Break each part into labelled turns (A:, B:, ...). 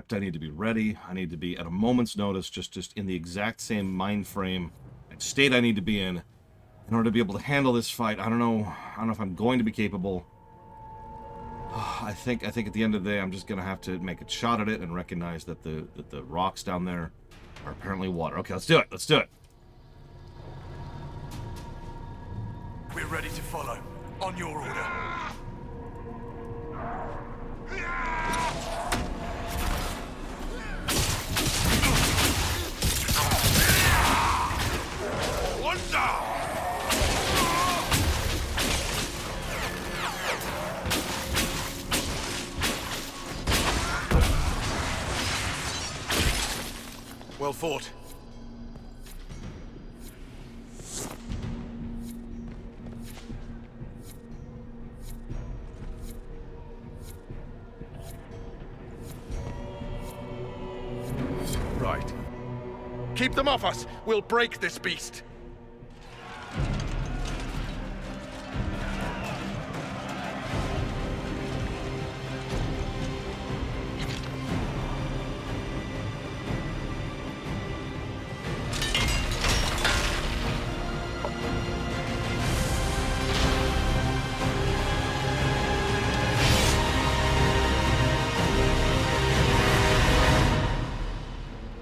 A: equipped. I need to be ready. I need to be at a moment's notice, just in the exact same mind frame and state I need to be in order to be able to handle this fight. I don't know if I'm going to be capable. I think at the end of the day, I'm just gonna have to make a shot at it and recognize that the rocks down there are apparently water. Okay, let's do it. Let's do it.
B: We're ready to follow. On your order. One down! Well fought. Right. Keep them off us! We'll break this beast!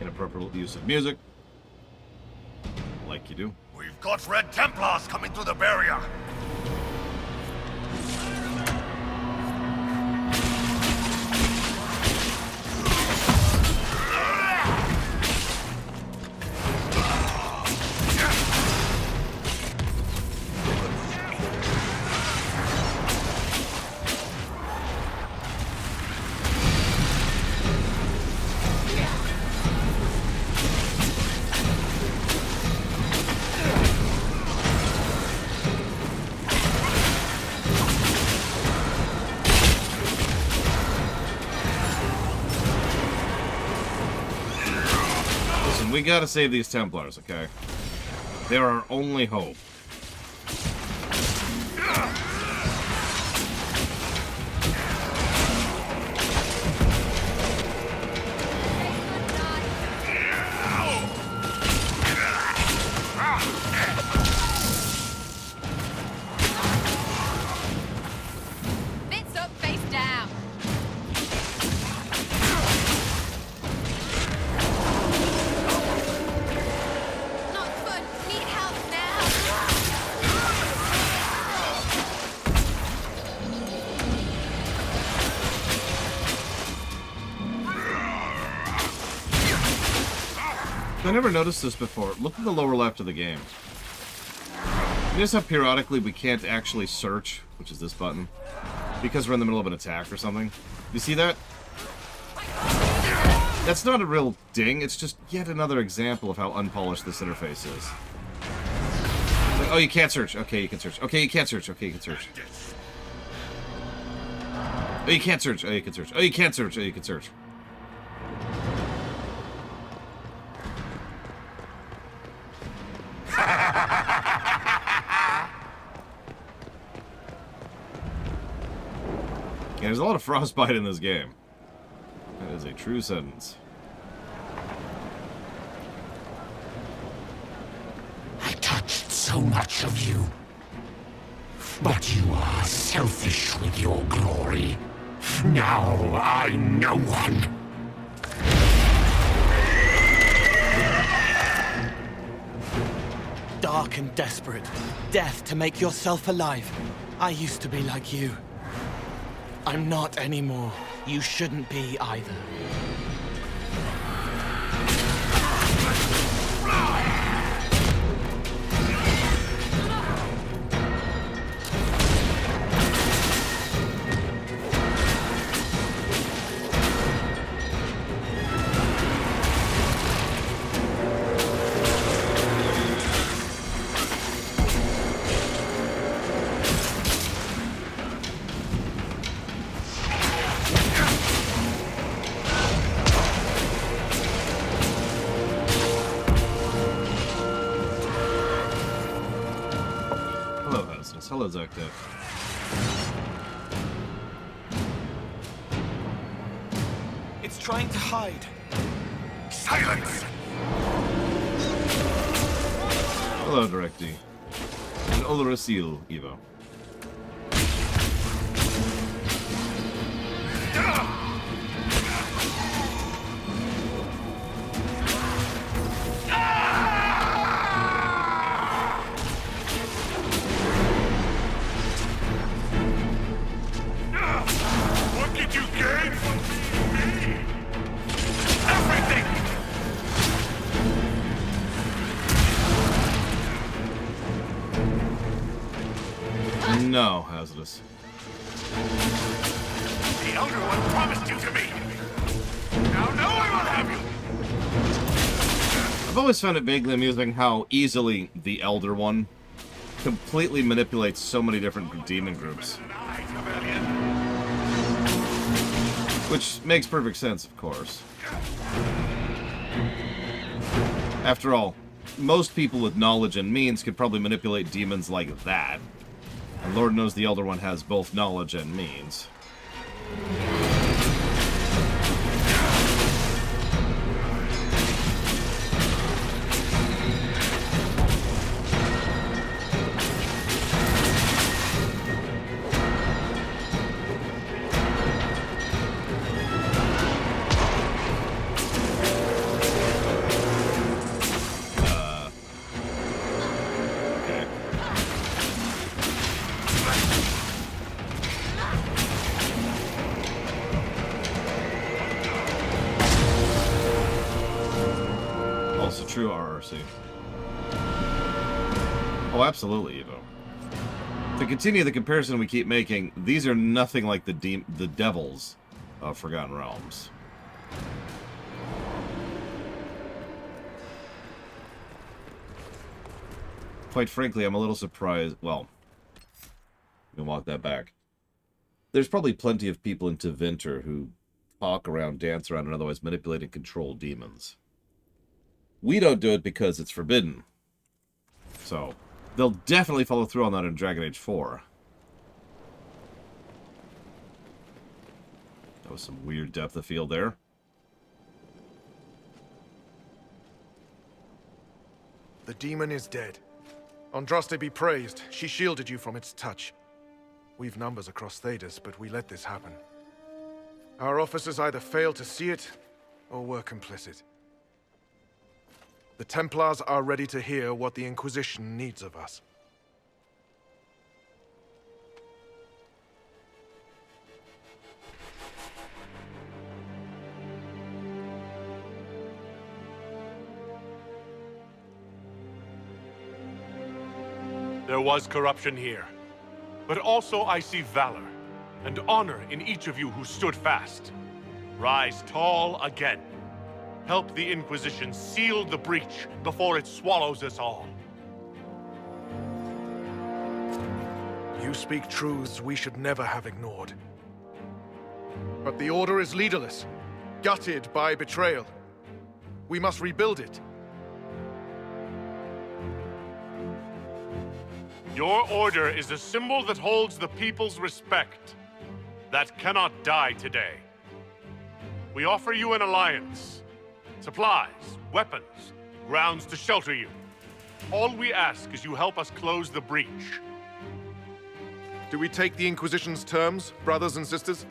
A: Inappropriate use of music. Like you do.
B: We've got Red Templars coming through the barrier!
A: We gotta save these Templars, okay? They're our only hope.
C: Bits up, face down. Not fun. Need help now.
A: I never noticed this before. Look at the lower left of the game. You notice how periodically we can't actually search, which is this button, because we're in the middle of an attack or something. You see that? That's not a real ding, it's just yet another example of how unpolished this interface is. It's like, oh, you can't search. Okay, you can search. Okay, you can't search. Okay, you can search. Oh, you can't search. Oh, you can search. Oh, you can't search. Oh, you can search. Yeah, there's a lot of frostbite in this game. That is a true sentence.
D: I touched so much of you. But you are selfish with your glory. Now I'm no one.
E: Dark and desperate. Death to make yourself alive. I used to be like you. I'm not anymore. You shouldn't be either.
A: Hello, Zecta.
E: It's trying to hide.
B: Silence!
A: Hello, Directy. And Olarasil, Evo.
B: What did you gain from me? Everything!
A: No, Hazardous.
B: The Elder One promised you to me! Now I will have you!
A: I've always found it vaguely amusing how easily the Elder One completely manipulates so many different demon groups. Which makes perfect sense, of course. After all, most people with knowledge and means could probably manipulate demons like that. And Lord knows the Elder One has both knowledge and means. Also true, RRC. Oh, absolutely, Evo. To continue the comparison we keep making, these are nothing like the devils of Forgotten Realms. Quite frankly, I'm a little surprised. Well, let me walk that back. There's probably plenty of people in Tevinter who talk around, dance around, and otherwise manipulate and control demons. We don't do it because it's forbidden. So, they'll definitely follow through on that in Dragon Age 4. That was some weird depth of field there.
F: The demon is dead. Andraste be praised. She shielded you from its touch. We've numbers across Thedas, but we let this happen. Our officers either failed to see it, or were complicit. The Templars are ready to hear what the Inquisition needs of us.
B: There was corruption here. But also I see valor and honor in each of you who stood fast. Rise tall again. Help the Inquisition seal the breach before it swallows us all.
F: You speak truths we should never have ignored. But the Order is leaderless, gutted by betrayal. We must rebuild it.
B: Your order is a symbol that holds the people's respect. That cannot die today. We offer you an alliance. Supplies, weapons, grounds to shelter you. All we ask is you help us close the breach.
F: Do we take the Inquisition's terms, brothers and sisters?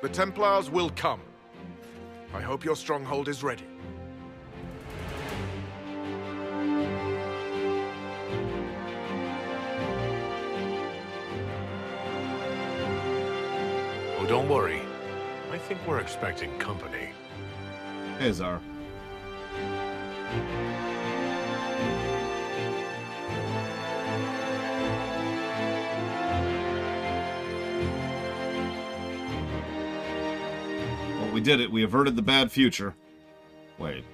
F: The Templars will come. I hope your stronghold is ready.
B: Oh, don't worry. I think we're expecting company.
A: Hey, Zar. Well, we did it. We averted the bad future. Wait.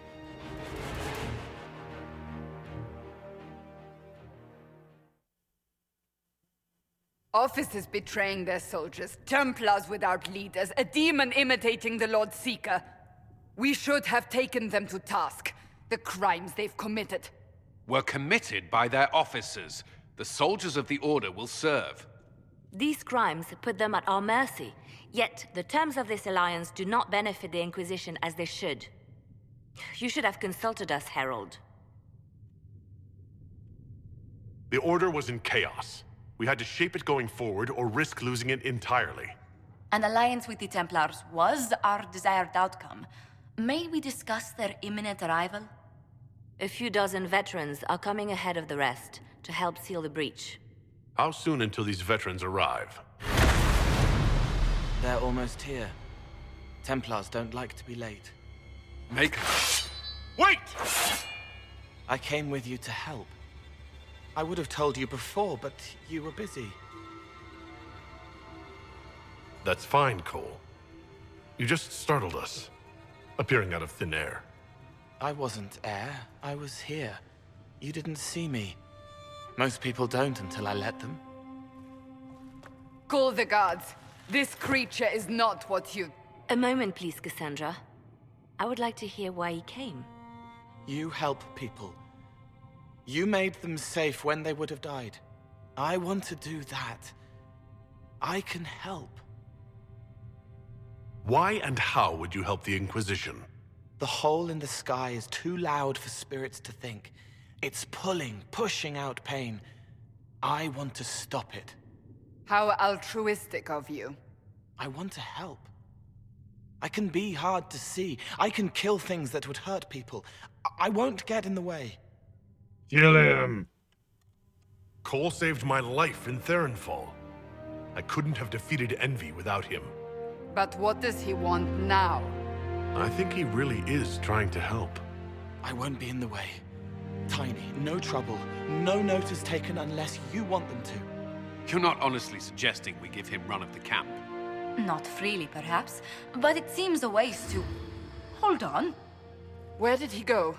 G: Officers betraying their soldiers, Templars without leaders, a demon imitating the Lord Seeker. We should have taken them to task. The crimes they've committed.
H: Were committed by their officers. The soldiers of the Order will serve. These crimes put them at our mercy, yet the terms of this alliance do not benefit the Inquisition as they should. You should have consulted us, Herald.
B: The Order was in chaos. We had to shape it going forward or risk losing it entirely.
I: An alliance with the Templars was our desired outcome. May we discuss their imminent arrival?
H: A few dozen veterans are coming ahead of the rest to help seal the breach.
B: How soon until these veterans arrive?
E: They're almost here. Templars don't like to be late.
B: Wait!
E: I came with you to help. I would have told you before, but you were busy.
B: That's fine, Cole. You just startled us, appearing out of thin air.
E: I wasn't air. I was here. You didn't see me. Most people don't until I let them.
G: Call the guards. This creature is not what you...
H: A moment, please, Cassandra. I would like to hear why he came.
E: You help people. You made them safe when they would have died. I want to do that. I can help.
B: Why and how would you help the Inquisition?
E: The hole in the sky is too loud for spirits to think. It's pulling, pushing out pain. I want to stop it.
G: How altruistic of you.
E: I want to help. I can be hard to see. I can kill things that would hurt people. I won't get in the way.
A: Kill him!
B: Cole saved my life in Theronfall. I couldn't have defeated Envy without him.
G: But what does he want now?
B: I think he really is trying to help.
E: I won't be in the way. Tiny, no trouble. No notice taken unless you want them to.
J: You're not honestly suggesting we give him run of the camp?
I: Not freely, perhaps, but it seems a waste to... Hold on.
G: Where did he go?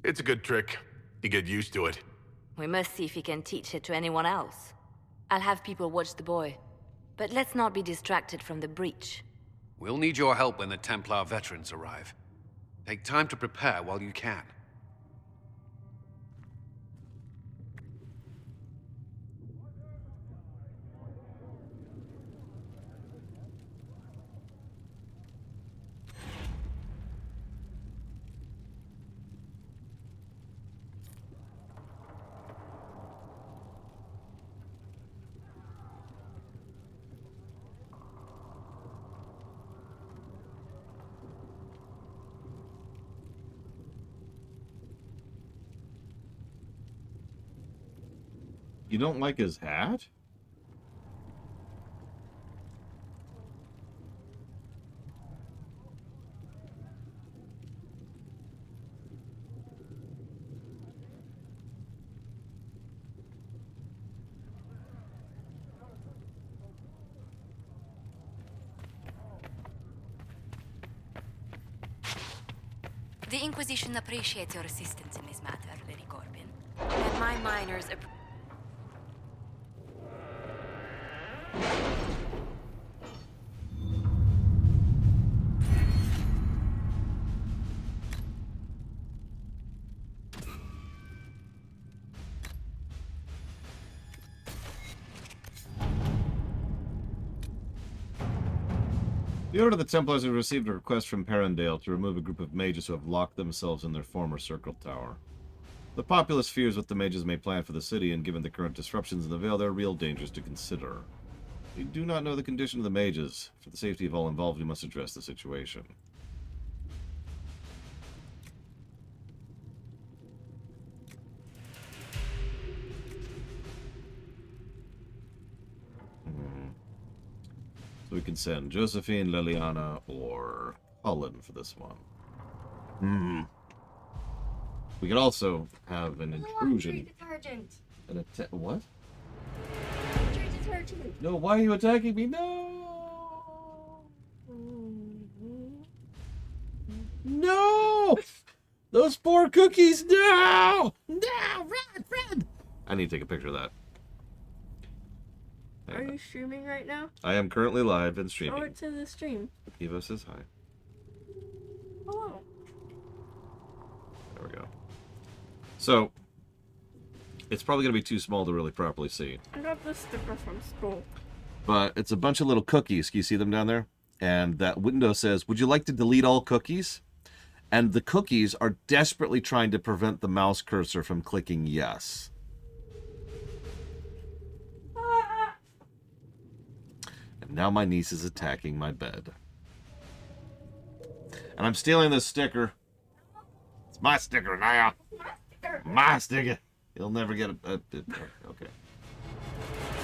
B: It's a good trick. You get used to it.
H: We must see if he can teach it to anyone else. I'll have people watch the boy. But let's not be distracted from the breach.
J: We'll need your help when the Templar veterans arrive. Take time to prepare while you can.
A: You don't like his hat?
I: The Inquisition appreciates your assistance in this matter, Lady Corbin. And my miners...
A: The Order of the Templars has received a request from Perendale to remove a group of mages who have locked themselves in their former circle tower. The populace fears what the mages may plan for the city, and given the current disruptions in the Vale, there are real dangers to consider. We do not know the condition of the mages. For the safety of all involved, we must address the situation. So we can send Josephine, Liliana, or Cullen for this one. We could also have an intrusion. An what? No, why are you attacking me? No! No! Those poor cookies! No! No! Run! I need to take a picture of that.
K: Are you streaming right now?
A: I am currently live and streaming.
K: Show it to the stream.
A: Evo says hi.
K: Hello.
A: There we go. So, It's probably going to be too small to really properly see.
K: I got this sticker from school.
A: But it's a bunch of little cookies. Can you see them down there? And that window says, would you like to delete all cookies? And the cookies are desperately trying to prevent the mouse cursor from clicking yes. And now my niece is attacking my bed. And I'm stealing this sticker. It's my sticker now. My sticker. You'll never get it. Okay.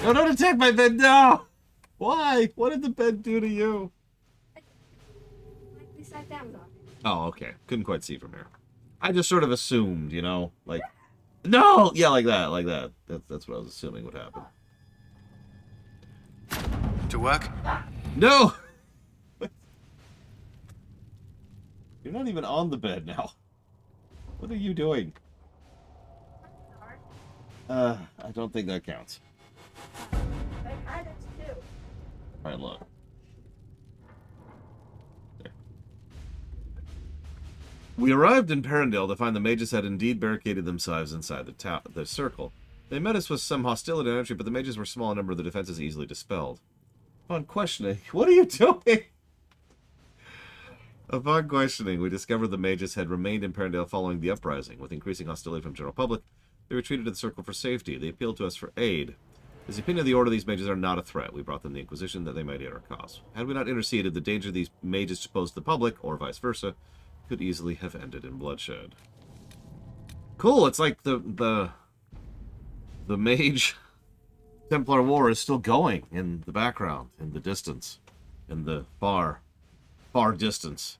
A: No, don't attack my bed. No. Why? What did the bed do to you?
K: We sat down on it.
A: Oh, okay. Couldn't quite see from here. I just sort of assumed, you know, like, no, yeah, like that. That's what I was assuming would happen.
J: To work?
A: No. You're not even on the bed now. What are you doing? I don't think that counts. All right, look. There. We arrived in Perindale to find the mages had indeed barricaded themselves inside the circle. They met us with some hostility and entry, but the mages were small in number, the defenses easily dispelled. Upon questioning, what are you doing? Upon questioning, we discovered the mages had remained in Perindale following the uprising. With increasing hostility from the general public, they retreated to the circle for safety. They appealed to us for aid. As the opinion of the Order, these mages are not a threat. We brought them the Inquisition that they might aid our cause. Had we not interceded, the danger these mages posed to the public, or vice versa, could easily have ended in bloodshed. Cool, it's like the mage Templar War is still going in the background, in the distance, in the far distance.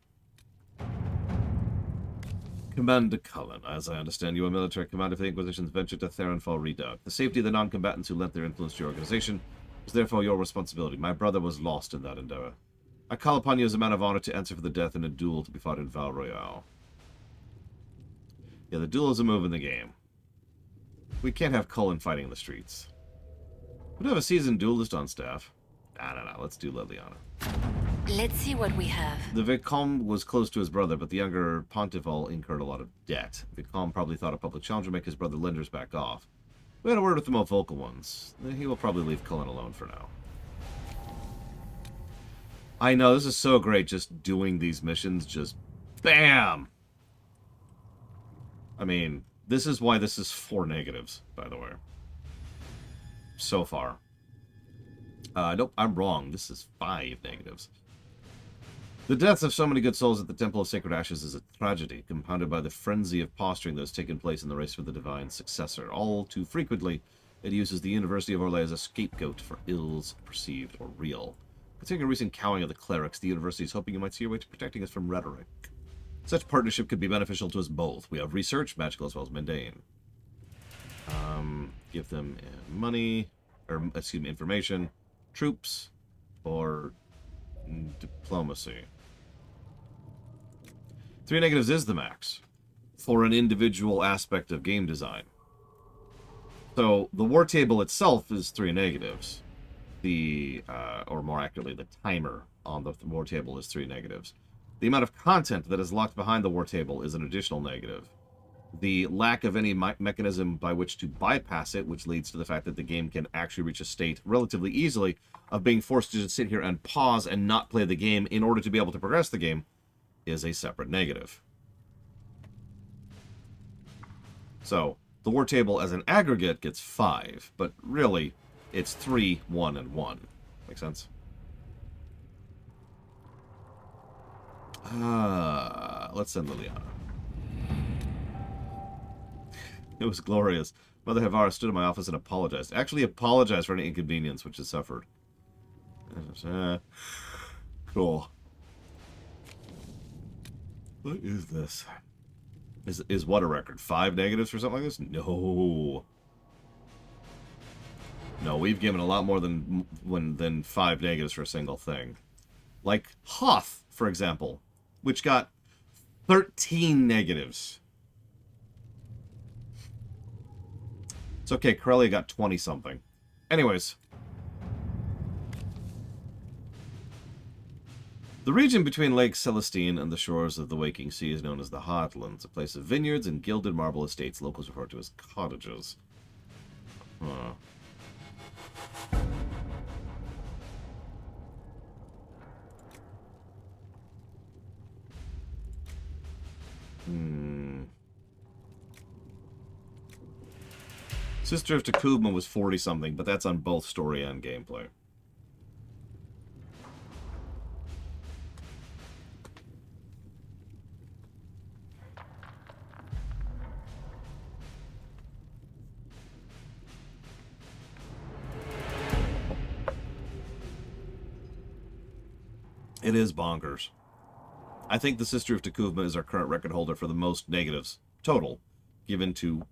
A: Commander Cullen, as I understand, you are military commander for the Inquisition's venture to Theronfall Redoubt. The safety of the non-combatants who lent their influence to your organization is therefore your responsibility. My brother was lost in that endeavor. I call upon you as a man of honor to answer for the death in a duel to be fought in Val Royale. Yeah, the duel is a move in the game. We can't have Cullen fighting in the streets. We have a seasoned duelist on staff. No, let's do Liliana.
H: Let's see what we have.
A: The Vicomte was close to his brother, but the younger Pontival incurred a lot of debt. Vicomte probably thought a public challenge would make his brother Lenders back off. We had a word with the more vocal ones. He will probably leave Cullen alone for now. I know, this is so great, just doing these missions, just BAM! I mean, this is why this is 4 negatives, by the way. So far. Nope, I'm wrong. This is 5 negatives. The deaths of so many good souls at the Temple of Sacred Ashes is a tragedy, compounded by the frenzy of posturing that has taken place in the race for the divine successor. All too frequently, it uses the University of Orlais as a scapegoat for ills perceived or real. Considering a recent cowing of the clerics, the university is hoping you might see your way to protecting us from rhetoric. Such partnership could be beneficial to us both. We have research, magical as well as mundane. Give them money, or excuse me, information, troops, or diplomacy. 3 negatives is the max for an individual aspect of game design. So the war table itself is 3 negatives. Or more accurately, the timer on the war table is 3 negatives. The amount of content that is locked behind the war table is an additional negative. The lack of any mechanism by which to bypass it, which leads to the fact that the game can actually reach a state relatively easily of being forced to just sit here and pause and not play the game in order to be able to progress the game, is a separate negative. So, the war table as an aggregate gets 5, but really, it's 3, 1, and 1. Make sense? Let's send Liliana. It was glorious. Mother Havara stood in my office and apologized. Actually apologized for any inconvenience which is suffered. Cool. What is this? Is what a record? 5 negatives for something like this? No. No, we've given a lot more than 5 negatives for a single thing. Like Hoth, for example, which got 13 negatives. It's okay, Corellia got 20-something. Anyways. The region between Lake Celestine and the shores of the Waking Sea is known as the Heartlands, a place of vineyards and gilded marble estates locals refer to as cottages. Huh. Sister of Takuma was 40-something, but that's on both story and gameplay. It is bonkers. I think the Sister of Takuma is our current record holder for the most negatives total given to,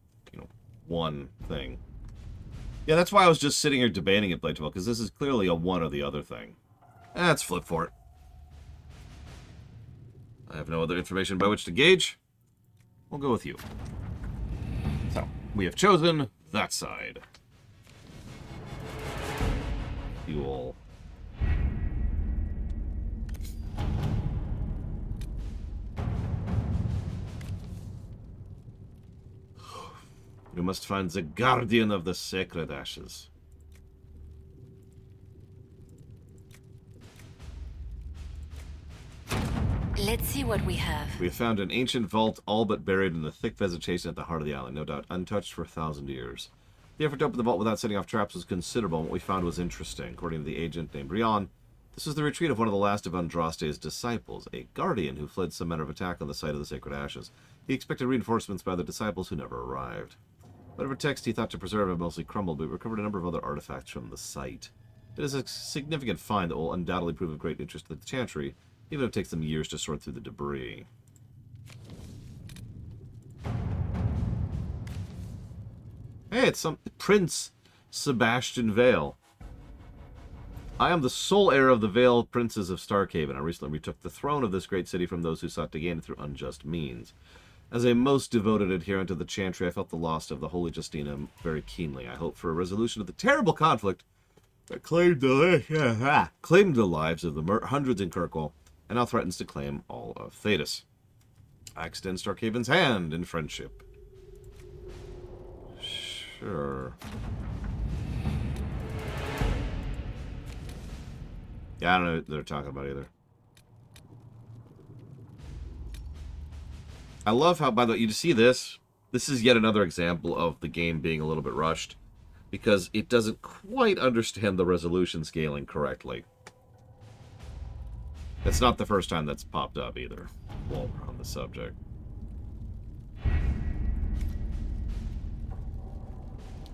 A: one thing. Yeah, that's why I was just sitting here debating it, Playtable, because this is clearly a one or the other thing. Let's flip for it. I have no other information by which to gauge. We'll go with you. So, we have chosen that side. Fuel. You must find the guardian of the sacred ashes.
H: Let's see what we have.
A: We have found an ancient vault all but buried in the thick vegetation at the heart of the island, no doubt untouched for 1,000 years. The effort to open the vault without setting off traps was considerable, and what we found was interesting. According to the agent named Rion, this was the retreat of one of the last of Andraste's disciples, a guardian who fled some manner of attack on the site of the sacred ashes. He expected reinforcements by the disciples who never arrived. Whatever text he thought to preserve had mostly crumbled, but we recovered a number of other artifacts from the site. It is a significant find that will undoubtedly prove of great interest to the Chantry, even if it takes them years to sort through the debris. Hey, it's some Prince Sebastian Vale. I am the sole heir of the Vale Princes of Starkhaven. I recently retook the throne of this great city from those who sought to gain it through unjust means. As a most devoted adherent to the Chantry, I felt the loss of the Holy Justina very keenly. I hope for a resolution of the terrible conflict that claimed the lives of the hundreds in Kirkwall, and now threatens to claim all of Thedas. I extend Starkhaven's hand in friendship. Sure. Yeah, I don't know what they're talking about either. I love how, by the way, you see this? This is yet another example of the game being a little bit rushed, because it doesn't quite understand the resolution scaling correctly. It's not the first time that's popped up either, while we're on the subject.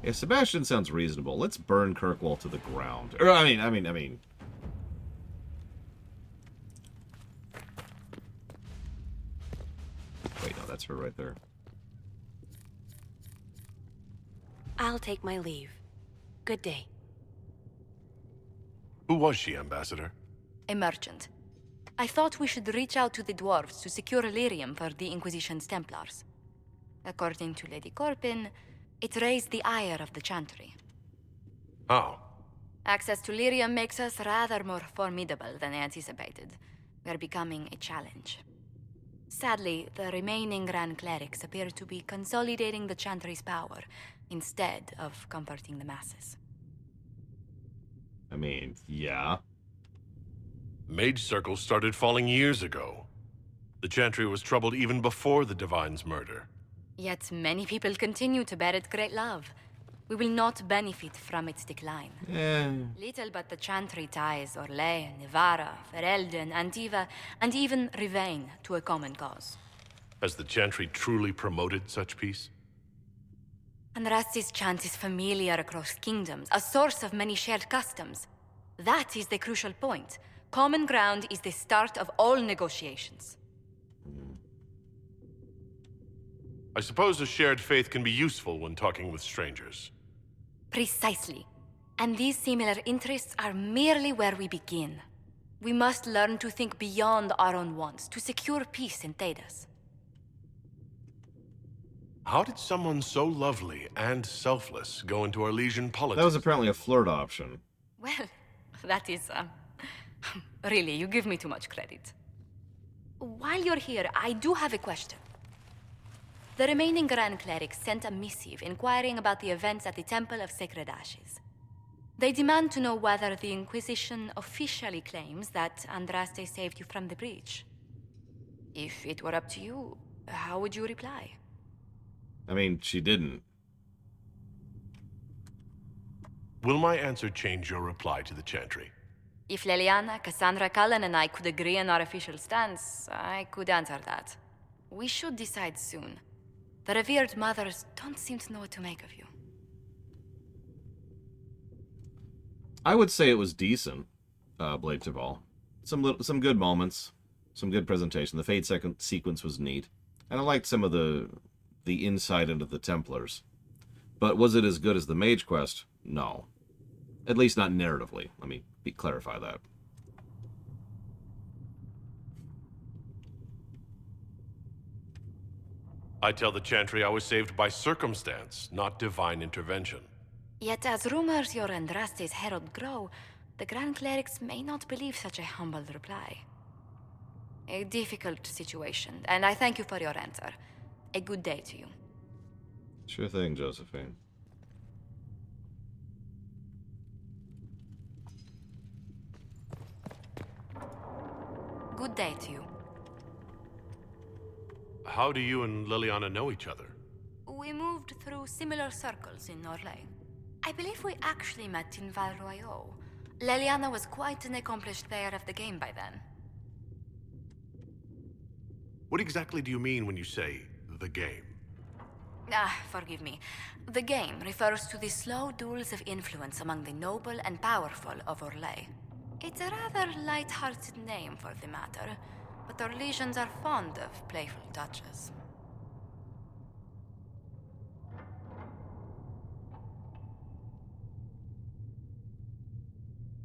A: Yeah, Sebastian sounds reasonable. Let's burn Kirkwall to the ground. Or, I mean... Wait, no, that's her right there.
H: I'll take my leave. Good day.
B: Who was she, Ambassador?
I: A merchant. I thought we should reach out to the dwarves to secure lyrium for the Inquisition's Templars. According to Lady Corpin, it raised the ire of the Chantry.
B: How?
I: Access to lyrium makes us rather more formidable than anticipated. We're becoming a challenge. Sadly, the remaining Grand Clerics appear to be consolidating the Chantry's power, instead of comforting the masses.
A: I mean, yeah.
B: Mage circles started falling years ago. The Chantry was troubled even before the Divine's murder.
I: Yet many people continue to bear it great love. We will not benefit from its decline. Little but the Chantry ties Orlais, Nivara, Ferelden, Antiva, and even Rivain to a common cause.
B: Has the Chantry truly promoted such peace?
I: Andraste's chant is familiar across kingdoms, a source of many shared customs. That is the crucial point. Common ground is the start of all negotiations.
B: I suppose a shared faith can be useful when talking with strangers.
I: Precisely. And these similar interests are merely where we begin. We must learn to think beyond our own wants to secure peace in Thedas.
B: How did someone so lovely and selfless go into Arlesian politics?
A: That was apparently a flirt option.
I: Well, that is, really, you give me too much credit. While you're here, I do have a question. The remaining Grand Clerics sent a missive inquiring about the events at the Temple of Sacred Ashes. They demand to know whether the Inquisition officially claims that Andraste saved you from the breach. If it were up to you, how would you reply?
A: I mean, she didn't.
B: Will my answer change your reply to the Chantry?
I: If Leliana, Cassandra, Cullen, and I could agree on our official stance, I could answer that. We should decide soon. The revered mothers don't seem to know what to make of you.
A: I would say it was decent, Blade Tibal. Some good moments, some good presentation. The Fate sequence was neat, and I liked some of the insight into the Templars. But was it as good as the Mage Quest? No. At least not narratively. Let me clarify that.
B: I tell the Chantry I was saved by circumstance, not divine intervention.
I: Yet as rumors your Andraste's herald grow, the Grand Clerics may not believe such a humble reply. A difficult situation, and I thank you for your answer. A good day to you.
A: Sure thing, Josephine.
I: Good day to you.
B: How do you and Liliana know each other?
I: We moved through similar circles in Orlais. I believe we actually met in Val Royaux. Leliana was quite an accomplished player of the game by then.
B: What exactly do you mean when you say, the game?
I: Forgive me. The game refers to the slow duels of influence among the noble and powerful of Orlais. It's a rather light-hearted name for the matter, but Orlesians are fond of playful touches.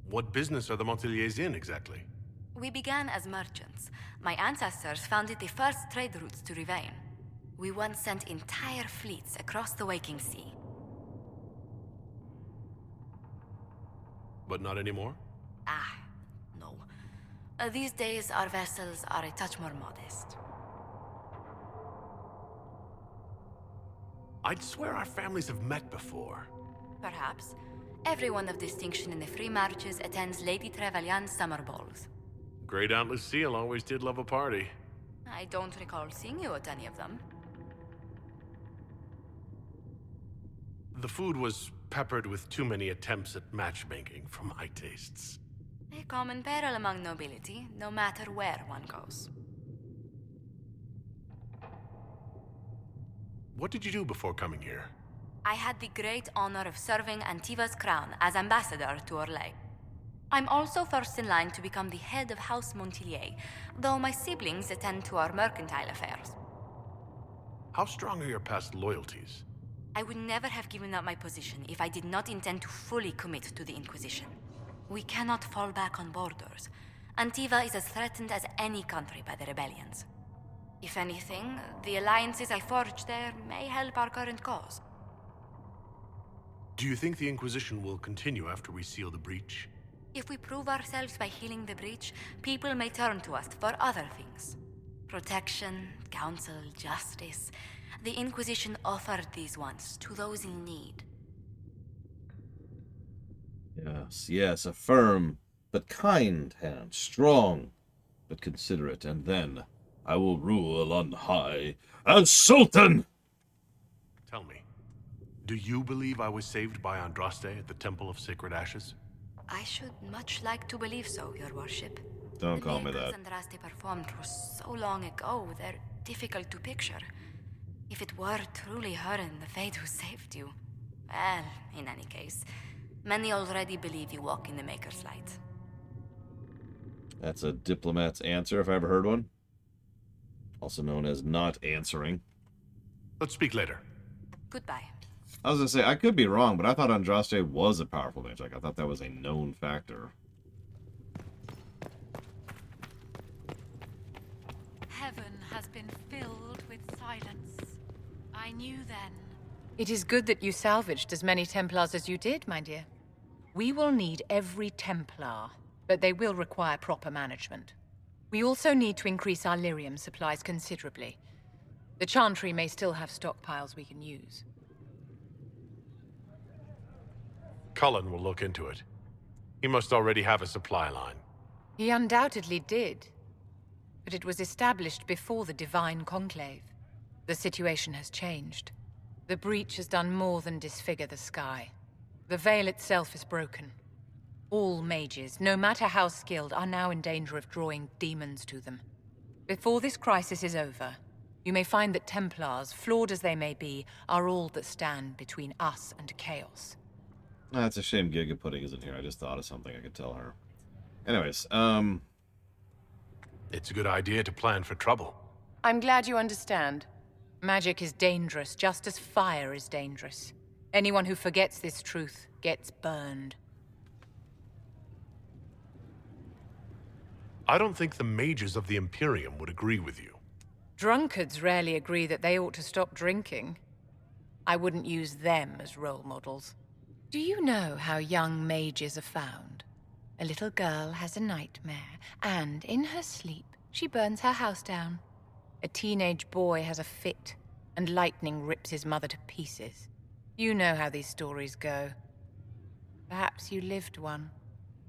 B: What business are the Monteliers in, exactly?
I: We began as merchants. My ancestors founded the first trade routes to Rivain. We once sent entire fleets across the Waking Sea.
B: But not anymore?
I: No. These days, our vessels are a touch more modest.
B: I'd swear our families have met before.
I: Perhaps. Everyone of distinction in the Free Marches attends Lady Trevelyan's summer balls.
B: Great Aunt Lucille always did love a party.
I: I don't recall seeing you at any of them.
B: The food was peppered with too many attempts at matchmaking for my tastes.
I: A common peril among nobility, no matter where one goes.
B: What did you do before coming here?
I: I had the great honor of serving Antiva's crown as ambassador to Orlais. I'm also first in line to become the head of House Montelier, though my siblings attend to our mercantile affairs.
B: How strong are your past loyalties?
I: I would never have given up my position if I did not intend to fully commit to the Inquisition. We cannot fall back on borders. Antiva is as threatened as any country by the rebellions. If anything, the alliances I forged there may help our current cause.
B: Do you think the Inquisition will continue after we seal the breach?
I: If we prove ourselves by healing the breach, people may turn to us for other things. Protection, counsel, justice. The Inquisition offered these once to those in need.
A: Yes, a firm but kind hand, strong but considerate, and then I will rule on high as Sultan!
B: Tell me, do you believe I was saved by Andraste at the Temple of Sacred Ashes?
I: I should much like to believe so, Your Worship.
A: Don't call me that.
I: The miracles Andraste performed were so long ago, they're difficult to picture. If it were truly her and the Fate who saved you, well, in any case, many already believe you walk in the Maker's light.
A: That's a diplomat's answer, if I ever heard one. Also known as not answering.
B: Let's speak later.
I: Goodbye.
A: I was gonna say, I could be wrong, but I thought Andraste was a powerful mage. Like, I thought that was a known factor.
C: Heaven has been filled with silence. I knew then.
L: It is good that you salvaged as many Templars as you did, my dear. We will need every Templar, but they will require proper management. We also need to increase our lyrium supplies considerably. The Chantry may still have stockpiles we can use.
B: Cullen will look into it. He must already have a supply line.
L: He undoubtedly did. But it was established before the Divine Conclave. The situation has changed. The breach has done more than disfigure the sky. The veil itself is broken. All mages, no matter how skilled, are now in danger of drawing demons to them. Before this crisis is over, you may find that Templars, flawed as they may be, are all that stand between us and chaos.
A: That's a shame Giga Pudding isn't here. I just thought of something I could tell her. Anyways,
B: It's a good idea to plan for trouble.
L: I'm glad you understand. Magic is dangerous, just as fire is dangerous. Anyone who forgets this truth gets burned.
B: I don't think the mages of the Imperium would agree with you.
L: Drunkards rarely agree that they ought to stop drinking. I wouldn't use them as role models. Do you know how young mages are found? A little girl has a nightmare, and in her sleep, she burns her house down. A teenage boy has a fit, and lightning rips his mother to pieces. You know how these stories go. Perhaps you lived one.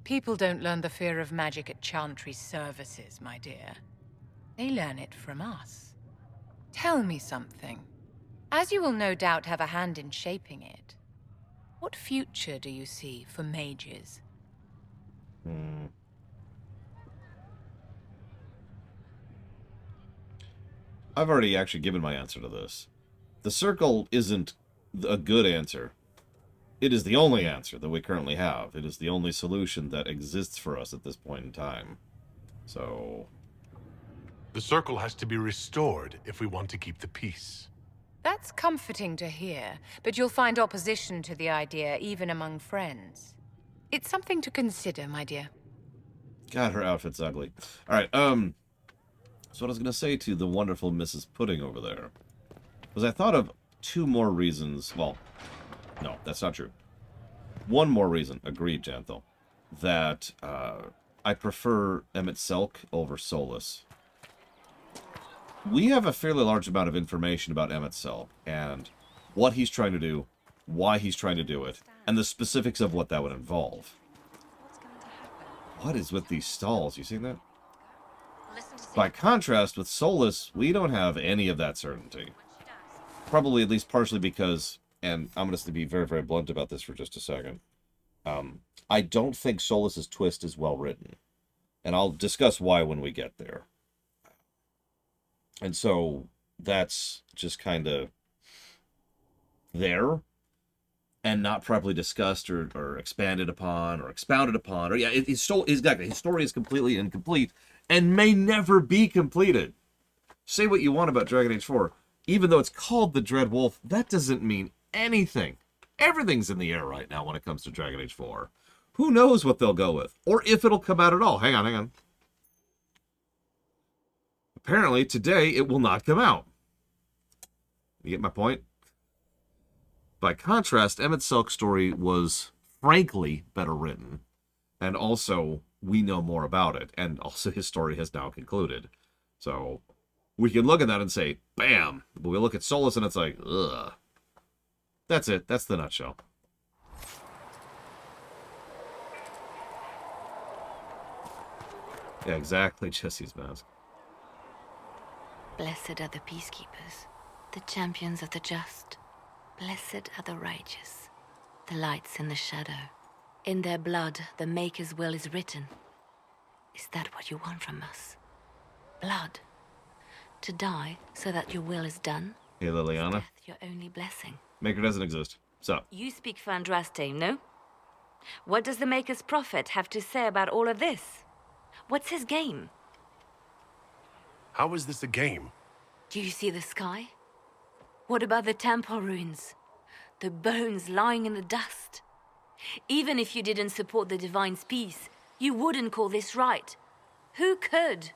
L: People don't learn the fear of magic at Chantry services, my dear. They learn it from us. Tell me something. As you will no doubt have a hand in shaping it, what future do you see for mages?
A: I've already actually given my answer to this. The circle isn't a good answer. It is the only answer that we currently have. It is the only solution that exists for us at this point in time. So...
B: The circle has to be restored if we want to keep the peace.
L: That's comforting to hear, but you'll find opposition to the idea even among friends. It's something to consider, my dear.
A: God, her outfit's ugly. Alright, so what I was going to say to the wonderful Mrs. Pudding over there was I thought of two more reasons. Well, no, that's not true. One more reason, agreed, Janthel, that I prefer Emmett Selk over Solus. We have a fairly large amount of information about Emmett Selk and what he's trying to do, why he's trying to do it, and the specifics of what that would involve. What is with these stalls? You seen that? By contrast, with Solus, we don't have any of that certainty. Probably at least partially because, and I'm going to be very, very blunt about this for just a second, I don't think Solus's twist is well written. And I'll discuss why when we get there. And so that's just kind of there and not properly discussed or expanded upon or expounded upon. Or yeah, exactly. His story is completely incomplete and may never be completed. Say what you want about Dragon Age 4. Even though it's called the Dread Wolf, that doesn't mean anything. Everything's in the air right now when it comes to Dragon Age 4. Who knows what they'll go with? Or if it'll come out at all. Hang on. Apparently, today, it will not come out. You get my point? By contrast, Emmett Selk's story was, frankly, better written. And also, we know more about it. And also, his story has now concluded. So, we can look at that and say, bam! But we look at Solus and it's like, ugh. That's it. That's the nutshell. Yeah, exactly. Jesse's mask.
H: Blessed are the peacekeepers, the champions of the just. Blessed are the righteous, the lights in the shadow. In their blood, the Maker's will is written. Is that what you want from us? Blood? To die so that your will is done?
A: Hey, Liliana.
H: Death your only blessing.
A: Maker doesn't exist. So.
H: You speak for Andraste, no? What does the Maker's prophet have to say about all of this? What's his game?
B: How is this a game?
H: Do you see the sky? What about the temple ruins? The bones lying in the dust? Even if you didn't support the Divine's peace, you wouldn't call this right. Who could?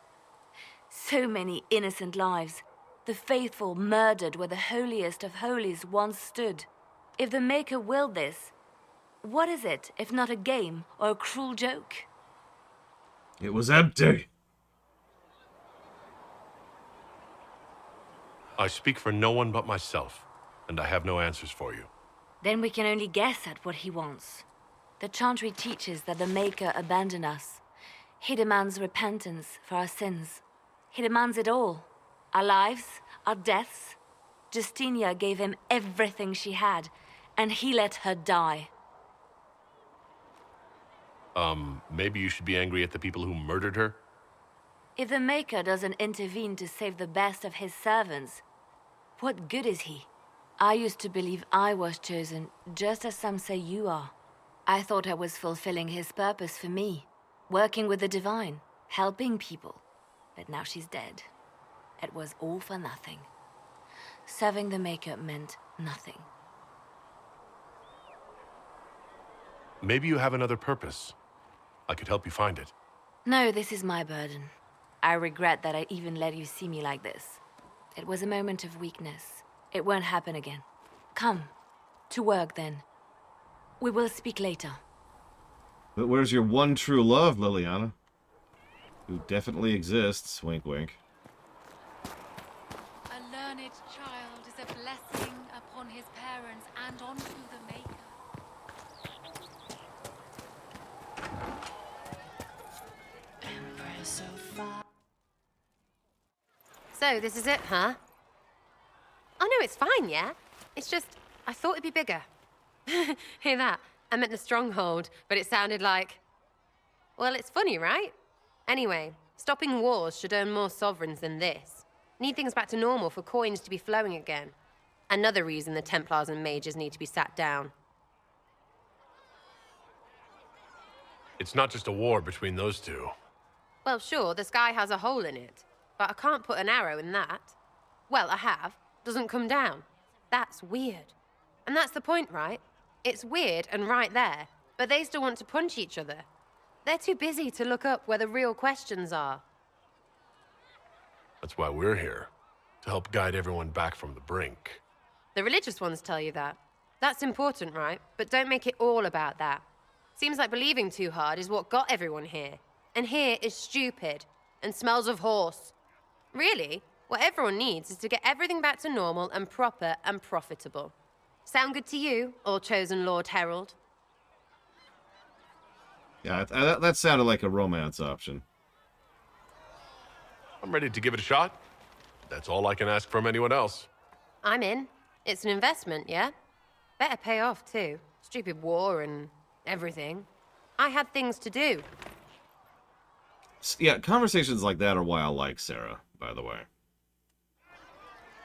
H: So many innocent lives. The faithful murdered where the holiest of holies once stood. If the Maker willed this, what is it if not a game or a cruel joke?
A: It was empty.
B: I speak for no one but myself, and I have no answers for you.
H: Then we can only guess at what he wants. The Chantry teaches that the Maker abandoned us. He demands repentance for our sins. He demands it all. Our lives, our deaths. Justinia gave him everything she had, and he let her die.
B: Maybe you should be angry at the people who murdered her?
H: If the Maker doesn't intervene to save the best of his servants, what good is he? I used to believe I was chosen, just as some say you are. I thought I was fulfilling his purpose for me, working with the Divine, helping people. But now she's dead. It was all for nothing. Serving the Maker meant nothing.
B: Maybe you have another purpose. I could help you find it.
H: No, this is my burden. I regret that I even let you see me like this. It was a moment of weakness. It won't happen again. Come. To work, then. We will speak later.
A: But where's your one true love, Liliana? Who definitely exists, wink wink.
C: A learned child is a blessing upon his parents and onto the Maker.
M: So, this is it, huh? Oh, no, it's fine, yeah? It's just, I thought it'd be bigger. Hear that? I meant the stronghold, but it sounded like... Well, it's funny, right? Anyway, stopping wars should earn more sovereigns than this. Need things back to normal for coins to be flowing again. Another reason the Templars and mages need to be sat down.
B: It's not just a war between those two.
M: Well, sure, the sky has a hole in it, but I can't put an arrow in that. Well, I have. Doesn't come down. That's weird. And that's the point, right? It's weird and right there, but they still want to punch each other. They're too busy to look up where the real questions are.
B: That's why we're here. To help guide everyone back from the brink.
M: The religious ones tell you that. That's important, right? But don't make it all about that. Seems like believing too hard is what got everyone here. And here is stupid and smells of horse. Really, what everyone needs is to get everything back to normal and proper and profitable. Sound good to you, all-chosen Lord Herald?
A: Yeah, that sounded like a romance option.
B: I'm ready to give it a shot. That's all I can ask from anyone else.
M: I'm in. It's an investment, yeah? Better pay off, too. Stupid war and everything. I had things to do.
A: Yeah, conversations like that are why I like Sarah, by the way.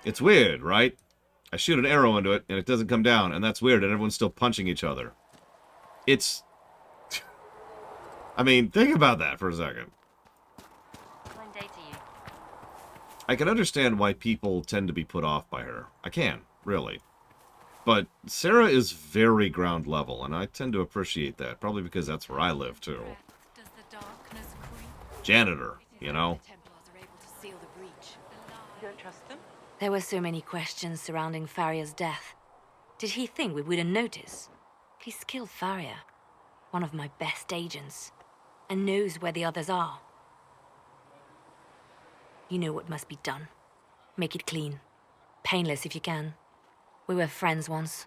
A: It's weird, right? I shoot an arrow into it, and it doesn't come down, and that's weird, and everyone's still punching each other. It's... I mean, think about that for a second. I can understand why people tend to be put off by her. I can, really. But Sarah is very ground level, and I tend to appreciate that, probably because that's where I live, too. Janitor, you know?
H: You don't trust them? There were so many questions surrounding Farria's death. Did he think we wouldn't notice? He's killed Farria, one of my best agents, and knows where the others are. You know what must be done. Make it clean. Painless if you can. We were friends once.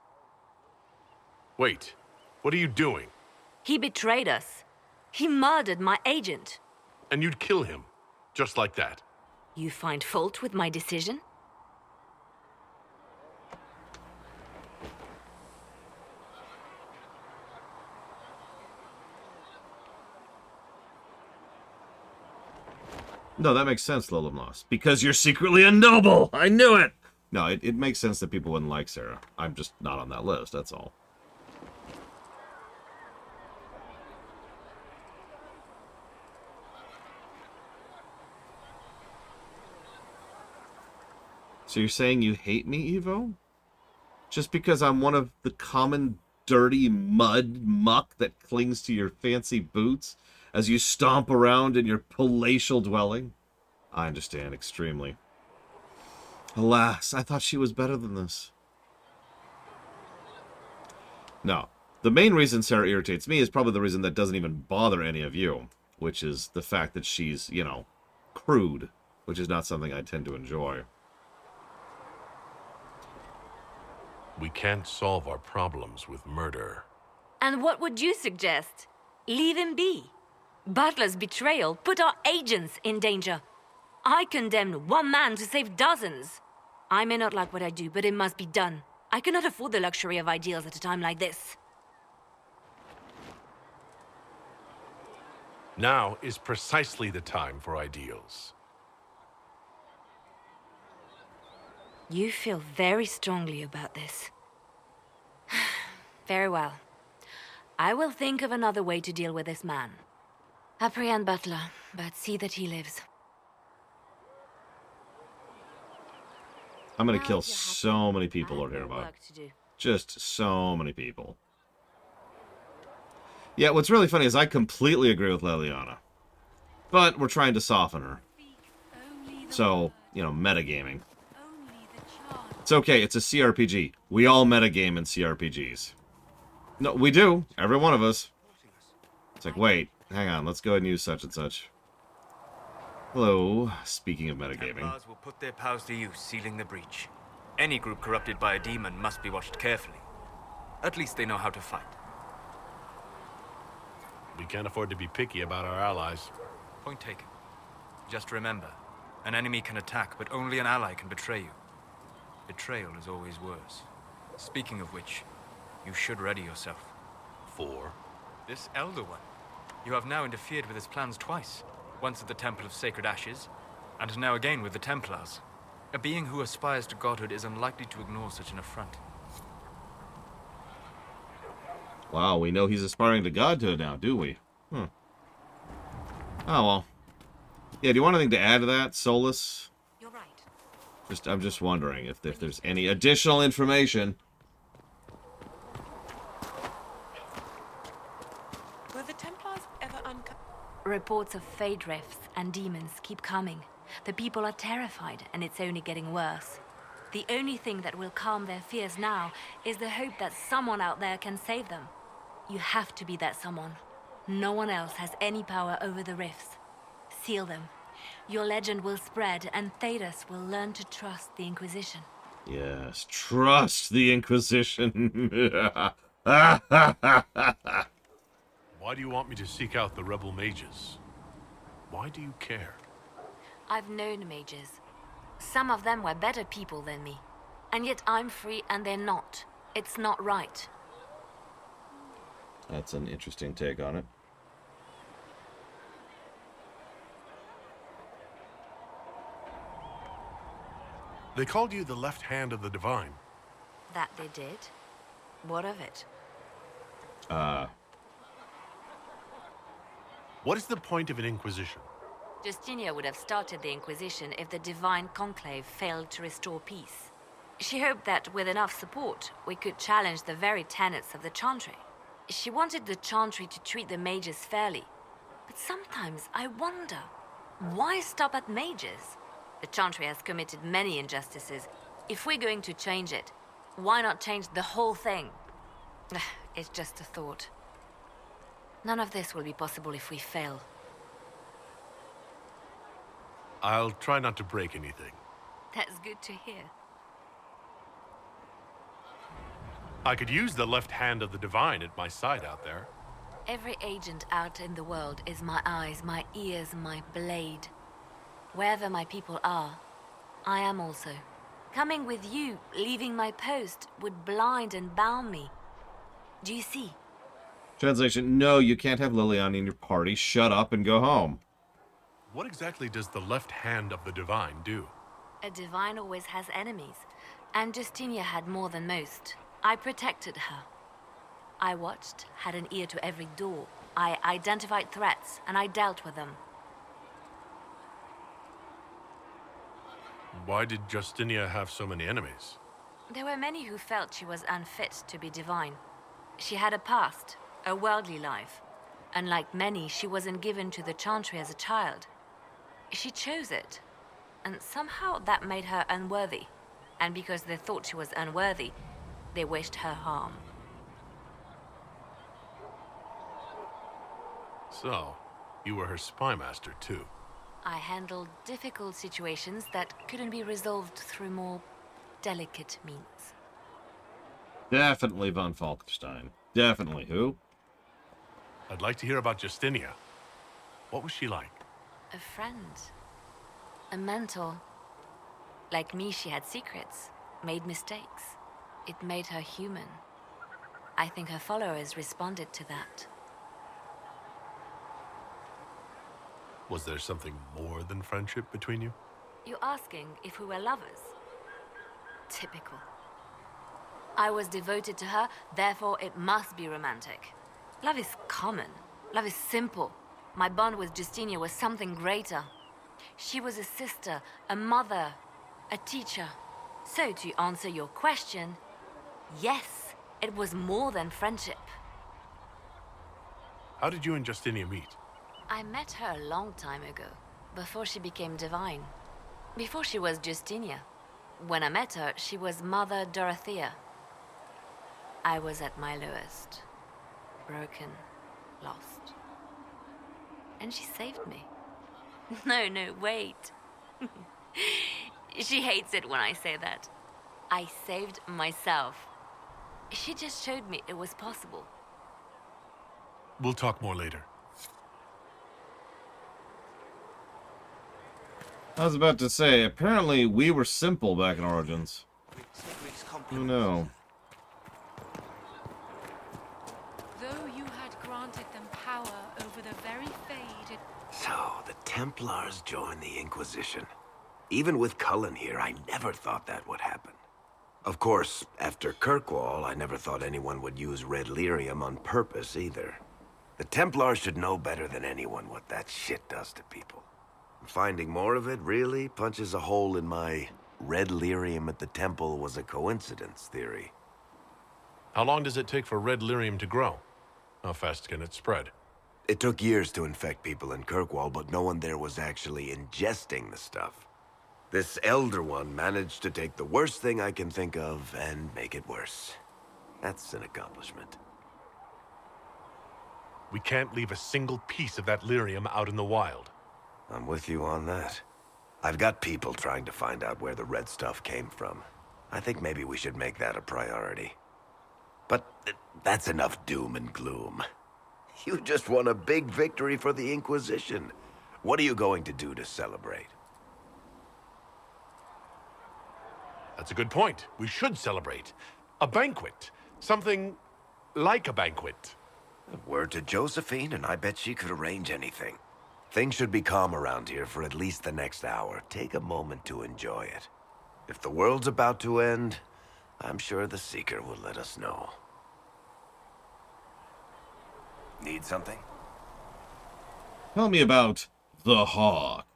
B: Wait, what are you doing?
H: He betrayed us. He murdered my agent.
B: And you'd kill him, just like that.
H: You find fault with my decision?
A: No, that makes sense, Lillimlos. Because you're secretly a noble! I knew it! No, it makes sense that people wouldn't like Sarah. I'm just not on that list, that's all. So you're saying you hate me, Evo? Just because I'm one of the common dirty muck that clings to your fancy boots as you stomp around in your palatial dwelling? I understand extremely. Alas, I thought she was better than this. No, the main reason Sarah irritates me is probably the reason that doesn't even bother any of you, which is the fact that she's, you know, crude, which is not something I tend to enjoy.
B: We can't solve our problems with murder.
H: And what would you suggest? Leave him be. Butler's betrayal put our agents in danger. I condemn one man to save dozens. I may not like what I do, but it must be done. I cannot afford the luxury of ideals at a time like this.
B: Now is precisely the time for ideals.
H: You feel very strongly about this. Very well. I will think of another way to deal with this man. Apprehend Butler, but see that he lives.
A: I'm gonna kill so many people over here, about. Just so many people. Yeah, what's really funny is I completely agree with Leliana. But we're trying to soften her. So, you know, metagaming. It's okay, it's a CRPG. We all metagame in CRPGs. No, we do. Every one of us. It's like, wait, hang on, let's go ahead and use such and such. Hello, speaking of metagaming.
N: Templars will put their powers to use, sealing the breach. Any group corrupted by a demon must be watched carefully. At least they know how to fight.
B: We can't afford to be picky about our allies.
N: Point taken. Just remember, an enemy can attack, but only an ally can betray you. Betrayal is always worse. Speaking of which, you should ready yourself.
B: For?
N: This Elder One. You have now interfered with his plans twice. Once at the Temple of Sacred Ashes, and now again with the Templars. A being who aspires to godhood is unlikely to ignore such an affront.
A: Wow, we know he's aspiring to godhood now, do we? Oh, well. Yeah, do you want anything to add to that, Solus?
I: You're right.
A: I'm just wondering if there's any additional information.
K: Will the Templars ever uncover?
H: Reports of fade rifts and demons keep coming. The people are terrified, and it's only getting worse. The only thing that will calm their fears now is the hope that someone out there can save them. You have to be that someone. No one else has any power over the rifts. Seal them. Your legend will spread, and Thedas will learn to trust the Inquisition.
A: Yes, trust the Inquisition.
B: Why do you want me to seek out the rebel mages? Why do you care?
H: I've known mages. Some of them were better people than me. And yet I'm free and they're not. It's not right.
A: That's an interesting take on it.
B: They called you the left hand of the divine.
H: That they did? What of it?
B: What is the point of an Inquisition?
H: Justinia would have started the Inquisition if the Divine Conclave failed to restore peace. She hoped that with enough support, we could challenge the very tenets of the Chantry. She wanted the Chantry to treat the mages fairly. But sometimes I wonder, why stop at mages? The Chantry has committed many injustices. If we're going to change it, why not change the whole thing? It's just a thought. None of this will be possible if we fail.
B: I'll try not to break anything.
H: That's good to hear.
B: I could use the left hand of the divine at my side out there.
H: Every agent out in the world is my eyes, my ears, my blade. Wherever my people are, I am also. Coming with you, leaving my post, would blind and bound me. Do you see?
A: Translation, no, you can't have Liliana in your party. Shut up and go home.
B: What exactly does the left hand of the divine do?
H: A divine always has enemies, and Justinia had more than most. I protected her. I watched, had an ear to every door. I identified threats, and I dealt with them.
B: Why did Justinia have so many enemies?
H: There were many who felt she was unfit to be divine. She had a past, a worldly life. Unlike many, she wasn't given to the Chantry as a child. She chose it, and somehow that made her unworthy. And because they thought she was unworthy, they wished her harm.
B: So, you were her spy master too.
H: I handled difficult situations that couldn't be resolved through more delicate means.
A: Definitely von Falkenstein. Definitely. Who?
B: I'd like to hear about Justinia. What was she like?
H: A friend. A mentor. Like me, she had secrets, made mistakes. It made her human. I think her followers responded to that.
B: Was there something more than friendship between you?
H: You're asking if we were lovers? Typical. I was devoted to her, therefore it must be romantic. Love is common. Love is simple. My bond with Justinia was something greater. She was a sister, a mother, a teacher. So to answer your question, yes, it was more than friendship.
B: How did you and Justinia meet?
H: I met her a long time ago, before she became divine. Before she was Justinia. When I met her, she was Mother Dorothea. I was at my lowest. Broken, lost. And she saved me. No, wait. She hates it when I say that. I saved myself. She just showed me it was possible.
B: We'll talk more later.
A: I was about to say, apparently we were simple back in Origins. Oh no.
C: Though you had granted them power over the very fade.
O: So, the Templars joined the Inquisition. Even with Cullen here, I never thought that would happen. Of course, after Kirkwall, I never thought anyone would use red lyrium on purpose either. The Templars should know better than anyone what that shit does to people. Finding more of it really punches a hole in my red lyrium at the temple was a coincidence theory.
B: How long does it take for red lyrium to grow? How fast can it spread?
O: It took years to infect people in Kirkwall, but no one there was actually ingesting the stuff. This Elder One managed to take the worst thing I can think of and make it worse. That's an accomplishment.
B: We can't leave a single piece of that lyrium out in the wild.
O: I'm with you on that. I've got people trying to find out where the red stuff came from. I think maybe we should make that a priority. But that's enough doom and gloom. You just won a big victory for the Inquisition. What are you going to do to celebrate?
B: That's a good point. We should celebrate. A banquet. Something like a banquet.
O: Word to Josephine, and I bet she could arrange anything. Things should be calm around here for at least the next hour. Take a moment to enjoy it. If the world's about to end, I'm sure the Seeker will let us know. Need something?
A: Tell me about the Hawk.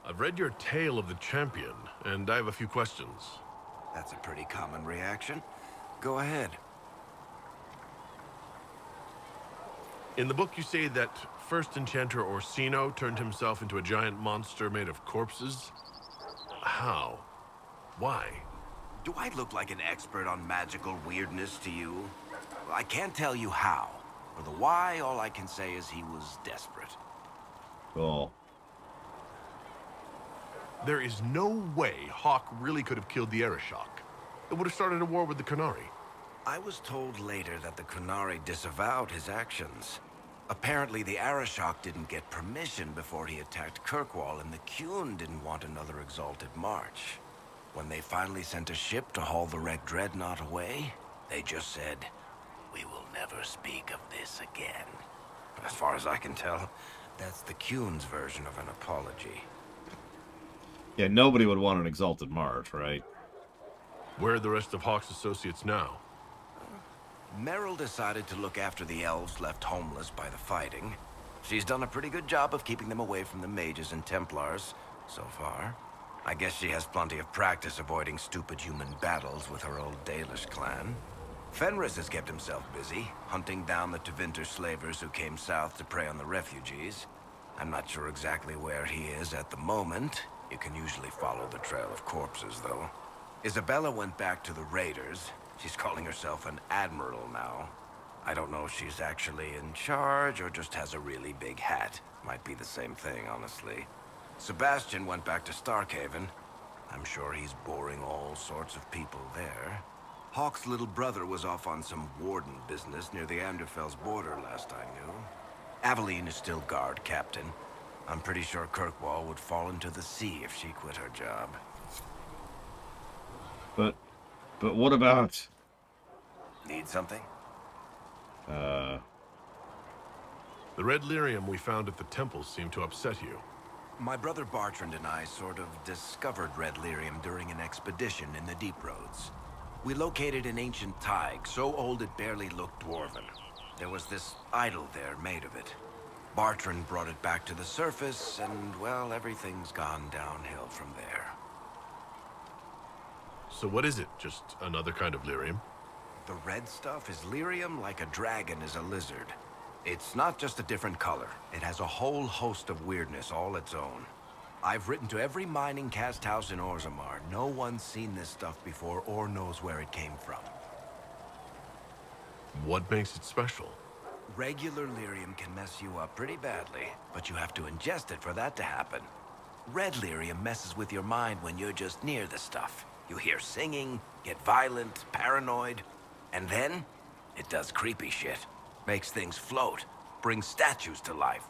B: I've read your Tale of the Champion, and I have a few questions.
O: That's a pretty common reaction. Go ahead.
B: In the book, you say that first enchanter Orsino turned himself into a giant monster made of corpses. How? Why?
O: Do I look like an expert on magical weirdness to you? I can't tell you how. For the why, all I can say is he was desperate.
A: Cool.
B: There is no way Hawk really could have killed the Arishok. It would have started a war with the Qunari.
O: I was told later that the Qunari disavowed his actions. Apparently, the Arishok didn't get permission before he attacked Kirkwall, and the Qun didn't want another exalted march. When they finally sent a ship to haul the wrecked dreadnought away, they just said, "We will never speak of this again." As far as I can tell, that's the Qun's version of an apology.
A: Yeah, nobody would want an exalted march, right?
B: Where are the rest of Hawk's associates now?
O: Meryl decided to look after the elves left homeless by the fighting. She's done a pretty good job of keeping them away from the mages and Templars, so far. I guess she has plenty of practice avoiding stupid human battles with her old Dalish clan. Fenris has kept himself busy, hunting down the Tevinter slavers who came south to prey on the refugees. I'm not sure exactly where he is at the moment. You can usually follow the trail of corpses, though. Isabella went back to the raiders. She's calling herself an admiral now. I don't know if she's actually in charge or just has a really big hat. Might be the same thing, honestly. Sebastian went back to Starkhaven. I'm sure he's boring all sorts of people there. Hawk's little brother was off on some warden business near the Anderfell's border last I knew. Aveline is still guard captain. I'm pretty sure Kirkwall would fall into the sea if she quit her job.
A: But what about...
O: Need something?
F: The red lyrium we found at the temple seemed to upset you.
O: My brother Bartrand and I sort of discovered red lyrium during an expedition in the Deep Roads. We located an ancient thaig, so old it barely looked dwarven. There was this idol there made of it. Bartrand brought it back to the surface, and, well, everything's gone downhill from there.
F: So what is it? Just another kind of lyrium?
O: The red stuff is lyrium like a dragon is a lizard. It's not just a different color. It has a whole host of weirdness all its own. I've written to every mining cast house in Orzammar. No one's seen this stuff before or knows where it came from.
F: What makes it special?
O: Regular lyrium can mess you up pretty badly, but you have to ingest it for that to happen. Red lyrium messes with your mind when you're just near the stuff. You hear singing, get violent, paranoid, and then it does creepy shit. Makes things float, brings statues to life.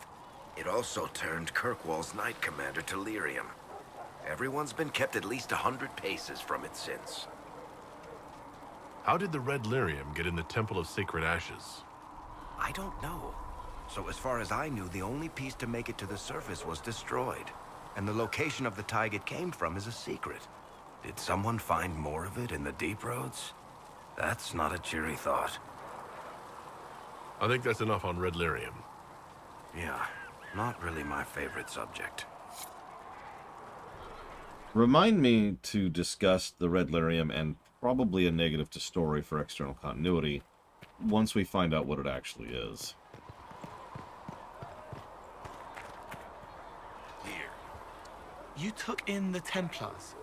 O: It also turned Kirkwall's Knight Commander to lyrium. Everyone's been kept at least 100 paces from it since.
F: How did the red lyrium get in the Temple of Sacred Ashes?
O: I don't know. So as far as I knew, the only piece to make it to the surface was destroyed. And the location of the thaig it came from is a secret. Did someone find more of it in the Deep Roads? That's not a cheery thought.
F: I think that's enough on red lyrium.
O: Yeah, not really my favorite subject.
A: Remind me to discuss the red lyrium and probably a negative to story for external continuity once we find out what it actually is.
E: Here. You took in the Templars.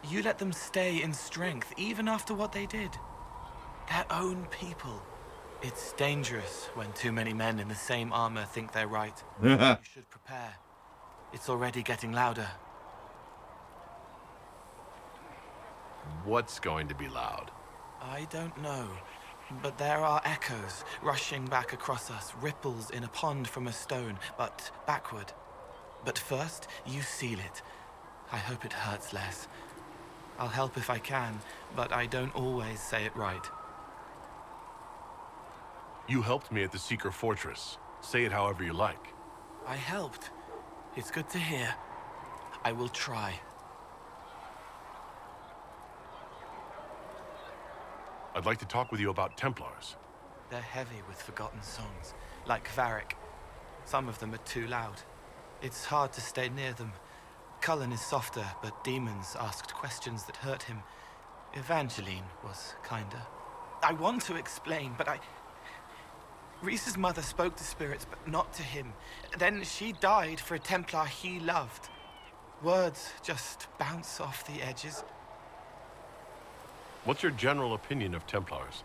E: You let them stay in strength even after what they did. Their own people. It's dangerous when too many men in the same armor think they're right. You should prepare. It's already getting louder.
F: What's going to be loud?
E: I don't know, but there are echoes rushing back across us, ripples in a pond from a stone, but backward. But first, you seal it. I hope it hurts less. I'll help if I can, but I don't always say it right.
F: You helped me at the Seeker Fortress. Say it however you like.
E: I helped. It's good to hear. I will try.
F: I'd like to talk with you about Templars.
E: They're heavy with forgotten songs, like Varric. Some of them are too loud. It's hard to stay near them. Cullen is softer, but demons asked questions that hurt him. Evangeline was kinder. I want to explain, but Reese's mother spoke to spirits, but not to him. Then she died for a Templar he loved. Words just bounce off the edges.
F: What's your general opinion of Templars?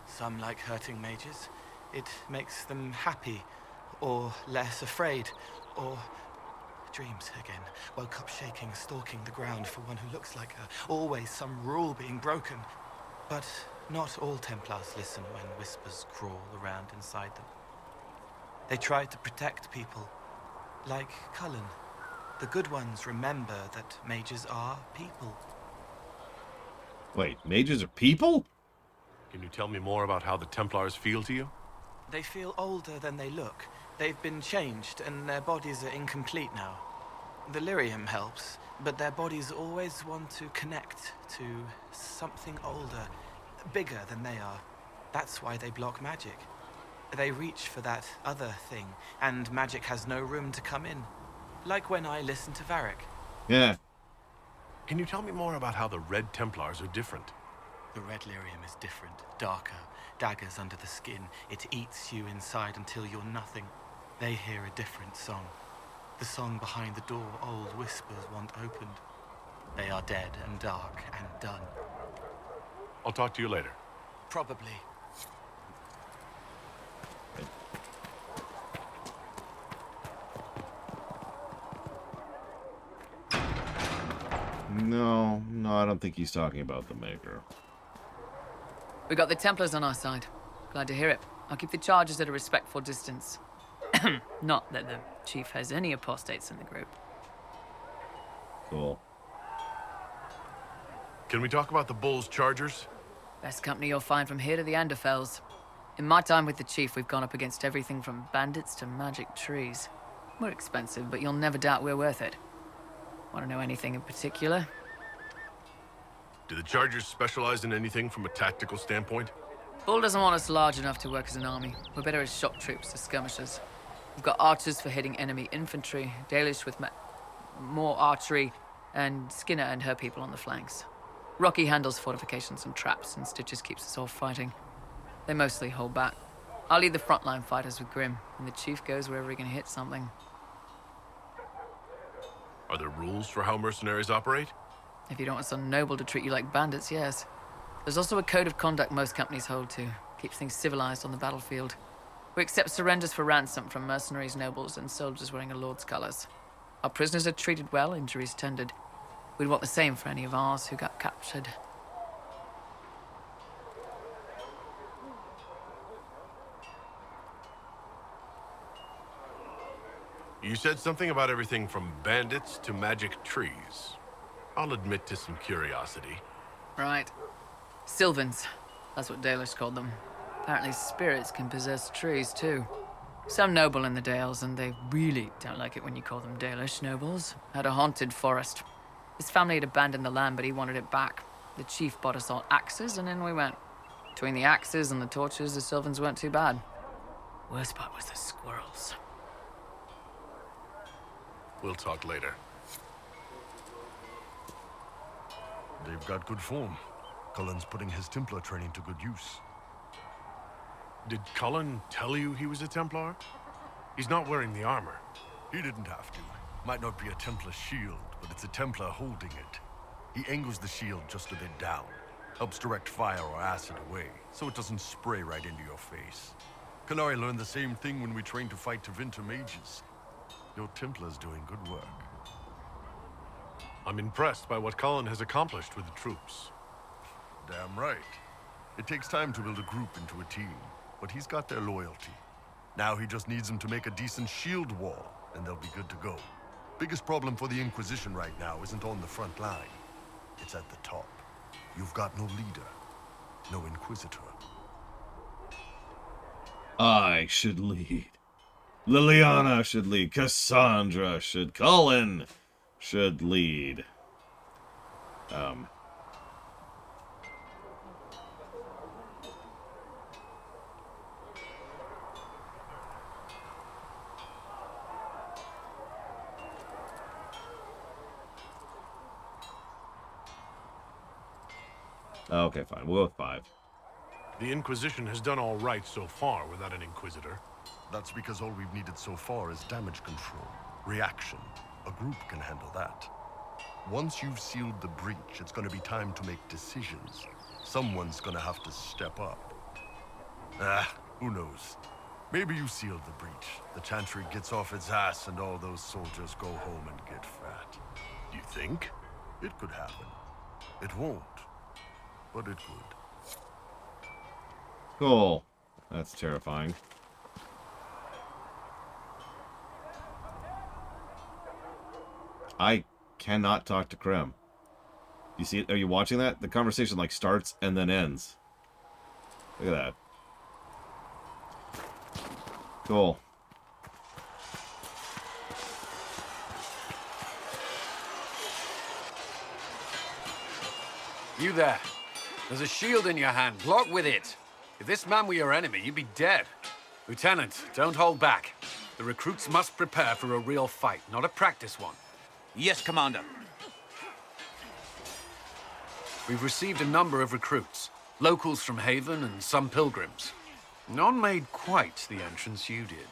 E: Some like hurting mages. It makes them happy, or less afraid, or dreams again. Woke up shaking, stalking the ground for one who looks like her. Always some rule being broken. But not all Templars listen when whispers crawl around inside them. They try to protect people, like Cullen. The good ones remember that mages are people.
A: Wait, mages are people?
F: Can you tell me more about how the Templars feel to you?
E: They feel older than they look. They've been changed, and their bodies are incomplete now. The lyrium helps, but their bodies always want to connect to something older, bigger than they are. That's why they block magic. They reach for that other thing, and magic has no room to come in. Like when I listen to Varric.
A: Yeah.
F: Can you tell me more about how the Red Templars are different?
E: The red lyrium is different, darker, daggers under the skin. It eats you inside until you're nothing. They hear a different song. The song behind the door old whispers want opened. They are dead and dark and done.
F: I'll talk to you later.
E: Probably.
A: No, I don't think he's talking about the Maker.
P: We got the Templars on our side. Glad to hear it. I'll keep the charges at a respectful distance. Not that the chief has any apostates in the group.
A: Cool.
B: Can we talk about the Bull's chargers?
P: Best company you'll find from here to the Anderfells. In my time with the chief, we've gone up against everything from bandits to magic trees. We're expensive, but you'll never doubt we're worth it. Want to know anything in particular?
B: Do the chargers specialize in anything from a tactical standpoint?
P: Bull doesn't want us large enough to work as an army. We're better as shock troops, as skirmishers. We've got archers for hitting enemy infantry, Dalish with more archery, and Skinner and her people on the flanks. Rocky handles fortifications and traps, and Stitches keeps us all fighting. They mostly hold back. I'll lead the frontline fighters with Grim, and the chief goes wherever he can hit something.
B: Are there rules for how mercenaries operate?
P: If you don't want some noble to treat you like bandits, yes. There's also a code of conduct most companies hold to. Keeps things civilized on the battlefield. We accept surrenders for ransom from mercenaries, nobles, and soldiers wearing a lord's colors. Our prisoners are treated well, injuries tended. We'd want the same for any of ours who got captured.
B: You said something about everything from bandits to magic trees. I'll admit to some curiosity.
P: Right. Sylvans. That's what Dalish called them. Apparently spirits can possess trees, too. Some noble in the Dales, and they really don't like it when you call them Dalish nobles, had a haunted forest. His family had abandoned the land, but he wanted it back. The chief bought us all axes, and in we went. Between the axes and the torches, the Sylvans weren't too bad. Worst part was the squirrels.
B: We'll talk later.
Q: They've got good form. Cullen's putting his Templar training to good use.
B: Did Cullen tell you he was a Templar? He's not wearing the armor.
Q: He didn't have to. Might not be a Templar shield, but it's a Templar holding it. He angles the shield just a bit down. Helps direct fire or acid away, so it doesn't spray right into your face. Kanari learned the same thing when we trained to fight Tevinter mages. Your Templar's doing good work.
B: I'm impressed by what Cullen has accomplished with the troops.
Q: Damn right. It takes time to build a group into a team, but he's got their loyalty. Now he just needs them to make a decent shield wall, and they'll be good to go. Biggest problem for the Inquisition right now isn't on the front line. It's at the top. You've got no leader, no Inquisitor.
A: I should lead. Liliana should lead. Cassandra should. Cullen should lead. Okay, fine. We'll go with 5.
B: The Inquisition has done all right so far without an Inquisitor.
Q: That's because all we've needed so far is damage control, reaction. A group can handle that. Once you've sealed the breach, it's gonna be time to make decisions. Someone's gonna have to step up. Who knows? Maybe you sealed the breach. The Chantry gets off its ass and all those soldiers go home and get fat.
B: You think?
Q: It could happen. It won't, but it could.
A: Cool. That's terrifying. I cannot talk to Krem. You see it? Are you watching that? The conversation like starts and then ends. Look at that. Cool.
J: You there. There's a shield in your hand. Block with it. If this man were your enemy, you'd be dead. Lieutenant, don't hold back. The recruits must prepare for a real fight, not a practice one.
R: Yes, Commander.
J: We've received a number of recruits. Locals from Haven and some pilgrims. None made quite the entrance you did.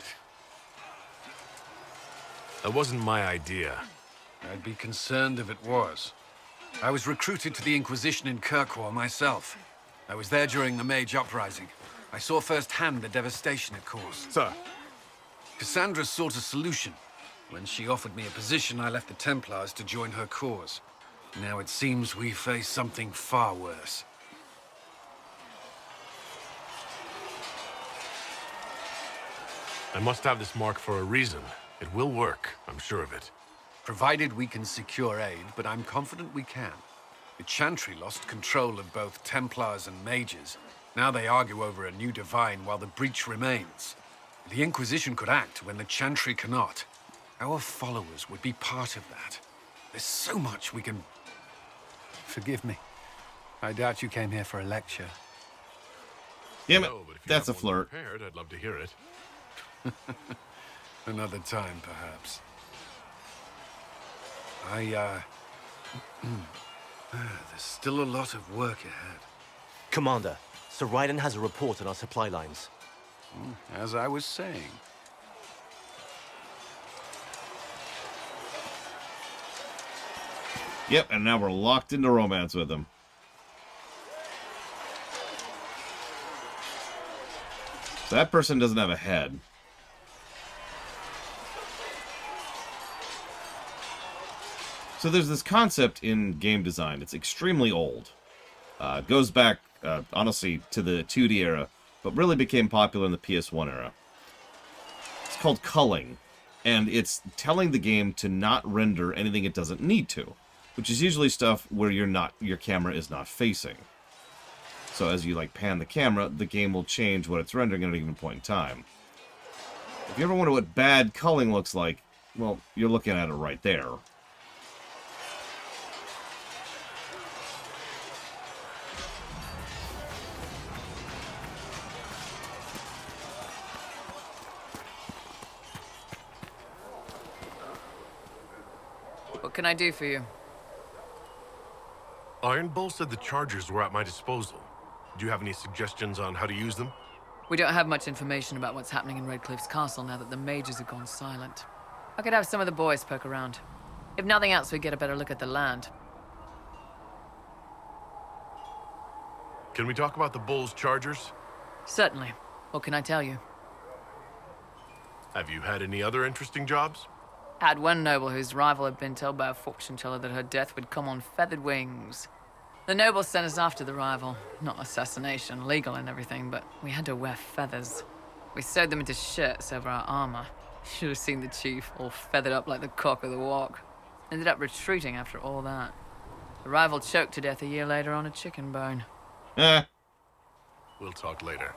B: That wasn't my idea.
J: I'd be concerned if it was. I was recruited to the Inquisition in Kirkwall myself. I was there during the Mage Uprising. I saw firsthand the devastation it caused.
B: Sir.
J: Cassandra sought a solution. When she offered me a position, I left the Templars to join her cause. Now it seems we face something far worse.
B: I must have this mark for a reason. It will work, I'm sure of it.
J: Provided we can secure aid, but I'm confident we can. The Chantry lost control of both Templars and mages. Now they argue over a new divine while the breach remains. The Inquisition could act when the Chantry cannot. Our followers would be part of that. There's so much we can... Forgive me. I doubt you came here for a lecture.
A: Damn it,
B: No, but if you
A: that's a
B: have one
A: flirt.
B: prepared, I'd love to hear it.
J: Another time, perhaps. There's still a lot of work ahead.
R: Commander, Sir Raiden has a report on our supply lines.
J: As I was saying.
A: Yep, and now we're locked into romance with him. So that person doesn't have a head. So there's this concept in game design. It's extremely old. It goes back, honestly, to the 2D era, but really became popular in the PS1 era. It's called culling, and it's telling the game to not render anything it doesn't need to, which is usually stuff where your camera is not facing. So as you pan the camera, the game will change what it's rendering at a given point in time. If you ever wonder what bad culling looks like, well, you're looking at it right there.
P: What can I do for you?
B: Iron Bull said the chargers were at my disposal. Do you have any suggestions on how to use them?
P: We don't have much information about what's happening in Redcliffe's castle now that the mages have gone silent. I could have some of the boys poke around. If nothing else, we get a better look at the land.
B: Can we talk about the Bull's chargers?
P: Certainly. What can I tell you?
B: Have you had any other interesting jobs?
P: Had one noble whose rival had been told by a fortune teller that her death would come on feathered wings. The noble sent us after the rival. Not assassination, legal and everything, but we had to wear feathers. We sewed them into shirts over our armor. Should have seen the chief, all feathered up like the cock of the walk. Ended up retreating after all that. The rival choked to death a year later on a chicken bone.
B: We'll talk later.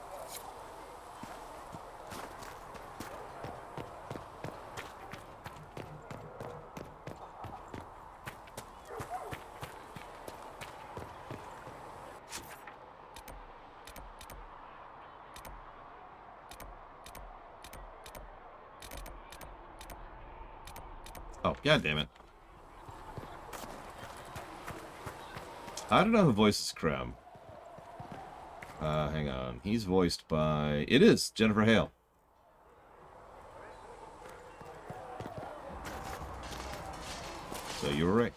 A: Oh, god damn it. I don't know who voices Krem. Hang on. He's voiced by... It is Jennifer Hale. So you were right.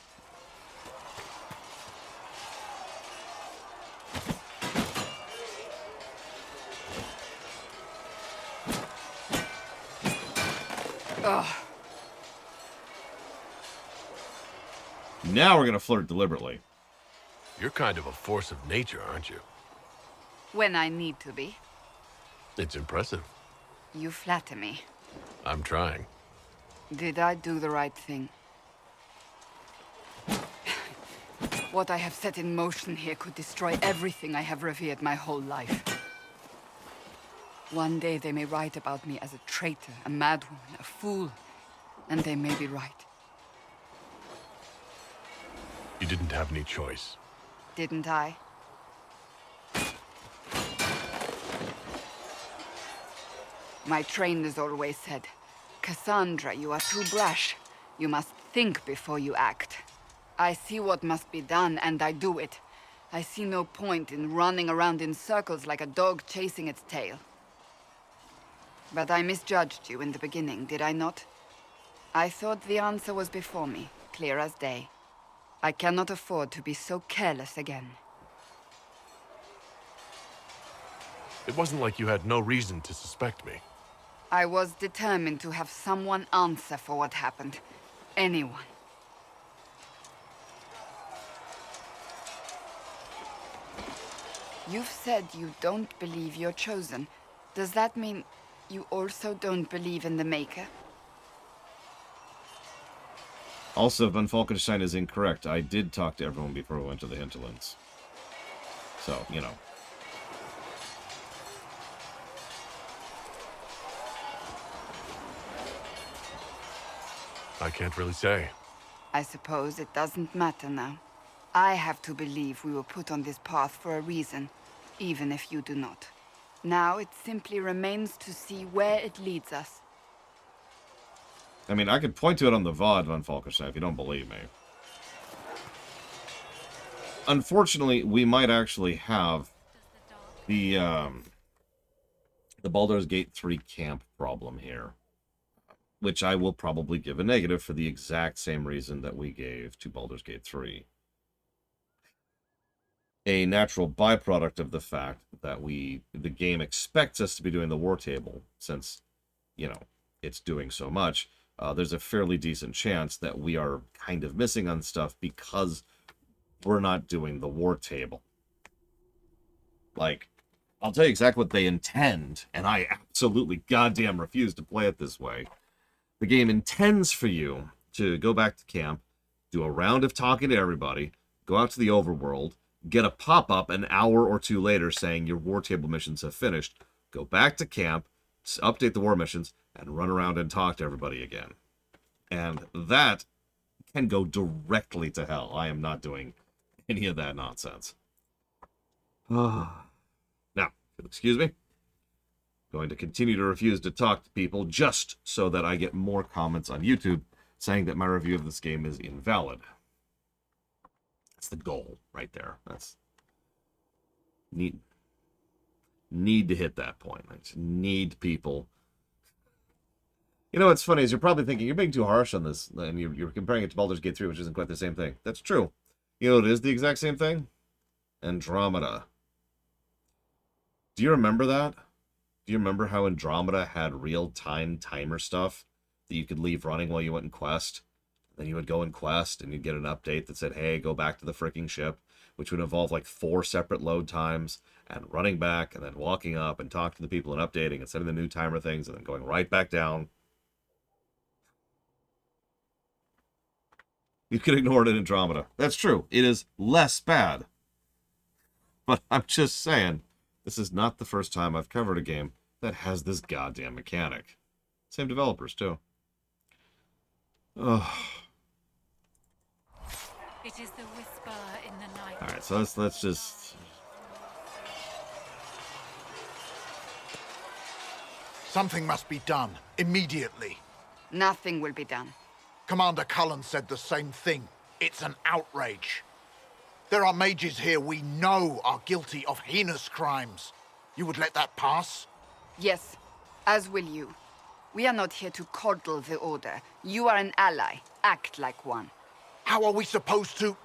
G: Ugh.
A: Now we're gonna flirt deliberately.
B: You're kind of a force of nature, aren't you?
G: When I need to be.
B: It's impressive.
G: You flatter me.
B: I'm trying.
G: Did I do the right thing? What I have set in motion here could destroy everything I have revered my whole life. One day they may write about me as a traitor, a madwoman, a fool, and they may be right.
B: You didn't have any choice.
G: Didn't I? My trainers always said, Cassandra, you are too brash. You must think before you act. I see what must be done, and I do it. I see no point in running around in circles like a dog chasing its tail. But I misjudged you in the beginning, did I not? I thought the answer was before me, clear as day. I cannot afford to be so careless again.
B: It wasn't like you had no reason to suspect me.
G: I was determined to have someone answer for what happened. Anyone. You've said you don't believe you're chosen. Does that mean You also don't believe in the Maker?
A: Also, Von Falkenstein is incorrect. I did talk to everyone before we went to the hinterlands. So, you know.
Q: I can't really say.
G: I suppose it doesn't matter now. I have to believe we were put on this path for a reason, even if you do not. Now it simply remains to see where it leads us.
A: I mean, I could point to it on the VOD, Von Falkenstein, if you don't believe me. Unfortunately, we might actually have the Baldur's Gate 3 camp problem here, which I will probably give a negative for the exact same reason that we gave to Baldur's Gate 3. A natural byproduct of the fact that the game expects us to be doing the war table, since, you know, it's doing so much. There's a fairly decent chance that we are kind of missing on stuff because we're not doing the war table. Like, I'll tell you exactly what they intend, and I absolutely goddamn refuse to play it this way. The game intends for you to go back to camp, do a round of talking to everybody, go out to the overworld, get a pop-up an hour or two later saying your war table missions have finished, go back to camp, update the war missions, and run around and talk to everybody again. And that can go directly to hell. I am not doing any of that nonsense. Now, excuse me. Going to continue to refuse to talk to people just so that I get more comments on YouTube saying that my review of this game is invalid. That's the goal right there. That's need to hit that point. I just need people. You know what's funny is you're probably thinking you're being too harsh on this, and you're comparing it to Baldur's Gate 3, which isn't quite the same thing. That's true. You know what is the exact same thing? Andromeda. Do you remember that? Do you remember how Andromeda had real-time timer stuff that you could leave running while you went in quest? Then you would go in quest, and you'd get an update that said, hey, go back to the freaking ship, which would involve like 4 separate load times, and running back, and then walking up and talking to the people and updating and setting the new timer things, and then going right back down. You could ignore it in Andromeda. That's true. It is less bad. But I'm just saying, this is not the first time I've covered a game that has this goddamn mechanic. Same developers, too. Oh.
C: It is the whisper in the night.
A: Alright, so let's just...
S: Something must be done, immediately.
G: Nothing will be done.
S: Commander Cullen said the same thing. It's an outrage. There are mages here we know are guilty of heinous crimes. You would let that pass?
G: Yes, as will you. We are not here to coddle the Order. You are an ally. Act like one.
S: How are we supposed to...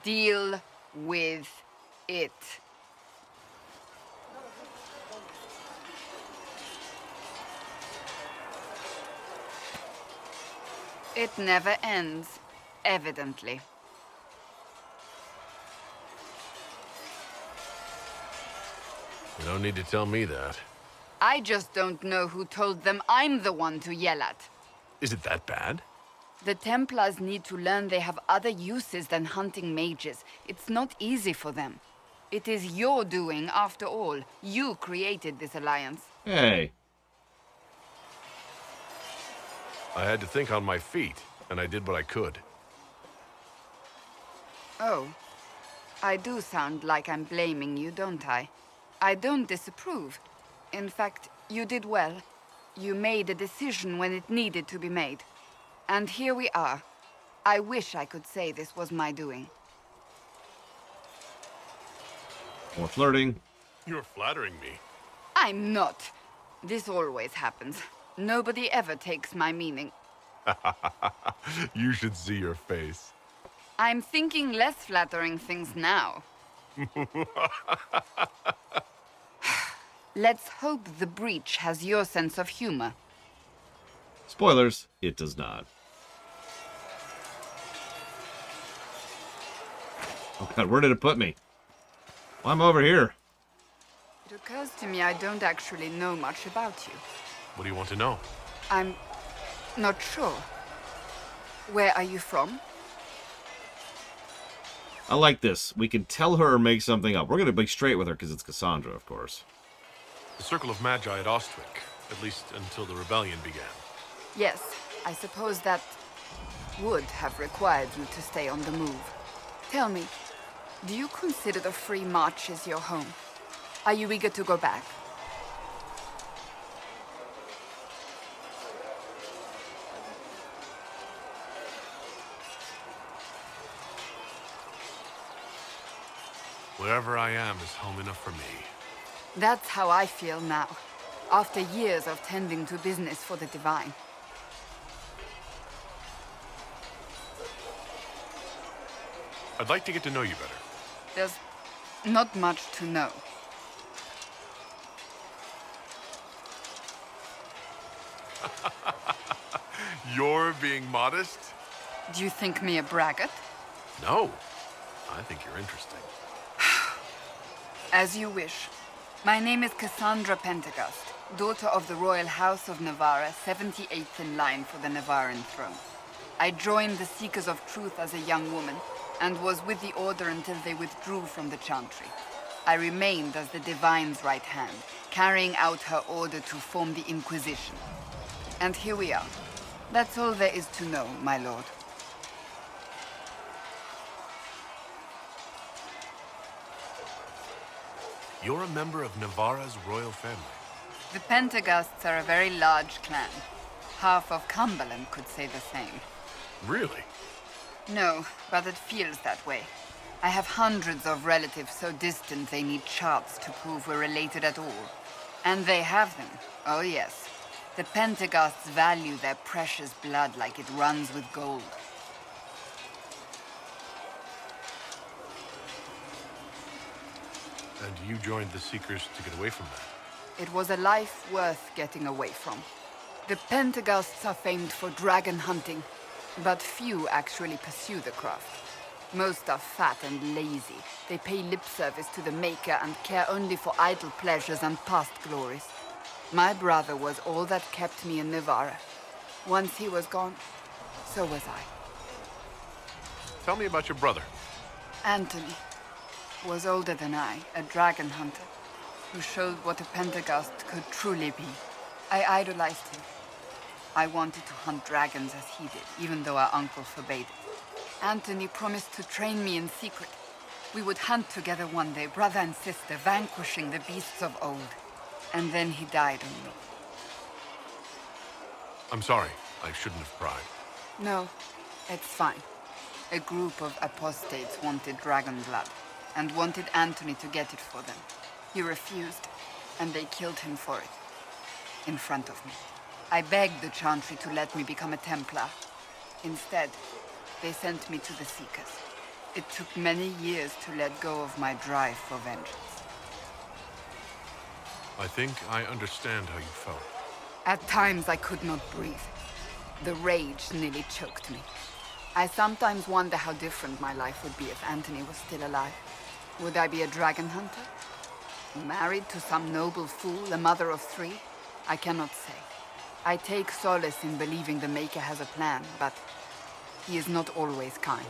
G: Deal with it. It never ends, evidently.
Q: You don't need to tell me that.
G: I just don't know who told them I'm the one to yell at.
Q: Is it that bad?
G: The Templars need to learn they have other uses than hunting mages. It's not easy for them. It is your doing, after all. You created this alliance.
A: Hey.
Q: I had to think on my feet, and I did what I could.
G: Oh. I do sound like I'm blaming you, don't I? I don't disapprove. In fact, you did well. You made a decision when it needed to be made. And here we are. I wish I could say this was my doing.
A: More flirting.
Q: You're flattering me.
G: I'm not. This always happens. Nobody ever takes my meaning.
Q: You should see your face.
G: I'm thinking less flattering things now. Let's hope the breach has your sense of humor.
A: Spoilers, it does not. Oh god, where did it put me? Well, I'm over here.
G: It occurs to me I don't actually know much about you.
B: What do you want to know?
G: I'm not sure. Where are you from?
A: I like this. We can tell her or make something up. We're going to be straight with her because it's Cassandra, of course.
B: The Circle of Magi at Ostwick, at least until the rebellion began.
G: Yes, I suppose that would have required you to stay on the move. Tell me, do you consider the Free Marches your home? Are you eager to go back?
B: Wherever I am is home enough for me.
G: That's how I feel now, after years of tending to business for the Divine.
B: I'd like to get to know you better.
G: There's not much to know.
B: You're being modest?
G: Do you think me a braggart?
B: No. I think you're interesting.
G: As you wish. My name is Cassandra Pentecost, daughter of the Royal House of Navarra, 78th in line for the Navarran throne. I joined the Seekers of Truth as a young woman, and was with the Order until they withdrew from the Chantry. I remained as the Divine's right hand, carrying out her order to form the Inquisition. And here we are. That's all there is to know, my lord.
B: You're a member of Navarra's royal family.
G: The Pentecosts are a very large clan. Half of Cumberland could say the same.
B: Really?
G: No, but it feels that way. I have hundreds of relatives so distant they need charts to prove we're related at all. And they have them. Oh yes. The Pentecosts value their precious blood like it runs with gold.
B: And you joined the Seekers to get away from that?
G: It was a life worth getting away from. The Pentecosts are famed for dragon hunting, but few actually pursue the craft. Most are fat and lazy. They pay lip service to the Maker and care only for idle pleasures and past glories. My brother was all that kept me in Navarra. Once he was gone, so was I.
B: Tell me about your brother.
G: Anthony was older than I, a dragon hunter, who showed what a Pentecost could truly be. I idolized him. I wanted to hunt dragons as he did, even though our uncle forbade it. Anthony promised to train me in secret. We would hunt together one day, brother and sister, vanquishing the beasts of old. And then he died on me.
B: I'm sorry. I shouldn't have pried.
G: No, it's fine. A group of apostates wanted dragon blood, and wanted Anthony to get it for them. He refused, and they killed him for it. In front of me. I begged the Chantry to let me become a Templar. Instead, they sent me to the Seekers. It took many years to let go of my drive for vengeance.
B: I think I understand how you felt.
G: At times I could not breathe. The rage nearly choked me. I sometimes wonder how different my life would be if Anthony was still alive. Would I be a dragon hunter? Married to some noble fool, a mother of 3? I cannot say. I take solace in believing the Maker has a plan, but he is not always kind.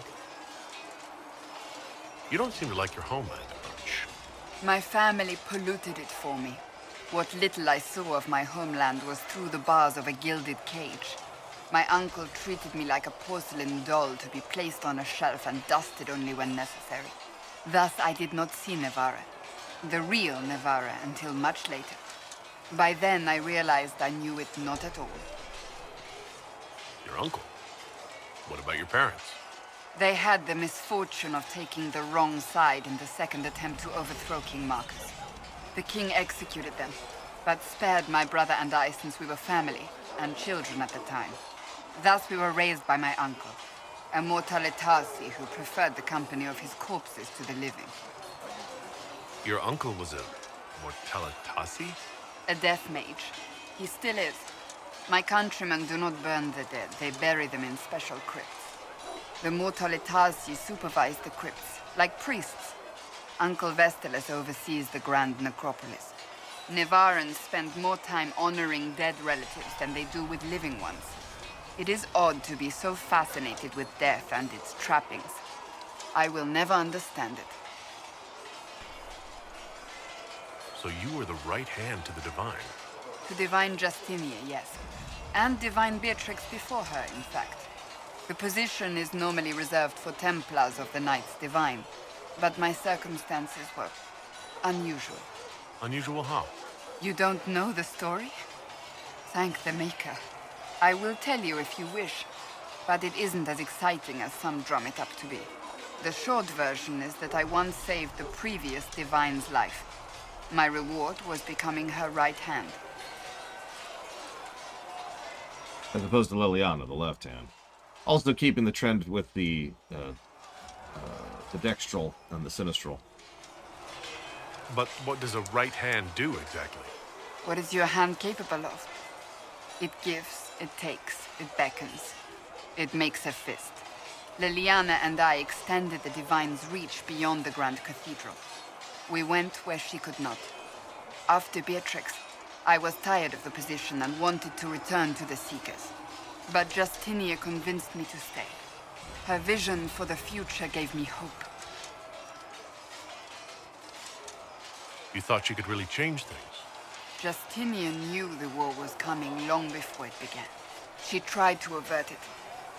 B: You don't seem to like your homeland much.
G: My family polluted it for me. What little I saw of my homeland was through the bars of a gilded cage. My uncle treated me like a porcelain doll to be placed on a shelf and dusted only when necessary. Thus I did not see Navarra, the real Navarra, until much later. By then I realized I knew it not at all.
B: Your uncle? What about your parents?
G: They had the misfortune of taking the wrong side in the second attempt to overthrow King Marcus. The king executed them, but spared my brother and I since we were family, and children at the time. Thus we were raised by my uncle, a mortalitasi who preferred the company of his corpses to the living.
B: Your uncle was a mortalitasi?
G: A death mage. He still is. My countrymen do not burn the dead, they bury them in special crypts. The mortalitasi supervise the crypts, like priests. Uncle Vestalis oversees the grand necropolis. Nevarans spend more time honoring dead relatives than they do with living ones. It is odd to be so fascinated with death and its trappings. I will never understand it.
T: So you were the right hand to the Divine?
G: To Divine Justinia, yes. And Divine Beatrix before her, in fact. The position is normally reserved for Templars of the Knights Divine, but my circumstances were unusual.
T: Unusual how?
G: You don't know the story? Thank the Maker. I will tell you if you wish, but it isn't as exciting as some drum it up to be. The short version is that I once saved the previous Divine's life. My reward was becoming her right hand.
A: As opposed to Liliana, the left hand. Also keeping the trend with the dextral and the sinistral.
T: But what does a right hand do exactly?
G: What is your hand capable of? It gives, it takes, it beckons. It makes a fist. Liliana and I extended the Divine's reach beyond the Grand Cathedral. We went where she could not. After Beatrix, I was tired of the position and wanted to return to the Seekers. But Justinia convinced me to stay. Her vision for the future gave me hope.
T: You thought she could really change things?
G: Justinia knew the war was coming long before it began. She tried to avert it,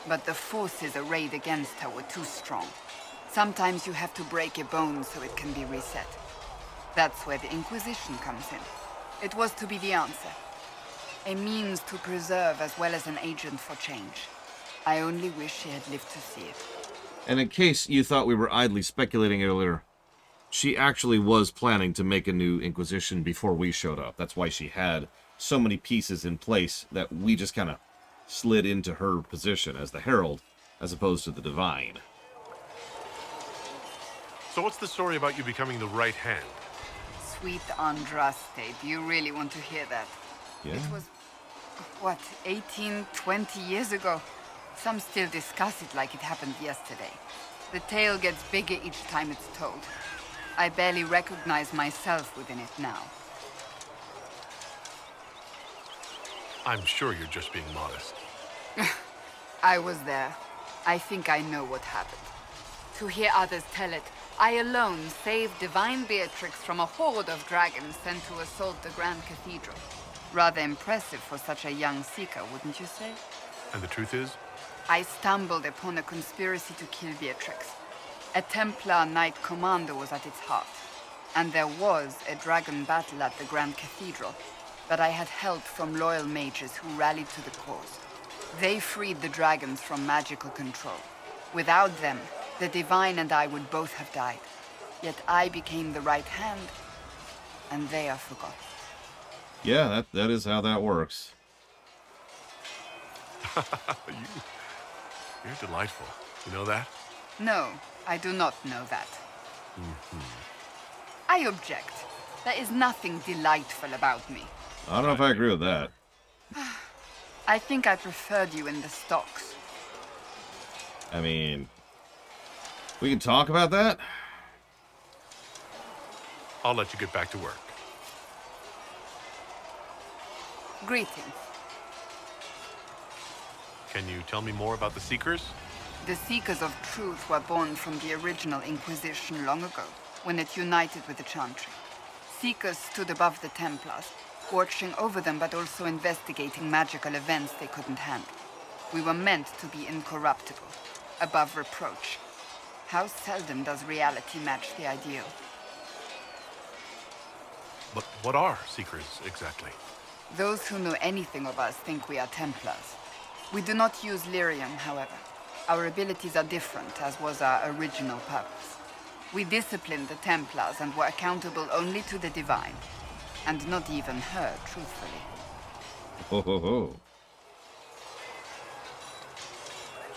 G: but the forces arrayed against her were too strong. Sometimes you have to break a bone so it can be reset. That's where the Inquisition comes in. It was to be the answer. A means to preserve as well as an agent for change. I only wish she had lived to see it.
A: And in case you thought we were idly speculating earlier, she actually was planning to make a new Inquisition before we showed up. That's why she had so many pieces in place that we just kind of slid into her position as the Herald, as opposed to the Divine.
T: So what's the story about you becoming the right hand?
G: Sweet Andraste, do you really want to hear that?
A: Yeah.
G: It was, what, 18, 20 years ago? Some still discuss it like it happened yesterday. The tale gets bigger each time it's told. I barely recognize myself within it now.
T: I'm sure you're just being modest.
G: I was there. I think I know what happened. To hear others tell it, I alone saved Divine Beatrix from a horde of dragons sent to assault the Grand Cathedral. Rather impressive for such a young seeker, wouldn't you say?
T: And the truth is?
G: I stumbled upon a conspiracy to kill Beatrix. A Templar Knight Commander was at its heart, and there was a dragon battle at the Grand Cathedral, but I had help from loyal mages who rallied to the cause. They freed the dragons from magical control. Without them, the Divine and I would both have died. Yet I became the right hand, and they are forgotten.
A: Yeah, that is how that works.
T: You're delightful. You know that?
G: No, I do not know that. I object. There is nothing delightful about me.
A: I don't know if I agree with that.
G: I think I preferred you in the stocks.
A: I mean, we can talk about that?
T: I'll let you get back to work.
G: Greetings.
T: Can you tell me more about the Seekers?
G: The Seekers of Truth were born from the original Inquisition long ago, when it united with the Chantry. Seekers stood above the Templars, watching over them but also investigating magical events they couldn't handle. We were meant to be incorruptible, above reproach. How seldom does reality match the ideal?
T: But what are Seekers exactly?
G: Those who know anything of us think we are Templars. We do not use lyrium, however. Our abilities are different, as was our original purpose. We disciplined the Templars and were accountable only to the Divine. And not even her, truthfully.
A: Ho ho ho.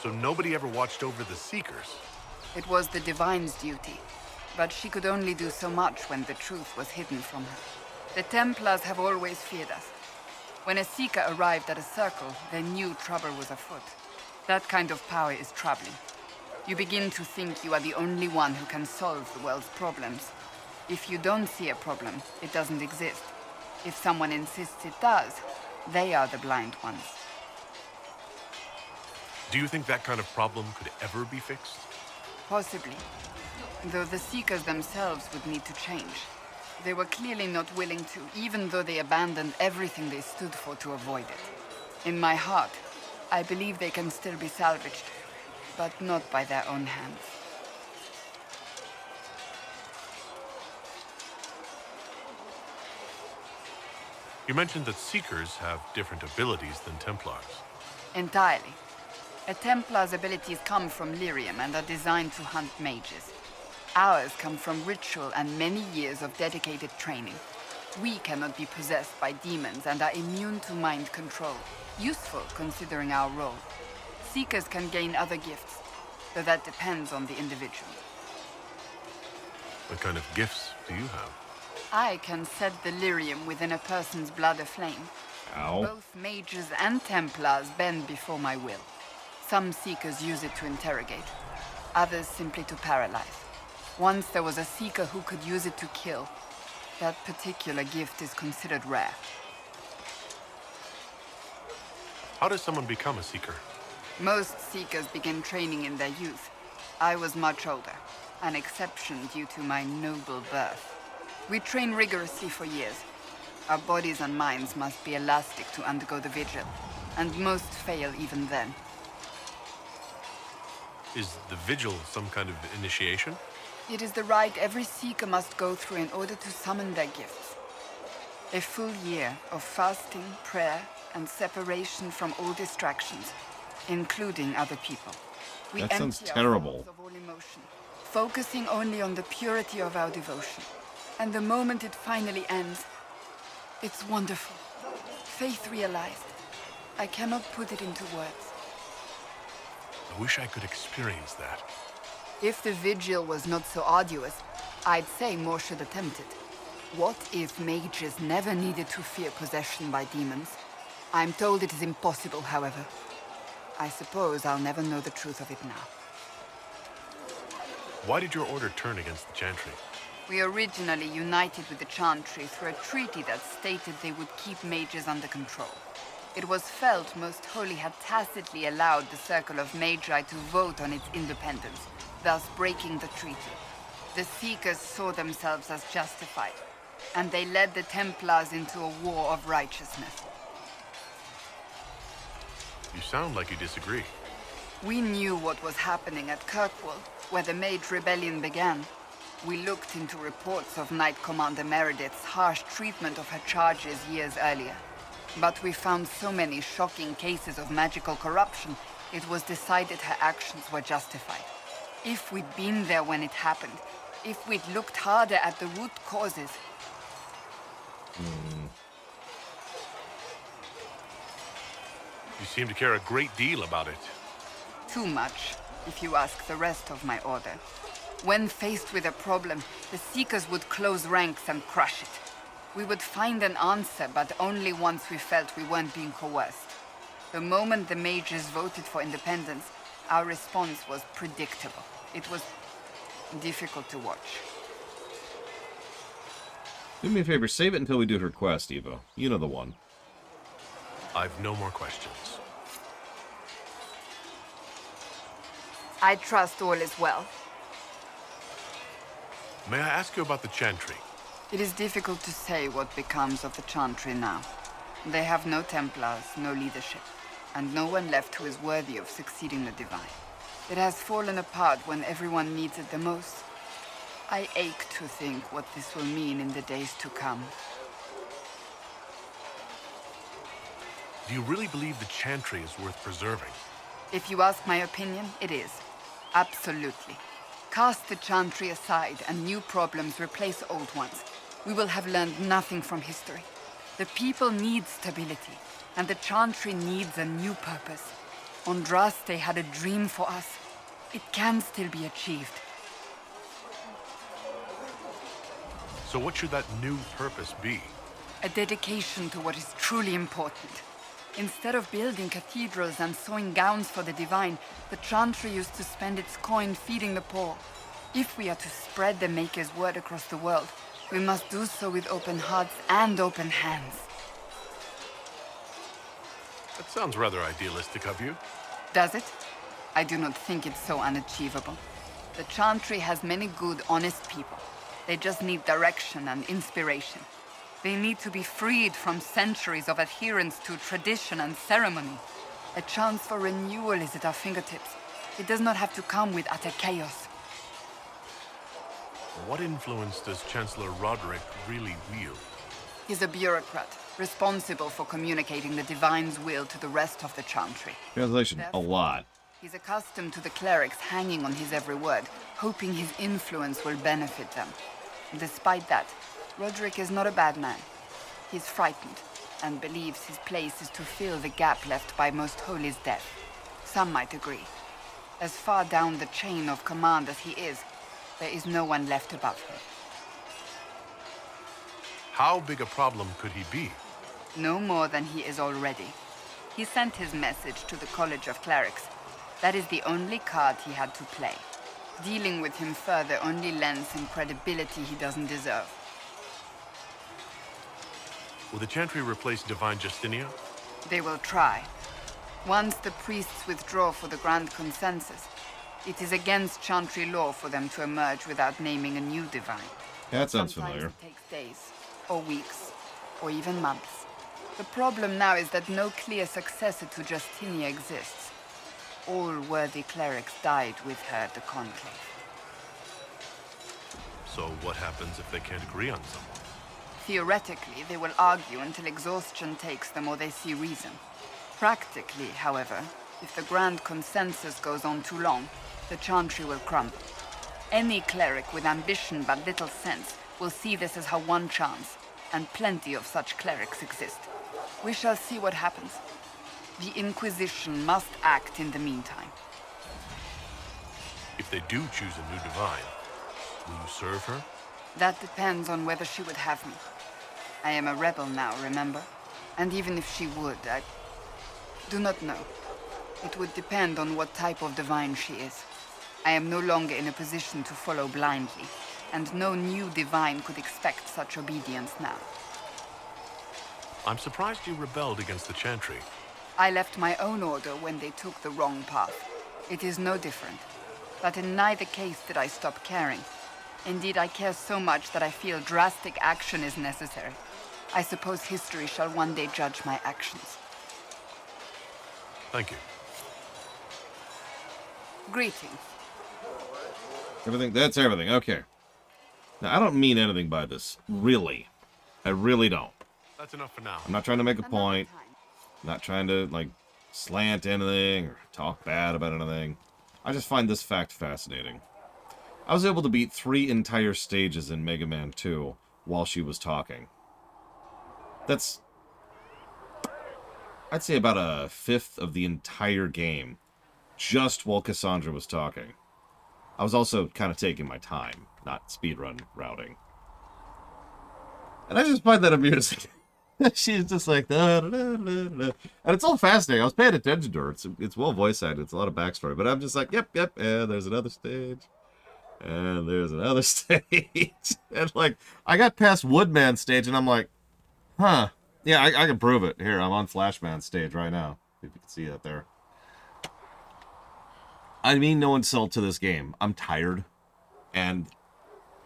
T: So nobody ever watched over the Seekers?
G: It was the Divine's duty, but she could only do so much when the truth was hidden from her. The Templars have always feared us. When a Seeker arrived at a circle, they knew trouble was afoot. That kind of power is troubling. You begin to think you are the only one who can solve the world's problems. If you don't see a problem, it doesn't exist. If someone insists it does, they are the blind ones.
T: Do you think that kind of problem could ever be fixed?
G: Possibly. Though the Seekers themselves would need to change. They were clearly not willing to, even though they abandoned everything they stood for to avoid it. In my heart, I believe they can still be salvaged, but not by their own hands.
T: You mentioned that Seekers have different abilities than Templars.
G: Entirely. A Templar's abilities come from lyrium and are designed to hunt mages. Ours come from ritual and many years of dedicated training. We cannot be possessed by demons and are immune to mind control. Useful considering our role. Seekers can gain other gifts, though that depends on the individual.
T: What kind of gifts do you have?
G: I can set the lyrium within a person's blood aflame.
A: Ow.
G: Both mages and Templars bend before my will. Some Seekers use it to interrogate, others simply to paralyze. Once there was a Seeker who could use it to kill. That particular gift is considered rare.
T: How does someone become a Seeker?
G: Most Seekers begin training in their youth. I was much older, an exception due to my noble birth. We train rigorously for years. Our bodies and minds must be elastic to undergo the vigil, and most fail even then.
T: Is the vigil some kind of initiation?
G: It is the rite every Seeker must go through in order to summon their gifts. A full year of fasting, prayer, and separation from all distractions, including other people. We
A: That sounds
G: empty
A: terrible.
G: ourselves of all emotion, focusing only on the purity of our devotion. And the moment it finally ends, it's wonderful. Faith realized. I cannot put it into words.
T: I wish I could experience that.
G: If the vigil was not so arduous, I'd say more should attempt it. What if mages never needed to fear possession by demons? I'm told it is impossible, however. I suppose I'll never know the truth of it now.
T: Why did your order turn against the Chantry?
G: We originally united with the Chantry through a treaty that stated they would keep mages under control. It was felt Most Holy had tacitly allowed the Circle of Magi to vote on its independence, thus breaking the treaty. The Seekers saw themselves as justified, and they led the Templars into a war of righteousness.
T: You sound like you disagree.
G: We knew what was happening at Kirkwall, where the Mage Rebellion began. We looked into reports of Knight Commander Meredith's harsh treatment of her charges years earlier. But we found so many shocking cases of magical corruption, it was decided her actions were justified. If we'd been there when it happened, if we'd looked harder at the root causes...
T: You seem to care a great deal about it.
G: Too much, if you ask the rest of my order. When faced with a problem, the Seekers would close ranks and crush it. We would find an answer, but only once we felt we weren't being coerced. The moment the mages voted for independence, our response was predictable. It was difficult to watch.
A: Do me a favor, save it until we do her quest, Evo. You know the one.
T: I've no more questions.
G: I trust all is well.
T: May I ask you about the Chantry?
G: It is difficult to say what becomes of the Chantry now. They have no Templars, no leadership, and no one left who is worthy of succeeding the Divine. It has fallen apart when everyone needs it the most. I ache to think what this will mean in the days to come.
T: Do you really believe the Chantry is worth preserving?
G: If you ask my opinion, it is. Absolutely. Cast the Chantry aside and new problems replace old ones. We will have learned nothing from history. The people need stability, and the Chantry needs a new purpose. Andraste had a dream for us. It can still be achieved.
T: So what should that new purpose be?
G: A dedication to what is truly important. Instead of building cathedrals and sewing gowns for the Divine, the Chantry used to spend its coin feeding the poor. If we are to spread the Maker's word across the world, We must do so with open hearts and open hands.
T: That sounds rather idealistic of you.
G: Does it? I do not think it's so unachievable. The Chantry has many good, honest people. They just need direction and inspiration. They need to be freed from centuries of adherence to tradition and ceremony. A chance for renewal is at our fingertips. It does not have to come with utter chaos.
T: What influence does Chancellor Roderick really wield?
G: He's a bureaucrat, responsible for communicating the Divine's will to the rest of the Chantry.
A: Translation, a lot.
G: He's accustomed to the clerics hanging on his every word, hoping his influence will benefit them. Despite that, Roderick is not a bad man. He's frightened, and believes his place is to fill the gap left by Most Holy's death. Some might agree. As far down the chain of command as he is, there is no one left above him.
T: How big a problem could he be?
G: No more than he is already. He sent his message to the College of Clerics. That is the only card he had to play. Dealing with him further only lends him credibility he doesn't deserve.
T: Will the Chantry replace Divine Justinia?
G: They will try. Once the priests withdraw for the Grand Consensus, it is against Chantry law for them to emerge without naming a new Divine.
A: That sounds
G: Sometimes
A: familiar.
G: it takes days, or weeks, or even months. The problem now is that no clear successor to Justinia exists. All worthy clerics died with her at the Conclave.
T: So what happens if they can't agree on someone?
G: Theoretically, they will argue until exhaustion takes them or they see reason. Practically, however, if the Grand Consensus goes on too long, the Chantry will crumble. Any cleric with ambition but little sense will see this as her one chance, and plenty of such clerics exist. We shall see what happens. The Inquisition must act in the meantime.
T: If they do choose a new Divine, will you serve her?
G: That depends on whether she would have me. I am a rebel now, remember? And even if she would, I do not know. It would depend on what type of Divine she is. I am no longer in a position to follow blindly, and no new Divine could expect such obedience now.
T: I'm surprised you rebelled against the Chantry.
G: I left my own order when they took the wrong path. It is no different. But in neither case did I stop caring. Indeed, I care so much that I feel drastic action is necessary. I suppose history shall one day judge my actions.
T: Thank you.
G: Greetings.
A: Everything, that's everything. Okay. Now, I don't mean anything by this. Really. I really don't.
T: That's enough for now.
A: I'm not trying to make a point. I'm not trying to, like, slant anything or talk bad about anything. I just find this fact fascinating. I was able to beat 3 entire stages in Mega Man 2 while she was talking. That's, I'd say, about a fifth of the entire game, just while Cassandra was talking. I was also kind of taking my time, not speedrun routing. And I just find that amusing. She's just like, da, da, da, da, da. And it's all fascinating. I was paying attention to her. It's well voice acted. It's a lot of backstory. But I'm just like, yep, and there's another stage. And there's another stage. And like, I got past Woodman stage and I'm like, huh. Yeah, I can prove it. Here, I'm on Flashman stage right now. If you can see that there. I mean no insult to this game. I'm tired. And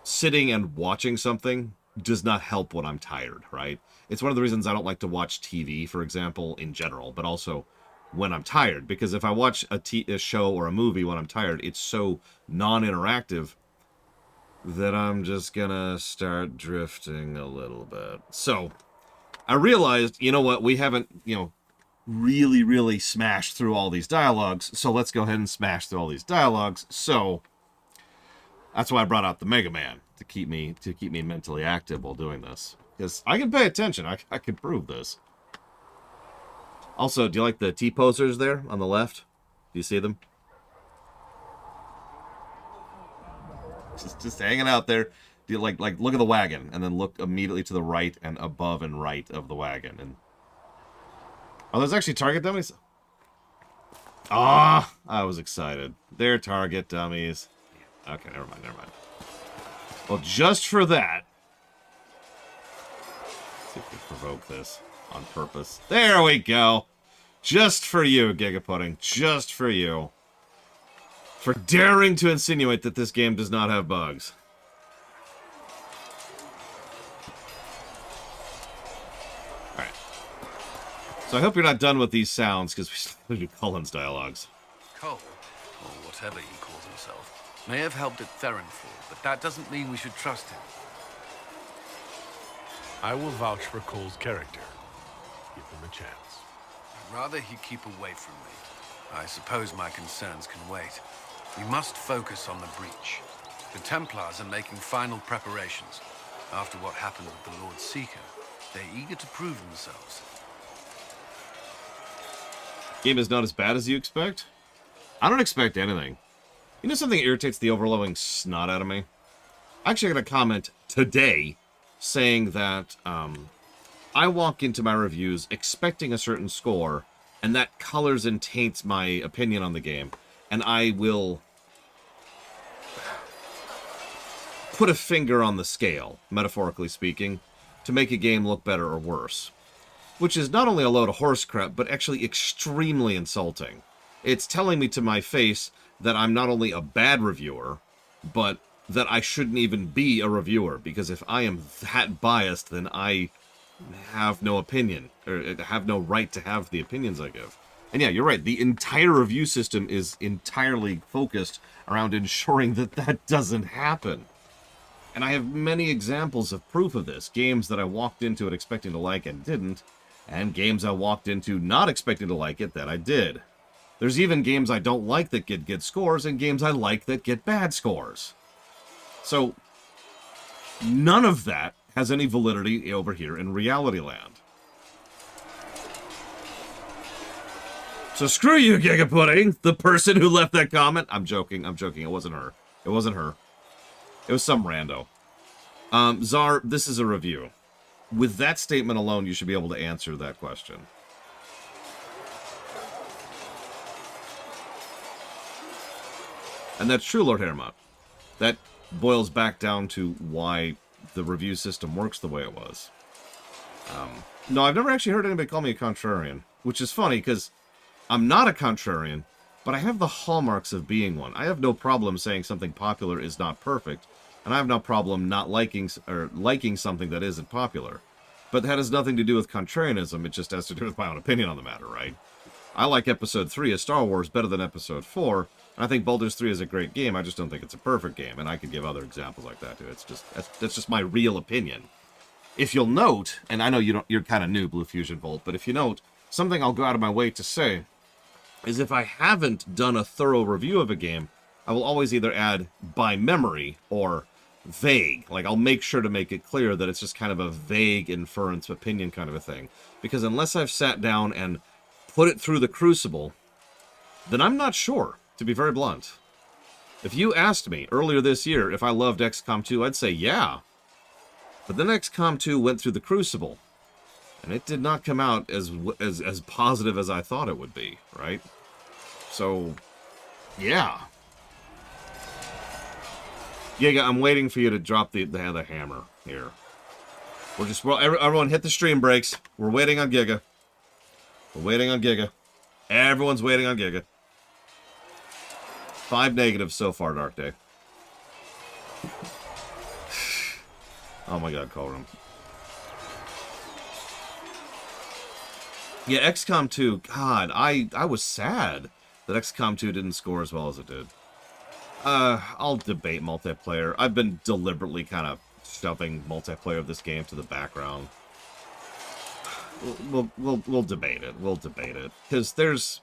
A: sitting and watching something does not help when I'm tired, right? It's one of the reasons I don't like to watch TV, for example, in general, but also when I'm tired. Because if I watch a show or a movie when I'm tired, it's so non-interactive that I'm just gonna start drifting a little bit. So, I realized, you know what, we haven't, really smashed through all these dialogues, so let's go ahead and smash through all these dialogues. So, that's why I brought out the Mega Man, to keep me mentally active while doing this. Because I can pay attention. I can prove this. Also, do you like the T-posers there on the left? Do you see them? Just hanging out there. Do you like look at the wagon and then look immediately to the right and above and right of the wagon. And oh, there's actually target dummies. Ah, I was excited. They're target dummies. Okay, never mind. Well, just for that, See if we provoke this on purpose. There we go. Just for you, Gigapudding. Just for you. For daring to insinuate that this game does not have bugs. Alright. So I hope you're not done with these sounds, because we still do Cullen's dialogues.
J: Cole, or whatever he calls himself, may have helped at Therenfall, but that doesn't mean we should trust him.
T: I will vouch for Cole's character. Give him a chance.
J: I'd rather he keep away from me. I suppose my concerns can wait. We must focus on the breach. The Templars are making final preparations. After what happened with the Lord Seeker, they're eager to prove themselves.
A: Game is not as bad as you expect? I don't expect anything. You know something that irritates the overlowing snot out of me? I actually got a comment today saying that I walk into my reviews expecting a certain score, and that colors and taints my opinion on the game. And I will put a finger on the scale, metaphorically speaking, to make a game look better or worse. Which is not only a load of horse crap, but actually extremely insulting. It's telling me to my face that I'm not only a bad reviewer, but that I shouldn't even be a reviewer, because if I am that biased, then I have no opinion, or have no right to have the opinions I give. And yeah, you're right, the entire review system is entirely focused around ensuring that that doesn't happen. And I have many examples of proof of this. Games that I walked into it expecting to like and didn't, and games I walked into not expecting to like it that I did. There's even games I don't like that get good scores, and games I like that get bad scores. So, none of that has any validity over here in Reality Land. So screw you, Gigapudding, the person who left that comment. I'm joking, it wasn't her. It wasn't her. It was some rando. Czar, this is a review. With that statement alone, you should be able to answer that question. And that's true, Lord Hermot. That boils back down to why the review system works the way it was. No, I've never actually heard anybody call me a contrarian, which is funny, because I'm not a contrarian, but I have the hallmarks of being one. I have no problem saying something popular is not perfect, and I have no problem not liking or liking something that isn't popular. But that has nothing to do with contrarianism, it just has to do with my own opinion on the matter, right? I like Episode 3 of Star Wars better than Episode 4, and I think Baldur's 3 is a great game, I just don't think it's a perfect game, and I could give other examples like that too. It's just, that's just my real opinion. If you'll note, and I know you're kind of new, Blue Fusion Volt, but if you note, something I'll go out of my way to say is if I haven't done a thorough review of a game, I will always either add by memory or vague. Like, I'll make sure to make it clear that it's just kind of a vague inference opinion kind of a thing. Because unless I've sat down and put it through the crucible, then I'm not sure, to be very blunt. If you asked me earlier this year if I loved XCOM 2, I'd say yeah. But then XCOM 2 went through the crucible, and it did not come out as positive as I thought it would be, right? So, yeah. Giga, I'm waiting for you to drop the hammer here. Everyone hit the stream brakes. We're waiting on Giga. We're waiting on Giga. Everyone's waiting on Giga. 5 negatives so far, Dark Day. Oh my god, Colrum. Yeah, XCOM 2, God, I was sad that XCOM 2 didn't score as well as it did. I'll debate multiplayer. I've been deliberately kind of shoving multiplayer of this game to the background. We'll debate it. We'll debate it. Because there's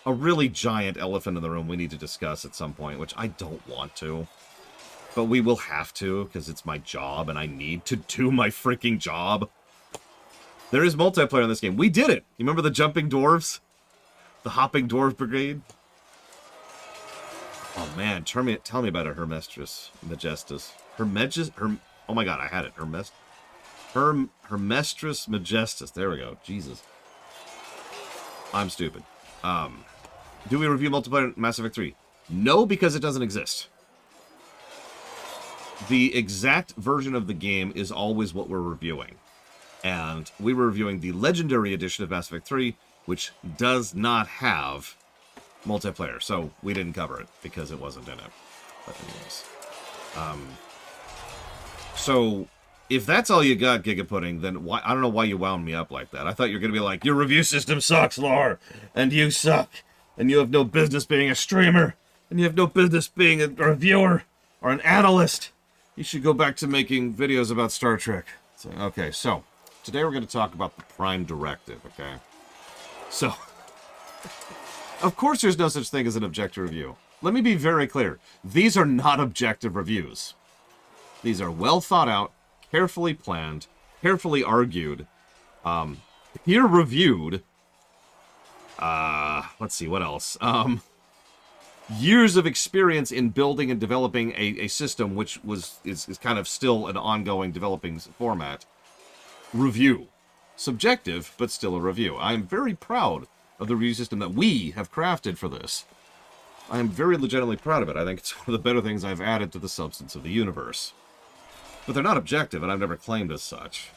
A: a really giant elephant in the room we need to discuss at some point, which I don't want to. But we will have to, because it's my job, and I need to do my freaking job. There is multiplayer in this game. We did it! You remember the jumping dwarves? The hopping dwarf brigade? Oh man, tell me about it, Hermestris Majestus. Oh my god, I had it. Hermestris Majestus. There we go. Jesus. I'm stupid. Do we review multiplayer Mass Effect 3? No, because it doesn't exist. The exact version of the game is always what we're reviewing. And we were reviewing the Legendary Edition of Mass Effect 3, which does not have multiplayer. So we didn't cover it because it wasn't in it. But anyways. So if that's all you got, Giga Pudding, then why, I don't know why you wound me up like that. I thought you were going to be like, your review system sucks, Lore, and you suck, and you have no business being a streamer, and you have no business being a reviewer or an analyst. You should go back to making videos about Star Trek. So, okay, so today we're going to talk about the Prime Directive, okay? So, of course there's no such thing as an objective review. Let me be very clear. These are not objective reviews. These are well thought out, carefully planned, carefully argued, peer-reviewed. Let's see, what else? Years of experience in building and developing a system which is kind of still an ongoing developing format. Review. Subjective, but still a review. I am very proud of the review system that we have crafted for this. I am very legitimately proud of it. I think it's one of the better things I've added to the substance of the universe. But they're not objective, and I've never claimed as such.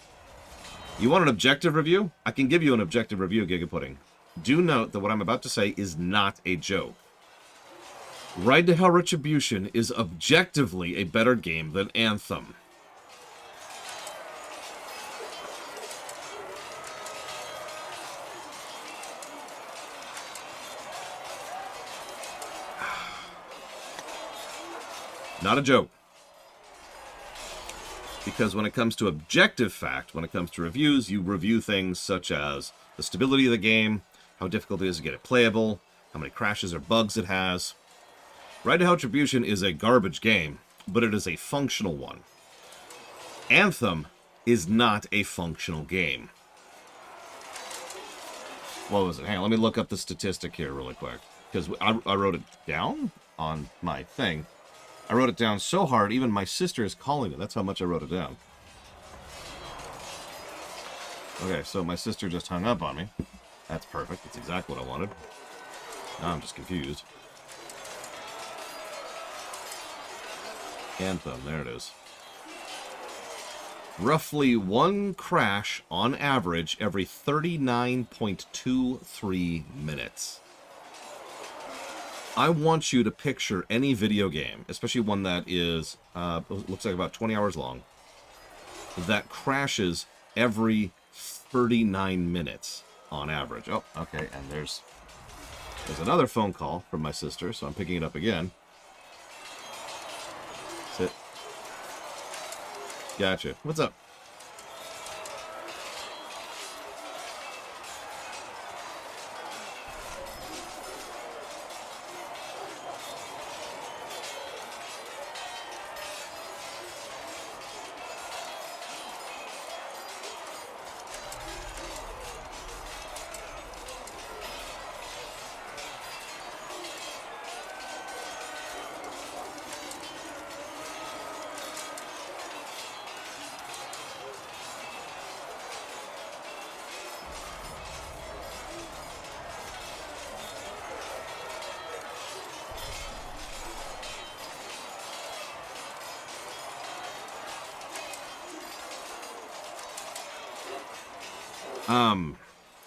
A: You want an objective review? I can give you an objective review, Giga Pudding. Do note that what I'm about to say is not a joke. Ride to Hell Retribution is objectively a better game than Anthem. Not a joke. Because when it comes to objective fact, when it comes to reviews, you review things such as the stability of the game, how difficult it is to get it playable, how many crashes or bugs it has. Ride to Hell Retribution is a garbage game, but it is a functional one. Anthem is not a functional game. What was it? Hang on, let me look up the statistic here really quick. Because I wrote it down on my thing. I wrote it down so hard, even my sister is calling it. That's how much I wrote it down. Okay, so my sister just hung up on me. That's perfect. That's exactly what I wanted. Now I'm just confused. Anthem, there it is. Roughly one crash on average every 39.23 minutes. I want you to picture any video game, especially one that is, looks like about 20 hours long, that crashes every 39 minutes on average. Oh, okay, and there's another phone call from my sister, so I'm picking it up again. Sit. Gotcha. What's up?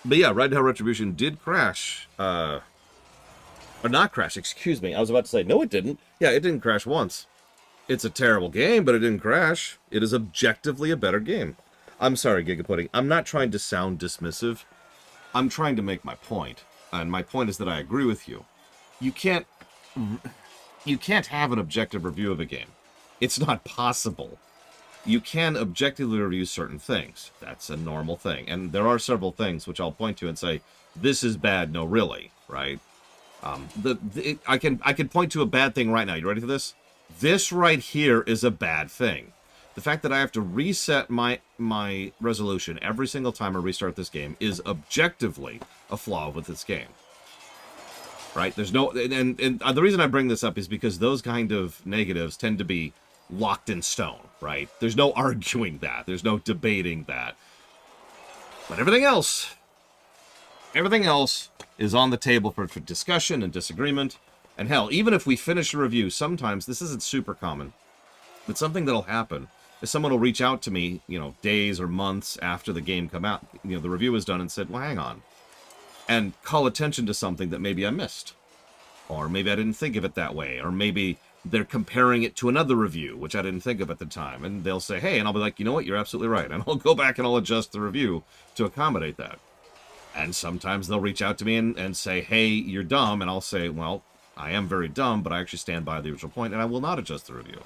A: But yeah, Ride to Hell Retribution did crash, or not crash, excuse me. I was about to say, no it didn't. Yeah, it didn't crash once. It's a terrible game, but it didn't crash. It is objectively a better game. I'm sorry, Giga Pudding. I'm not trying to sound dismissive. I'm trying to make my point. And my point is that I agree with you. You can't have an objective review of a game. It's not possible. You can objectively review certain things. That's a normal thing. And there are several things which I'll point to and say, this is bad, no really, right? I can point to a bad thing right now. You ready for this? This right here is a bad thing. The fact that I have to reset my resolution every single time I restart this game is objectively a flaw with this game. Right? There's no... And the reason I bring this up is because those kind of negatives tend to be locked in stone, right? There's no arguing that. There's no debating that. But everything else is on the table for discussion and disagreement. And hell, even if we finish a review, sometimes, this isn't super common, but something that'll happen is someone will reach out to me, you know, days or months after the game come out, you know, the review is done, and said, well, hang on, and call attention to something that maybe I missed. Or maybe I didn't think of it that way. Or maybe they're comparing it to another review, which I didn't think of at the time. And they'll say, hey, and I'll be like, you know what, you're absolutely right. And I'll go back and I'll adjust the review to accommodate that. And sometimes they'll reach out to me and say, hey, you're dumb. And I'll say, well, I am very dumb, but I actually stand by the original point, and I will not adjust the review.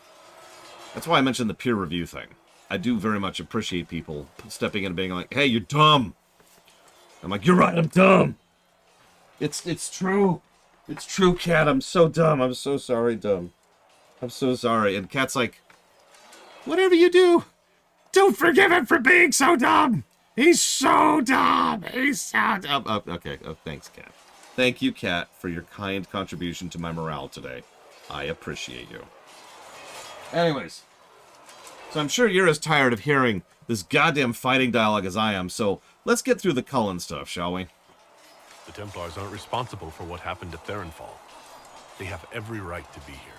A: That's why I mentioned the peer review thing. I do very much appreciate people stepping in and being like, hey, you're dumb. I'm like, you're right, I'm dumb. It's true. It's true, Cat. I'm so dumb. I'm so sorry, dumb. I'm so sorry. And Cat's like, whatever you do, don't forgive him for being so dumb. He's so dumb. He's so dumb. Okay. Oh, thanks, Cat. Thank you, Cat, for your kind contribution to my morale today. I appreciate you. Anyways, so I'm sure you're as tired of hearing this goddamn fighting dialogue as I am, so let's get through the Cullen stuff, shall we?
T: The Templars aren't responsible for what happened at Theronfall. They have every right to be here.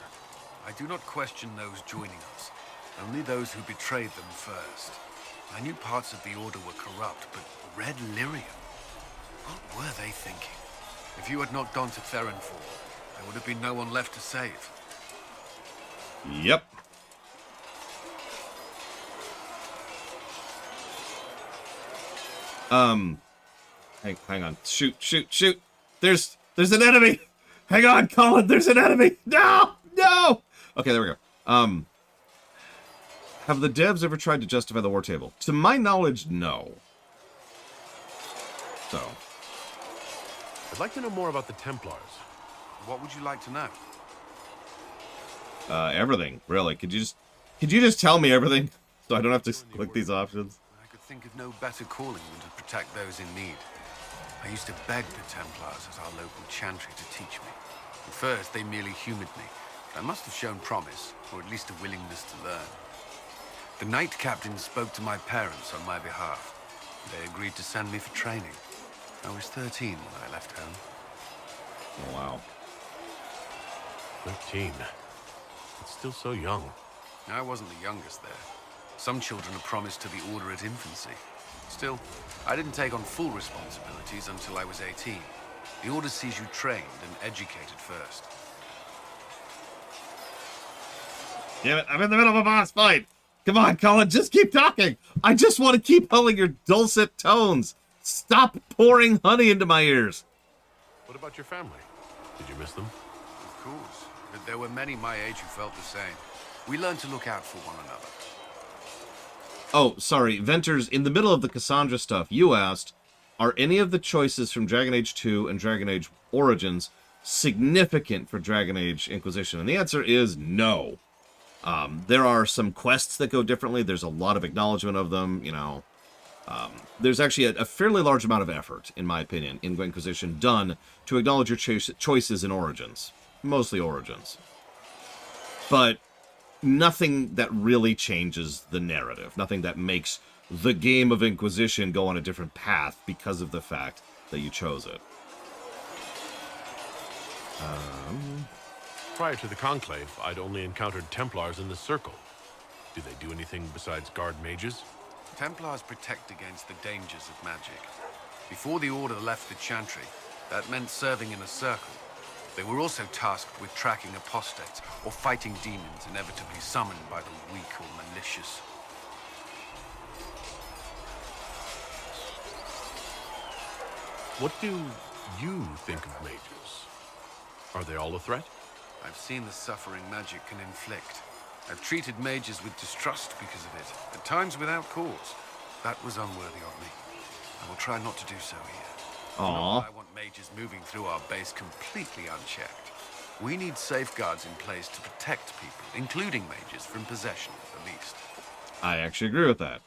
J: I do not question those joining us, only those who betrayed them first. I knew parts of the Order were corrupt, but red lyrium? What were they thinking? If you had not gone to Theronfall, there would have been no one left to save.
A: Yep. Hang on. Shoot. There's an enemy. Hang on, Colin, there's an enemy. No. Okay, there we go. Have the devs ever tried to justify the war table? To my knowledge, no. So.
T: I'd like to know more about the Templars.
J: What would you like to know?
A: Everything, really. Could you just tell me everything so I don't have to click these options?
J: I could think of no better calling than to protect those in need. I used to beg the Templars as our local chantry to teach me. At first, they merely humored me. I must have shown promise, or at least a willingness to learn. The Knight Captain spoke to my parents on my behalf. They agreed to send me for training. I was 13 when I left home.
A: Oh, wow.
T: 13. It's still so young.
J: I wasn't the youngest there. Some children are promised to the Order at infancy. Still, I didn't take on full responsibilities until I was 18. The Order sees you trained and educated first.
A: Damn it, I'm in the middle of a boss fight. Come on, Colin, just keep talking. I just want to keep humming your dulcet tones. Stop pouring honey into my ears.
T: What about your family? Did you miss them?
J: Of course, but there were many my age who felt the same. We learned to look out for one another.
A: Oh, sorry, Venters, in the middle of the Cassandra stuff, you asked, are any of the choices from Dragon Age 2 and Dragon Age Origins significant for Dragon Age Inquisition? And the answer is no. There are some quests that go differently. There's a lot of acknowledgement of them, you know. There's actually a fairly large amount of effort, in my opinion, in Inquisition done to acknowledge your choices in Origins. Mostly Origins. But nothing that really changes the narrative. Nothing that makes the game of Inquisition go on a different path because of the fact that you chose it.
T: Prior to the Conclave, I'd only encountered Templars in the Circle. Do they do anything besides guard mages?
J: Templars protect against the dangers of magic. Before the Order left the Chantry, that meant serving in a circle. They were also tasked with tracking apostates or fighting demons inevitably summoned by the weak or malicious.
T: What do you think of mages? Are they all a threat?
J: I've seen the suffering magic can inflict. I've treated mages with distrust because of it, at times without cause. That was unworthy of me. I will try not to do so here.
A: Aww.
J: I want mages moving through our base completely unchecked. We need safeguards in place to protect people, including mages, from possession, at the least.
A: I actually agree with that.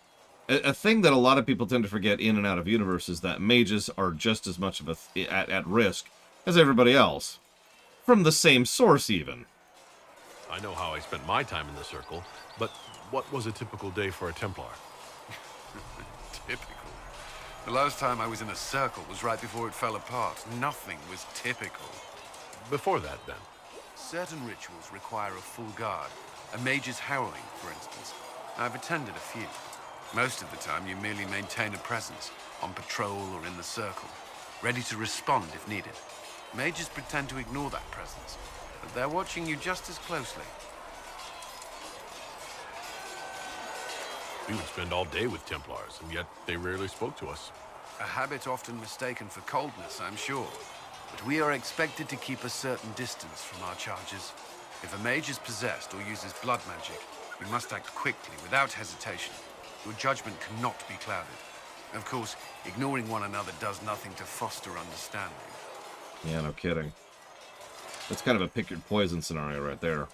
A: A thing that a lot of people tend to forget in and out of universe is that mages are just as much of at risk as everybody else. From the same source, even.
T: I know how I spent my time in the Circle, but what was a typical day for a Templar?
J: Typical? The last time I was in a circle was right before it fell apart. Nothing was typical.
T: Before that, then?
J: Certain rituals require a full guard. A mage's harrowing, for instance. I've attended a few. Most of the time, you merely maintain a presence, on patrol or in the circle, ready to respond if needed. Mages pretend to ignore that presence, but they're watching you just as closely.
T: We would spend all day with Templars, and yet they rarely spoke to us.
J: A habit often mistaken for coldness, I'm sure. But we are expected to keep a certain distance from our charges. If a mage is possessed or uses blood magic, we must act quickly, without hesitation. Your judgment cannot be clouded. Of course, ignoring one another does nothing to foster understanding.
A: Yeah, no kidding. That's kind of a pick your poison scenario right there.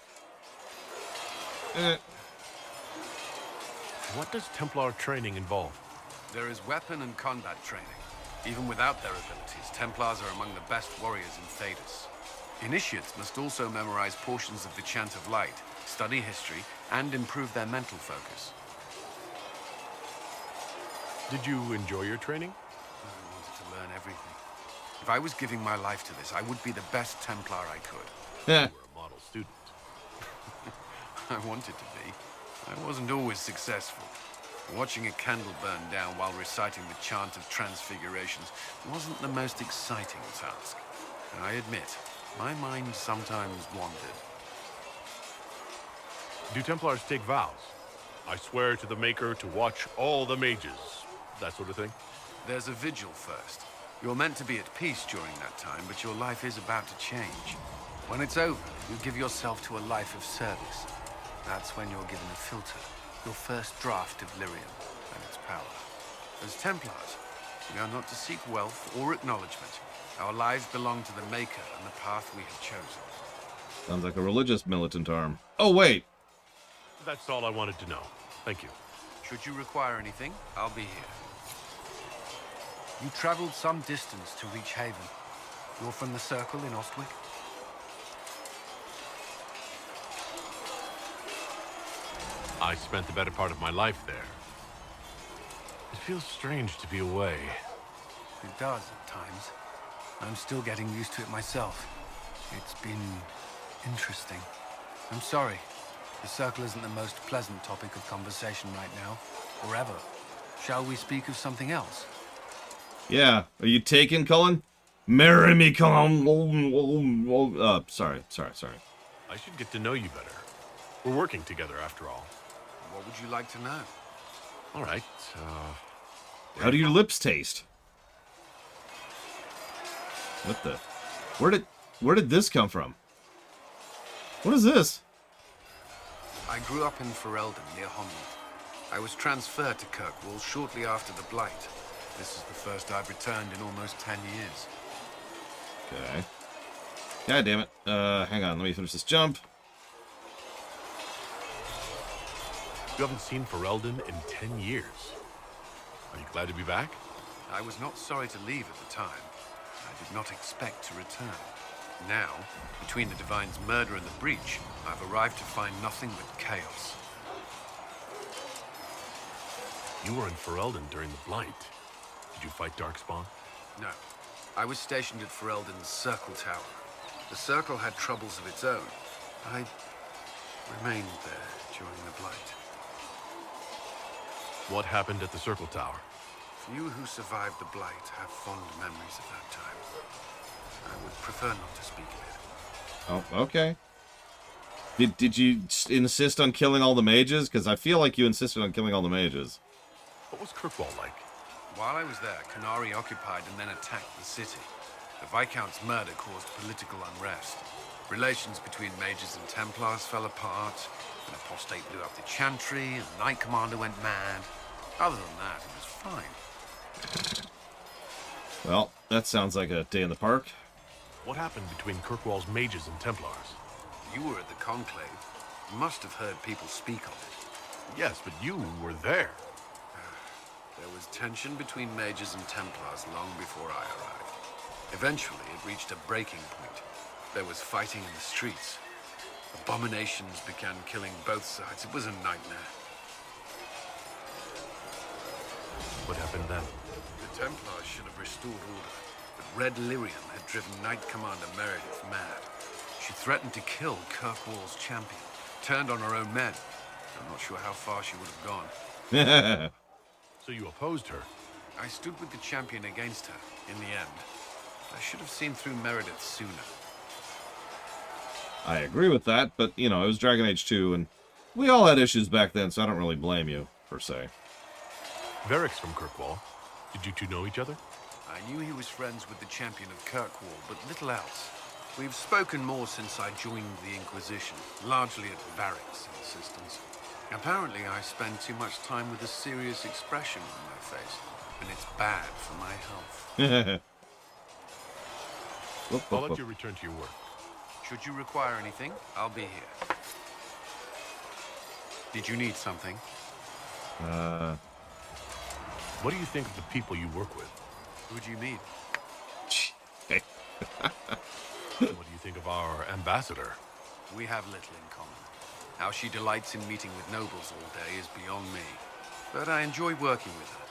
T: What does Templar training involve?
J: There is weapon and combat training. Even without their abilities, Templars are among the best warriors in Thedas. Initiates must also memorize portions of the Chant of Light, study history, and improve their mental focus.
T: Did you enjoy your training?
J: I wanted to learn everything. If I was giving my life to this, I would be the best Templar I could.
A: Yeah.
T: You were a model student.
J: I wanted to be. I wasn't always successful. Watching a candle burn down while reciting the Chant of Transfigurations wasn't the most exciting task. And I admit, my mind sometimes wandered.
T: Do Templars take vows? I swear to the Maker to watch all the mages. That sort of thing?
J: There's a vigil first. You're meant to be at peace during that time, but your life is about to change. When it's over, you give yourself to a life of service. That's when you're given a filter, your first draft of lyrium and its power. As Templars, we are not to seek wealth or acknowledgement. Our lives belong to the Maker and the path we have chosen.
A: Sounds like a religious militant arm. Oh, wait.
T: That's all I wanted to know. Thank you.
J: Should you require anything, I'll be here. You traveled some distance to reach Haven. You're from the Circle in Ostwick?
T: I spent the better part of my life there. It feels strange to be away.
J: It does at times. I'm still getting used to it myself. It's been interesting. I'm sorry. The Circle isn't the most pleasant topic of conversation right now, or ever. Shall we speak of something else?
A: Yeah. Are you taken, Cullen? Marry me, Cullen. Sorry.
T: I should get to know you better. We're working together, after all.
J: What would you like to know?
T: All right,
A: How do your lips taste? What the? Where did this come from? What is this?
J: I grew up in Ferelden, near Homeland. I was transferred to Kirkwall shortly after the Blight. This is the first I've returned in almost 10 years.
A: Okay. God damn it. Hang on, let me finish this jump.
T: You haven't seen Ferelden in 10 years. Are you glad to be back?
J: I was not sorry to leave at the time. I did not expect to return. Now, between the Divine's murder and the breach, I've arrived to find nothing but chaos.
T: You were in Ferelden during the Blight. Did you fight Darkspawn?
J: No. I was stationed at Ferelden's Circle Tower. The Circle had troubles of its own. I remained there during the Blight.
T: What happened at the Circle Tower?
J: Few who survived the Blight have fond memories of that time. I would prefer not to speak of it.
A: Oh, okay. Did you insist on killing all the mages? Because I feel like you insisted on killing all the mages.
T: What was Kirkwall like?
J: While I was there, Canary occupied and then attacked the city. The Viscount's murder caused political unrest. Relations between mages and Templars fell apart. An apostate blew up the Chantry, and the Knight Commander went mad. Other than that, it was fine.
A: Well, that sounds like a day in the park.
T: What happened between Kirkwall's mages and Templars?
J: You were at the Conclave. You must have heard people speak of it.
T: Yes, but you were there.
J: There was tension between mages and Templars long before I arrived. Eventually, it reached a breaking point. There was fighting in the streets. Abominations began killing both sides. It was a nightmare.
T: What happened then?
J: The Templars should have restored order, but Red Lyrium had driven Knight Commander Meredith mad. She threatened to kill Kirkwall's champion, turned on her own men. I'm not sure how far she would have gone.
T: So you opposed her?
J: I stood with the champion against her, in the end. I should have seen through Meredith sooner.
A: I agree with that, but, you know, it was Dragon Age 2, and we all had issues back then, so I don't really blame you, per se.
T: Varric's from Kirkwall. Did you two know each other?
J: I knew he was friends with the champion of Kirkwall, but little else. We've spoken more since I joined the Inquisition, largely at Varric's insistence. Apparently, I spend too much time with a serious expression on my face, and it's bad for my health.
T: I'll let you return to your work.
J: Should you require anything, I'll be here. Did you need something?
T: What do you think of the people you work with?
J: Who do you mean?
T: What do you think of our ambassador?
J: We have little in common. How she delights in meeting with nobles all day is beyond me. But I enjoy working with her.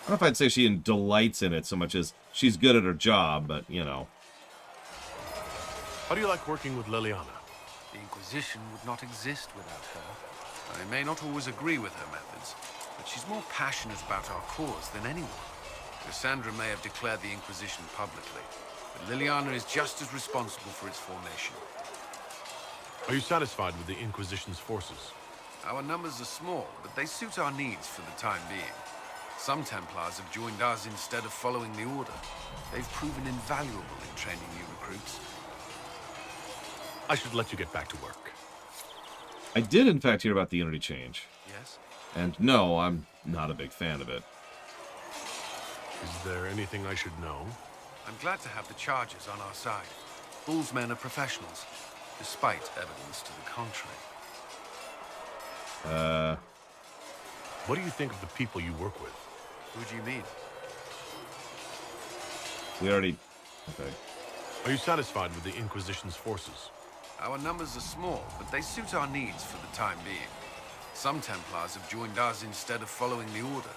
A: I don't know if I'd say she delights in it so much as she's good at her job, but, you know.
T: How do you like working with Liliana?
J: The Inquisition would not exist without her. I may not always agree with her methods, but she's more passionate about our cause than anyone. Cassandra may have declared the Inquisition publicly, but Liliana is just as responsible for its formation.
T: Are you satisfied with the Inquisition's forces?
J: Our numbers are small, but they suit our needs for the time being. Some Templars have joined us instead of following the Order. They've proven invaluable in training new recruits.
T: I should let you get back to work.
A: I did, in fact, hear about the Unity change.
J: Yes?
A: And no, I'm not a big fan of it.
T: Is there anything I should know?
J: I'm glad to have the Chargers on our side. Bull's men are professionals, despite evidence to the contrary.
T: What do you think of the people you work with?
J: Who do you mean?
A: We already... Okay.
T: Are you satisfied with the Inquisition's forces?
J: Our numbers are small, but they suit our needs for the time being. Some Templars have joined us instead of following the Order.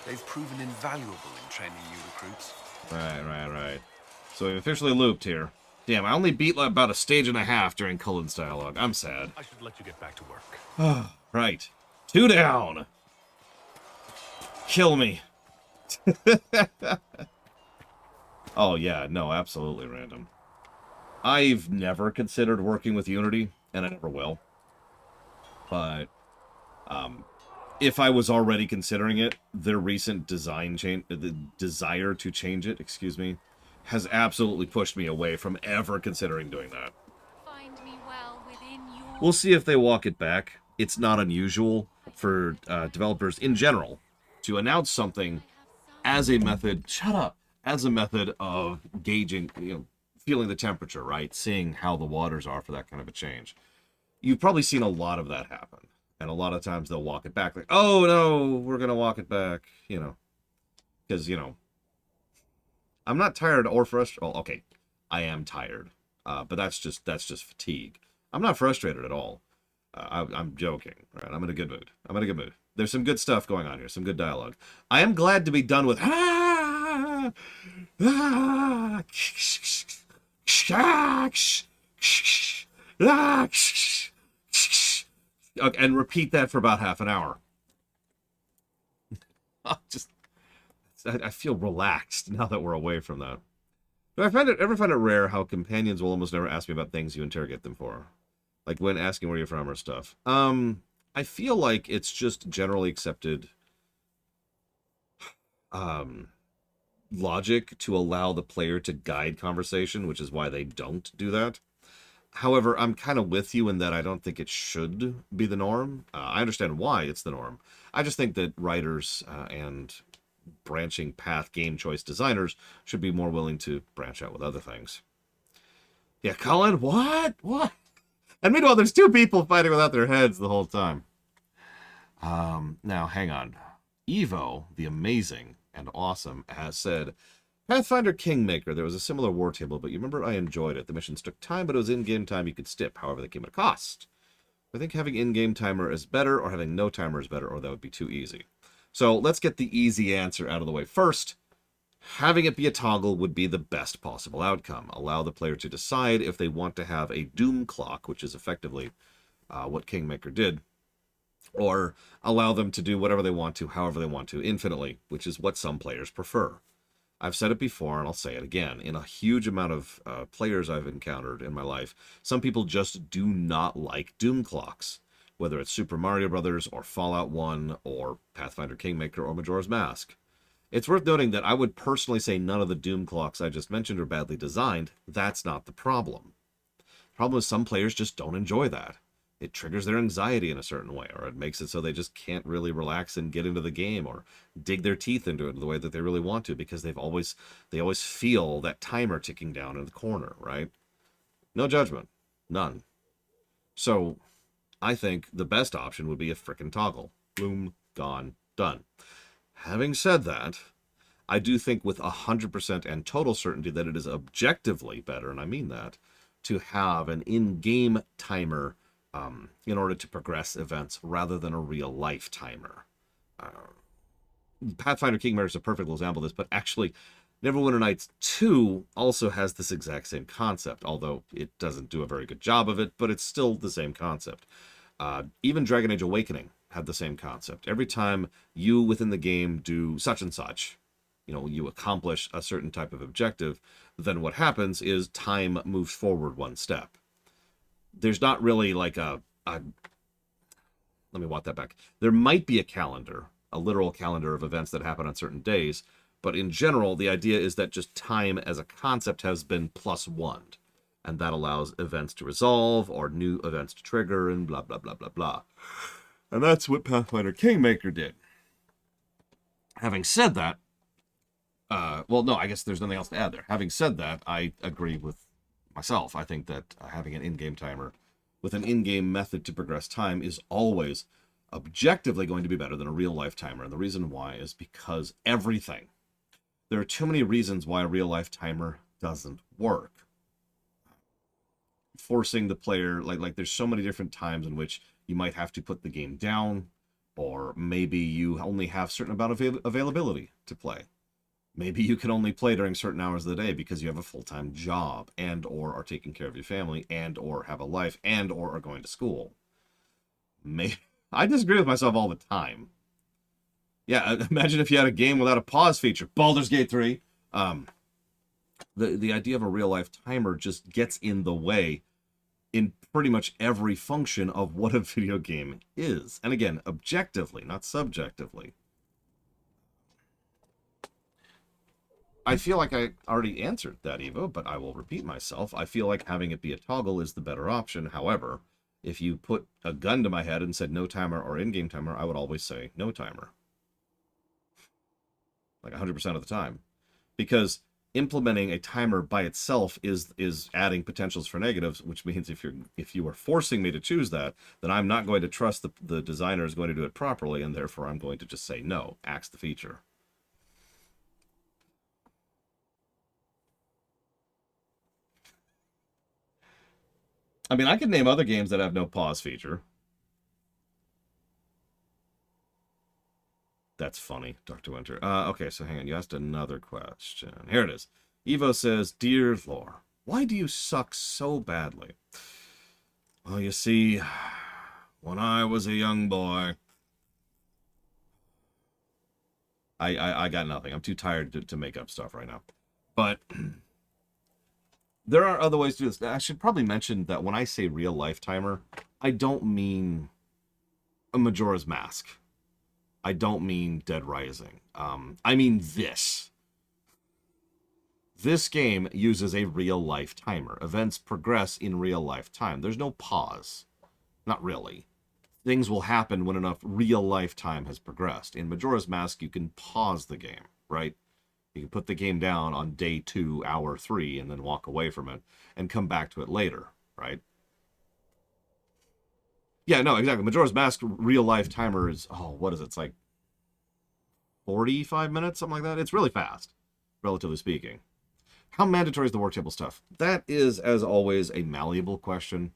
J: They've proven invaluable in training new recruits.
A: Right. So we've officially looped here. Damn, I only beat about a stage and a half during Cullen's dialogue. I'm sad.
T: I should let you get back to work.
A: Right. 2 down. Kill me. Oh, yeah. No, absolutely random. I've never considered working with Unity, and I never will. But, if I was already considering it, their recent design change, the desire to change it, excuse me, has absolutely pushed me away from ever considering doing that.
C: Find me well within your...
A: We'll see if they walk it back. It's not unusual for developers in general to announce something as a method, as a method of gauging, feeling the temperature, right? Seeing how the waters are for that kind of a change. You've probably seen a lot of that happen. And a lot of times they'll walk it back like, oh no, we're going to walk it back, Because, I'm not tired or frustrated. Well, okay, I am tired. But that's just fatigue. I'm not frustrated at all. I'm joking, right? I'm in a good mood. There's some good stuff going on here, some good dialogue. I am glad to be done with okay, and repeat that for about half an hour. I feel relaxed now that we're away from that. Do I ever find it rare how companions will almost never ask me about things you interrogate them for? Like when asking where you're from or stuff. I feel like it's just generally accepted logic to allow the player to guide conversation, which is why they don't do that. However, I'm kind of with you in that I don't think it should be the norm. I understand why it's the norm. I just think that writers and branching path game choice designers should be more willing to branch out with other things. Yeah, Colin, what? And meanwhile, there's 2 people fighting without their heads the whole time. Now, hang on. Evo, the amazing and awesome, has said, Pathfinder Kingmaker, there was a similar war table, but you remember I enjoyed it. The missions took time, but it was in-game time you could skip. However, they came at a cost. I think having in-game timer is better, or having no timer is better, or that would be too easy. So let's get the easy answer out of the way first. Having it be a toggle would be the best possible outcome. Allow the player to decide if they want to have a doom clock, which is effectively what Kingmaker did, or allow them to do whatever they want to, however they want to, infinitely, which is what some players prefer. I've said it before, and I'll say it again. In a huge amount of players I've encountered in my life, some people just do not like doom clocks, whether it's Super Mario Brothers or Fallout 1 or Pathfinder Kingmaker or Majora's Mask. It's worth noting that I would personally say none of the doom clocks I just mentioned are badly designed. That's not the problem. The problem is some players just don't enjoy that. It triggers their anxiety in a certain way, or it makes it so they just can't really relax and get into the game or dig their teeth into it the way that they really want to, because they always feel that timer ticking down in the corner, right? No judgment. None. So I think the best option would be a frickin' toggle. Boom, gone, done. Having said that, I do think with 100% and total certainty that it is objectively better, and I mean that, to have an in-game timer in order to progress events rather than a real-life timer. Pathfinder Kingmaker is a perfect example of this, but actually Neverwinter Nights 2 also has this exact same concept, although it doesn't do a very good job of it, but it's still the same concept. Even Dragon Age Awakening had the same concept. Every time you within the game do such and such, you accomplish a certain type of objective, then what happens is time moves forward one step. There's not really like let me walk that back. There might be a calendar, a literal calendar of events that happen on certain days, but in general, the idea is that just time as a concept has been +1, and that allows events to resolve or new events to trigger and blah, blah, blah, blah, blah. And that's what Pathfinder Kingmaker did. Having said that, well, no, I guess there's nothing else to add there. Having said that, I agree with myself. I think that having an in-game timer with an in-game method to progress time is always objectively going to be better than a real-life timer. And the reason why is because there are too many reasons why a real-life timer doesn't work. Forcing the player, like there's so many different times in which you might have to put the game down, or maybe you only have certain amount of availability to play. Maybe you can only play during certain hours of the day because you have a full-time job and or are taking care of your family and or have a life and or are going to school. I disagree with myself all the time. Yeah, imagine if you had a game without a pause feature. Baldur's Gate 3. The idea of a real-life timer just gets in the way in pretty much every function of what a video game is. And again, objectively, not subjectively. I feel like I already answered that, Evo, but I will repeat myself. I feel like having it be a toggle is the better option. However, if you put a gun to my head and said no timer or in-game timer, I would always say no timer. Like 100% of the time. Because implementing a timer by itself is adding potentials for negatives, which means if you are forcing me to choose that, then I'm not going to trust the designer is going to do it properly, and therefore I'm going to just say no, axe the feature. I mean, I could name other games that have no pause feature. That's funny, Dr. Winter. Okay, so hang on. You asked another question. Here it is. Evo says, Dear Lore, why do you suck so badly? Well, you see, when I was a young boy, I got nothing. I'm too tired to make up stuff right now. But there are other ways to do this. I should probably mention that when I say real-life timer, I don't mean a Majora's Mask. I don't mean Dead Rising. I mean this. This game uses a real-life timer. Events progress in real-life time. There's no pause. Not really. Things will happen when enough real-life time has progressed. In Majora's Mask, you can pause the game, right? You can put the game down on day 2, hour 3, and then walk away from it and come back to it later, right? Yeah, no, exactly. Majora's Mask real-life timer is, what is it? It's like 45 minutes, something like that. It's really fast, relatively speaking. How mandatory is the war table stuff? That is, as always, a malleable question.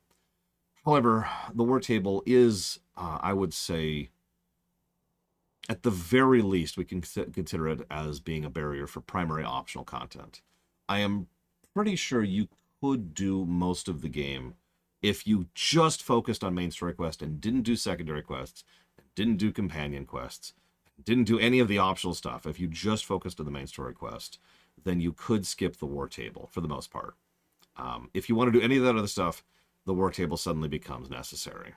A: However, the war table is, I would say, at the very least, we can consider it as being a barrier for primary optional content. I am pretty sure you could do most of the game If you just focused on main story quest and didn't do secondary quests, and didn't do companion quests, didn't do any of the optional stuff, if you just focused on the main story quest, then you could skip the war table for the most part. If you want to do any of that other stuff, the war table suddenly becomes necessary.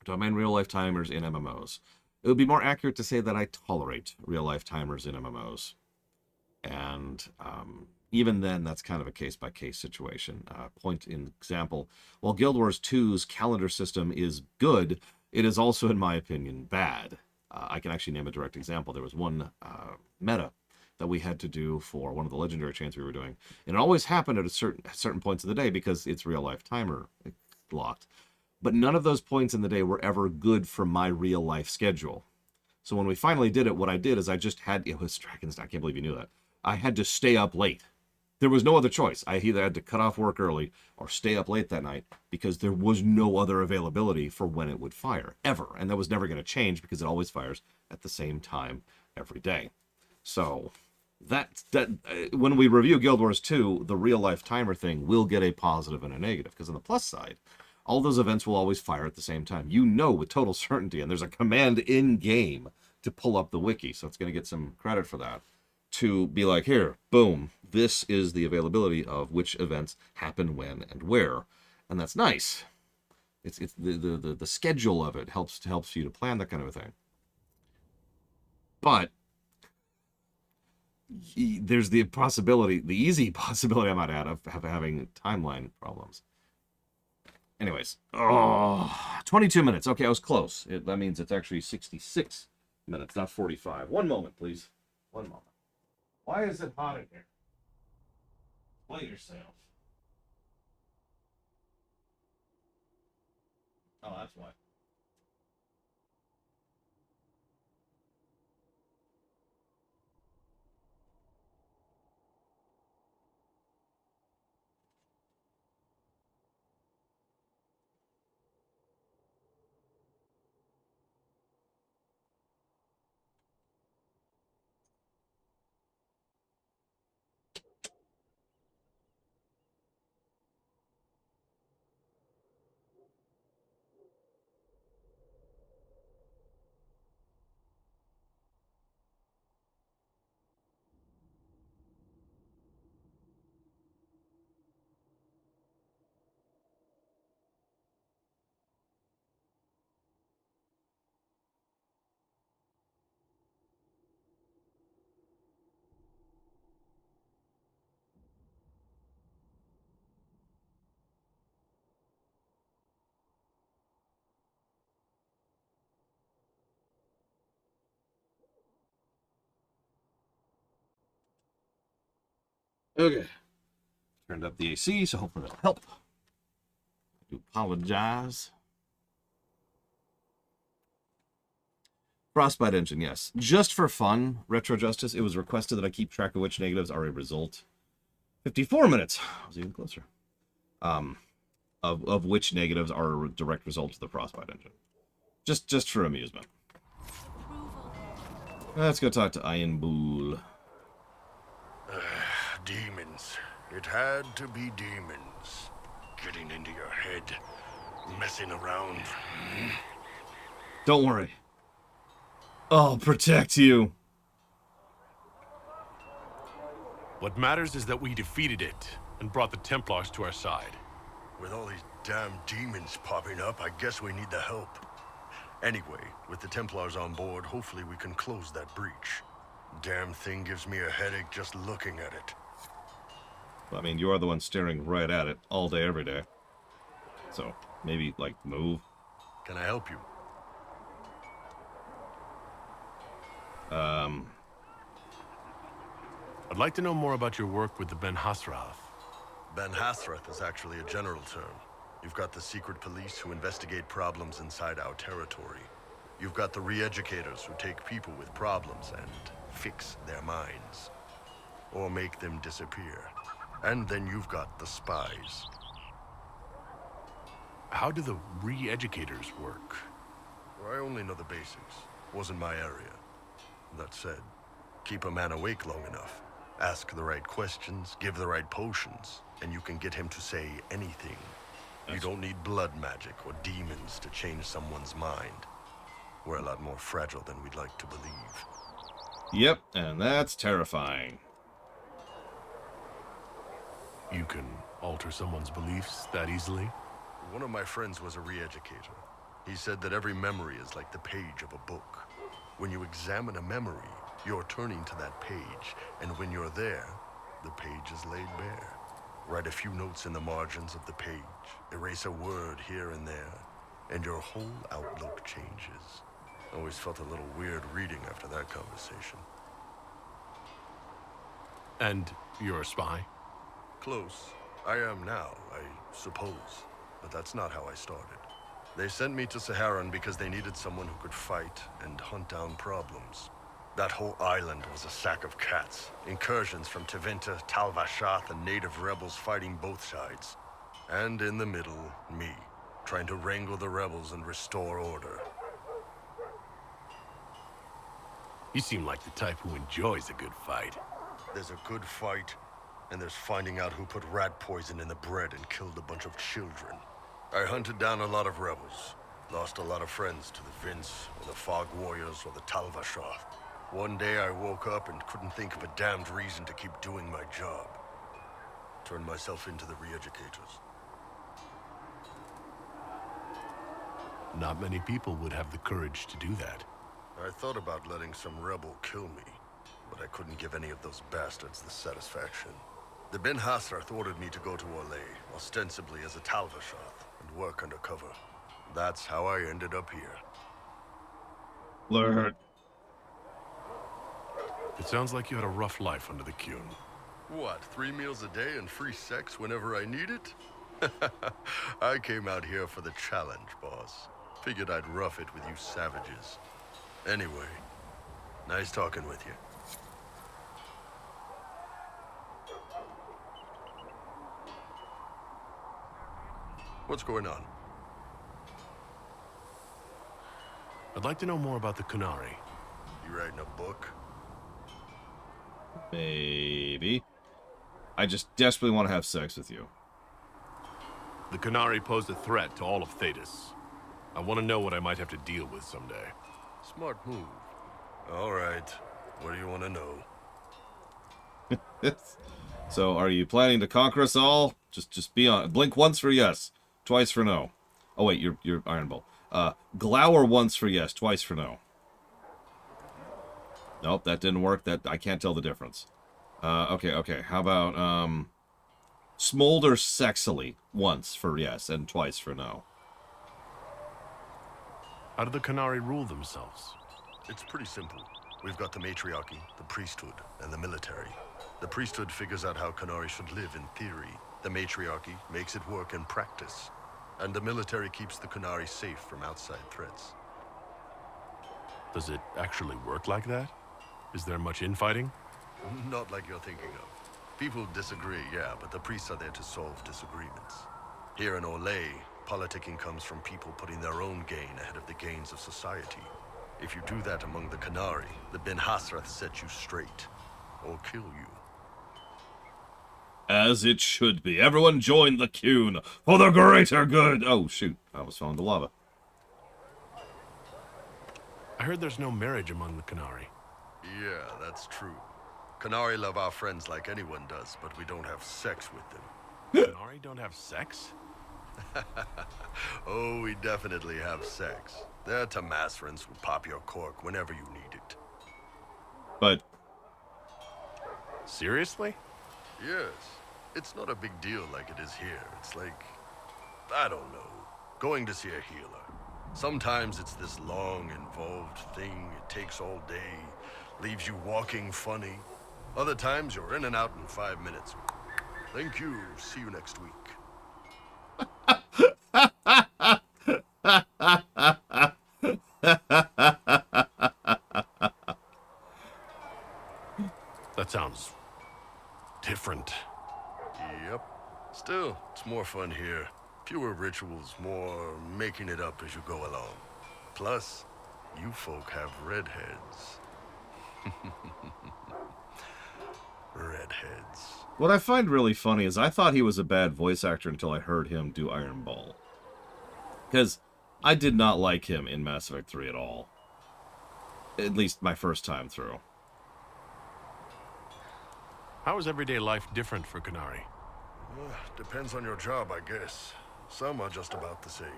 A: Do I mind real-life timers in MMOs? It would be more accurate to say that I tolerate real-life timers in MMOs. And even then, that's kind of a case-by-case situation. Point in example, while Guild Wars 2's calendar system is good, it is also, in my opinion, bad. I can actually name a direct example. There was one meta that we had to do for one of the legendary chains we were doing. And it always happened at certain points of the day because it's real-life timer locked. But none of those points in the day were ever good for my real-life schedule. So when we finally did it, what I did is I just had... It was Dragon's... I can't believe you knew that. I had to stay up late. There was no other choice. I either had to cut off work early or stay up late that night because there was no other availability for when it would fire, ever. And that was never going to change because it always fires at the same time every day. So when we review Guild Wars 2, the real-life timer thing will get a positive and a negative, because on the plus side, all those events will always fire at the same time. You know with total certainty, and there's a command in-game to pull up the wiki, so it's going to get some credit for that, to be like, here, boom, this is the availability of which events happen when and where. And that's nice. It's the schedule of it helps you to plan that kind of a thing. But there's the possibility, the easy possibility I might add, of having timeline problems. Anyways, 22 minutes. Okay, I was close. That means it's actually 66 minutes, not 45. One moment, please. One moment. Why is it hot in here? Play yourself. Oh, that's why. Okay. Turned up the AC, so hopefully that'll help. I do apologize. Frostbite engine, yes. Just for fun, Retro Justice, it was requested that I keep track of which negatives are a result. 54 minutes. I was even closer. Of which negatives are a direct result of the Frostbite engine. Just for amusement. Let's go talk to Iron Bull.
Q: Demons. It had to be demons. Getting into your head. Messing around.
A: Don't worry. I'll protect you.
T: What matters is that we defeated it and brought the Templars to our side.
Q: With all these damn demons popping up, I guess we need the help. Anyway, with the Templars on board, hopefully we can close that breach. Damn thing gives me a headache just looking at it.
A: I mean, you are the one staring right at it all day, every day. So, maybe, like, move.
Q: Can I help you?
T: I'd like to know more about your work with the Ben Hasrath.
Q: Ben Hasrath is actually a general term. You've got the secret police who investigate problems inside our territory. You've got the re-educators who take people with problems and fix their minds. Or make them disappear. And then you've got the spies.
T: How do the re-educators work?
Q: Well, I only know the basics. Wasn't my area. That said, keep a man awake long enough. Ask the right questions, give the right potions, and you can get him to say anything. You don't need blood magic or demons to change someone's mind. We're a lot more fragile than we'd like to believe.
A: Yep, and that's terrifying.
T: You can alter someone's beliefs that easily?
Q: One of my friends was a re-educator. He said that every memory is like the page of a book. When you examine a memory, you're turning to that page, and when you're there, the page is laid bare. Write a few notes in the margins of the page, erase a word here and there, and your whole outlook changes. Always felt a little weird reading after that conversation.
T: And you're a spy?
Q: Close. I am now, I suppose. But that's not how I started. They sent me to Saharan because they needed someone who could fight and hunt down problems. That whole island was a sack of cats. Incursions from Tevinter, Tal Vashath, and native rebels fighting both sides. And in the middle, me, trying to wrangle the rebels and restore order.
T: You seem like the type who enjoys a good fight.
Q: There's a good fight, and there's finding out who put rat poison in the bread and killed a bunch of children. I hunted down a lot of rebels. Lost a lot of friends to the Vince, or the Fog Warriors, or the Tal Vashath. One day I woke up and couldn't think of a damned reason to keep doing my job. Turned myself into the re-educators.
T: Not many people would have the courage to do that.
Q: I thought about letting some rebel kill me, but I couldn't give any of those bastards the satisfaction. The Ben Hasrath ordered me to go to Orlais, ostensibly as a Tal Vashath, and work undercover. That's how I ended up here.
A: Blurt.
T: It sounds like you had a rough life under the Qun.
Q: What, 3 meals a day and free sex whenever I need it? I came out here for the challenge, boss. Figured I'd rough it with you savages. Anyway, nice talking with you. What's going on?
T: I'd like to know more about the Qunari.
Q: You writing a book?
A: Maybe. I just desperately want to have sex with you.
T: The Qunari posed a threat to all of Thetis. I want to know what I might have to deal with someday.
Q: Smart move. All right. What do you want to know?
A: So, are you planning to conquer us all? Just be on. Blink once for yes, twice for no. Oh wait, you're Iron Bull. Glower once for yes, twice for no. Nope, that didn't work. That I can't tell the difference. Okay. How about smolder sexily once for yes and twice for no.
T: How do the Qunari rule themselves?
Q: It's pretty simple. We've got the matriarchy, the priesthood, and the military. The priesthood figures out how Qunari should live in theory. The matriarchy makes it work in practice. And the military keeps the Qunari safe from outside threats.
T: Does it actually work like that? Is there much infighting?
Q: Not like you're thinking of. People disagree, yeah, but the priests are there to solve disagreements. Here in Orlais, politicking comes from people putting their own gain ahead of the gains of society. If you do that among the Qunari, the Ben Hasrath set you straight, or kill you.
A: As it should be. Everyone join the Qun for the greater good. Oh, shoot. I was falling into lava.
T: I heard there's no marriage among the Qunari.
Q: Yeah, that's true. Qunari love our friends like anyone does, but we don't have sex with them.
T: Qunari don't have sex?
Q: Oh, we definitely have sex. They're Tamasrans who pop your cork whenever you need it.
A: But...
T: seriously?
Q: Yes. It's not a big deal like it is here. It's like, I don't know, going to see a healer. Sometimes it's this long, involved thing. It takes all day, leaves you walking funny. Other times you're in and out in 5 minutes. Thank you. See you next week.
T: That sounds different.
Q: Yep. Still, it's more fun here. Fewer rituals, more making it up as you go along. Plus, you folk have redheads. Redheads.
A: What I find really funny is I thought he was a bad voice actor until I heard him do Iron Ball. Because I did not like him in Mass Effect 3 at all. At least my first time through.
T: How is everyday life different for Qunari?
Q: Depends on your job, I guess. Some are just about the same.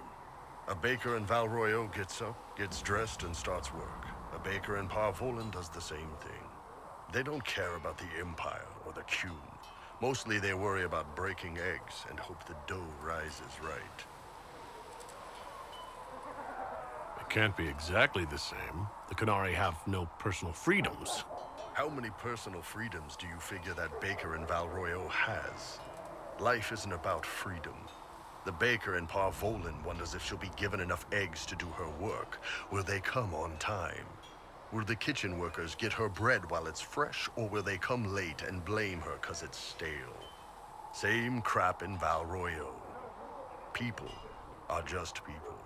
Q: A baker in Val Royeaux gets up, gets dressed, and starts work. A baker in Parvolan does the same thing. They don't care about the Empire or the Qun. Mostly they worry about breaking eggs and hope the dough rises right.
T: It can't be exactly the same. The Qunari have no personal freedoms.
Q: How many personal freedoms do you figure that baker in Val Royeaux has? Life isn't about freedom. The baker in Parvolan wonders if she'll be given enough eggs to do her work. Will they come on time? Will the kitchen workers get her bread while it's fresh, or will they come late and blame her 'cause it's stale? Same crap in Val Royeaux. People are just people.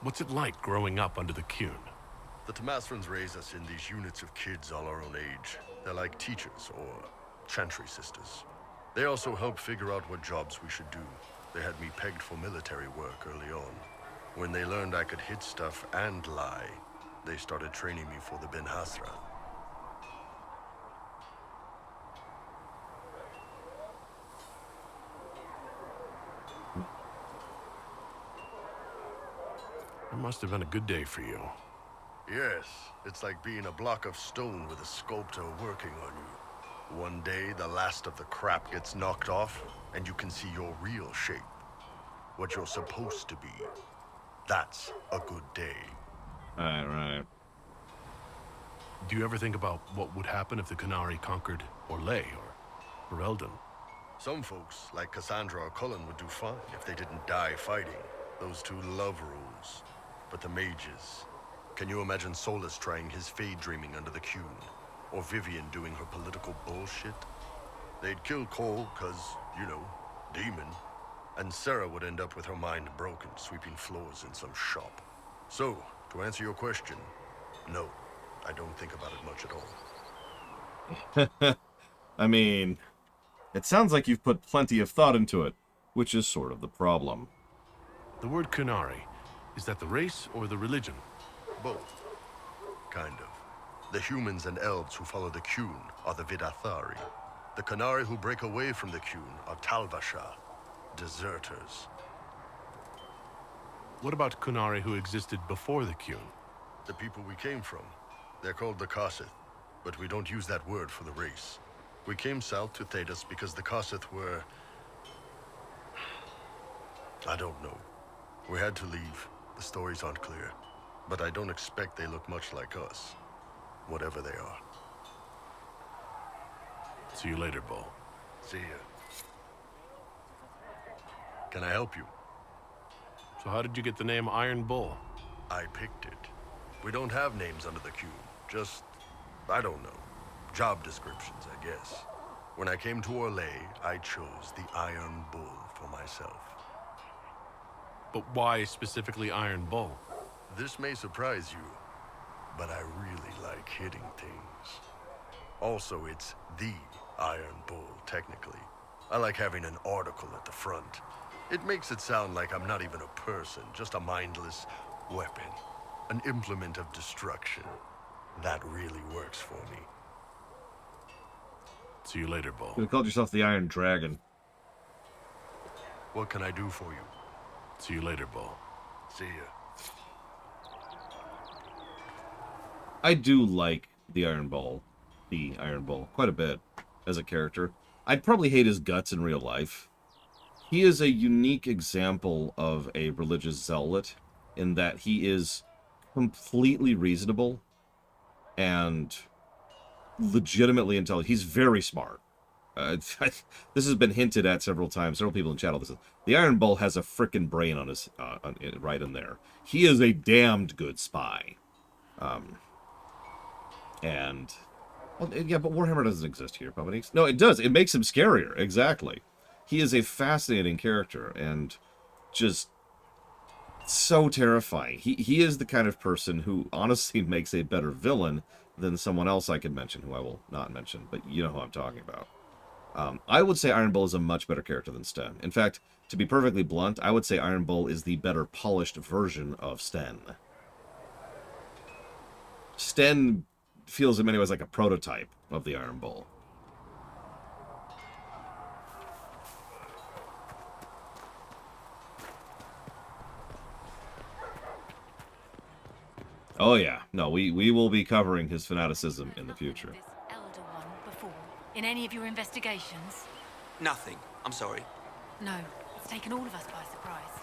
T: What's it like growing up under the Qun?
Q: The Tamasrans raise us in these units of kids all our own age. They're like teachers or chantry sisters. They also help figure out what jobs we should do. They had me pegged for military work early on. When they learned I could hit stuff and lie, they started training me for the Ben Hasra.
T: It must have been a good day for you.
Q: Yes, it's like being a block of stone with a sculptor working on you. One day, the last of the crap gets knocked off, and you can see your real shape. What you're supposed to be. That's a good day.
A: Right.
T: Do you ever think about what would happen if the Qunari conquered Orlais or Eldon?
Q: Some folks, like Cassandra or Cullen, would do fine if they didn't die fighting. Those two love rules. But the mages... Can you imagine Solus trying his fade dreaming under the Qun? Or Vivian doing her political bullshit? They'd kill Cole, 'cause, you know, demon. And Sarah would end up with her mind broken, sweeping floors in some shop. So, to answer your question, no, I don't think about it much at all.
A: I mean, it sounds like you've put plenty of thought into it, which is sort of the problem.
T: The word Qunari, is that the race or the religion?
Q: Both. Kind of. The humans and elves who follow the Qun are the Vidathari. The Qunari who break away from the Qun are Talvasha, deserters.
T: What about Qunari who existed before the Qun?
Q: The people we came from. They're called the Kossith, but we don't use that word for the race. We came south to Thedas because the Kossith were... I don't know. We had to leave. The stories aren't clear. But I don't expect they look much like us. Whatever they are.
T: See you later, Bull.
Q: See ya. Can I help you?
T: So how did you get the name Iron Bull?
Q: I picked it. We don't have names under the Qun. Just, I don't know. Job descriptions, I guess. When I came to Orlais, I chose the Iron Bull for myself.
T: But why specifically Iron Bull?
Q: This may surprise you, but I really like hitting things. Also, it's the Iron Bull, technically. I like having an article at the front. It makes it sound like I'm not even a person, just a mindless weapon. An implement of destruction. That really works for me.
T: See you later, Bull.
A: You called yourself the Iron Dragon.
Q: What can I do for you?
T: See you later, Bull.
Q: See ya.
A: I do like the Iron Bull, quite a bit as a character. I'd probably hate his guts in real life. He is a unique example of a religious zealot in that he is completely reasonable and legitimately intelligent. He's very smart. This has been hinted at several times. Several people in chat. The Iron Bull has a frickin' brain on his right in there. He is a damned good spy. And well, yeah, but Warhammer doesn't exist here, Puppet. No, it does. It makes him scarier. Exactly. He is a fascinating character and just so terrifying. He is the kind of person who honestly makes a better villain than someone else I could mention, who I will not mention, but you know who I'm talking about. I would say Iron Bull is a much better character than Sten. In fact, to be perfectly blunt, I would say Iron Bull is the better polished version of Sten. Sten feels in many ways like a prototype of the Iron Bull. Oh yeah, no, we will be covering his fanaticism in the future.
C: Elder one before, in any of your investigations?
U: Nothing. I'm sorry.
C: No, it's taken all of us by surprise.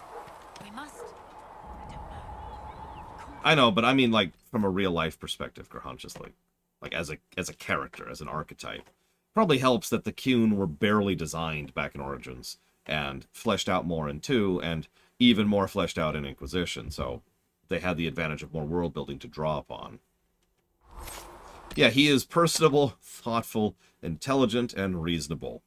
C: We must.
A: I know, but I mean, like, from a real-life perspective, consciously. Like, as a character, as an archetype. Probably helps that the Qun were barely designed back in Origins, and fleshed out more in 2, and even more fleshed out in Inquisition, so they had the advantage of more world-building to draw upon. Yeah, he is personable, thoughtful, intelligent, and reasonable.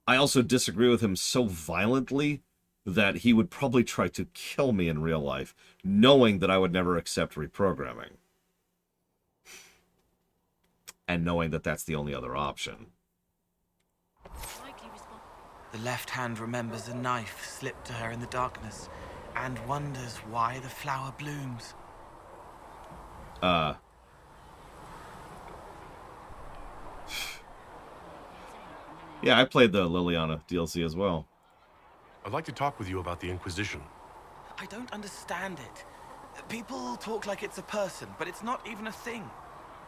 A: I also disagree with him so violently that he would probably try to kill me in real life, knowing that I would never accept reprogramming. And knowing that that's the only other option.
E: The left hand remembers a knife slipped to her in the darkness, and wonders why the flower blooms.
A: Yeah, I played the Liliana DLC as well.
T: I'd like to talk with you about the Inquisition.
E: I don't understand it. People talk like it's a person, but it's not even a thing.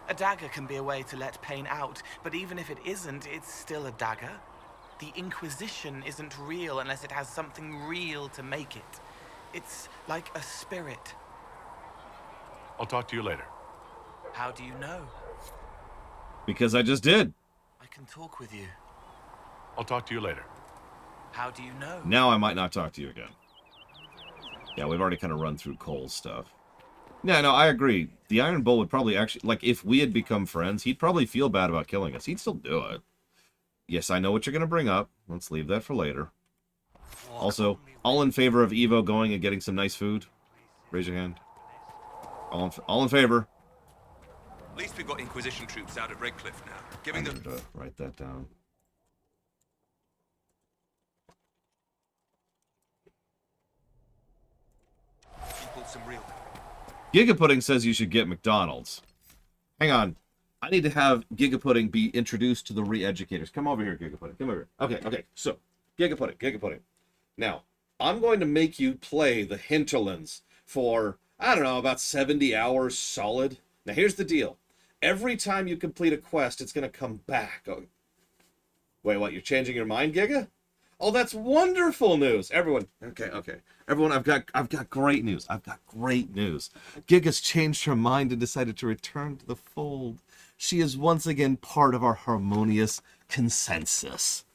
E: A dagger can be a way to let pain out, but even if it isn't, it's still a dagger. The Inquisition isn't real unless it has something real to make it. It's like a spirit.
T: I'll talk to you later.
E: How do you know?
A: Because I just did.
E: I can talk with you.
T: I'll talk to you later.
E: How do you know?
A: Now I might not talk to you again. Yeah, we've already kind of run through Cole's stuff. Yeah, no, I agree. The Iron Bull would probably actually... Like, if we had become friends, he'd probably feel bad about killing us. He'd still do it. Yes, I know what you're going to bring up. Let's leave that for later. Also, all in favor of Evo going and getting some nice food? Raise your hand. All in favor.
U: At least we've got Inquisition troops out at Redcliffe now. Giving them...
A: Write that down.
U: Some real...
A: Gigapudding says you should get McDonald's. Hang on. I need to have Gigapudding be introduced to the re-educators. Come over here, Gigapudding. Come over here. Okay. So, Gigapudding. Now, I'm going to make you play the Hinterlands for, I don't know, about 70 hours solid. Now, here's the deal. Every time you complete a quest, it's going to come back. Oh. Wait, what? You're changing your mind, Giga? Oh, that's wonderful news. Everyone, okay. Everyone, I've got great news. Giga's changed her mind and decided to return to the fold. She is once again part of our harmonious consensus.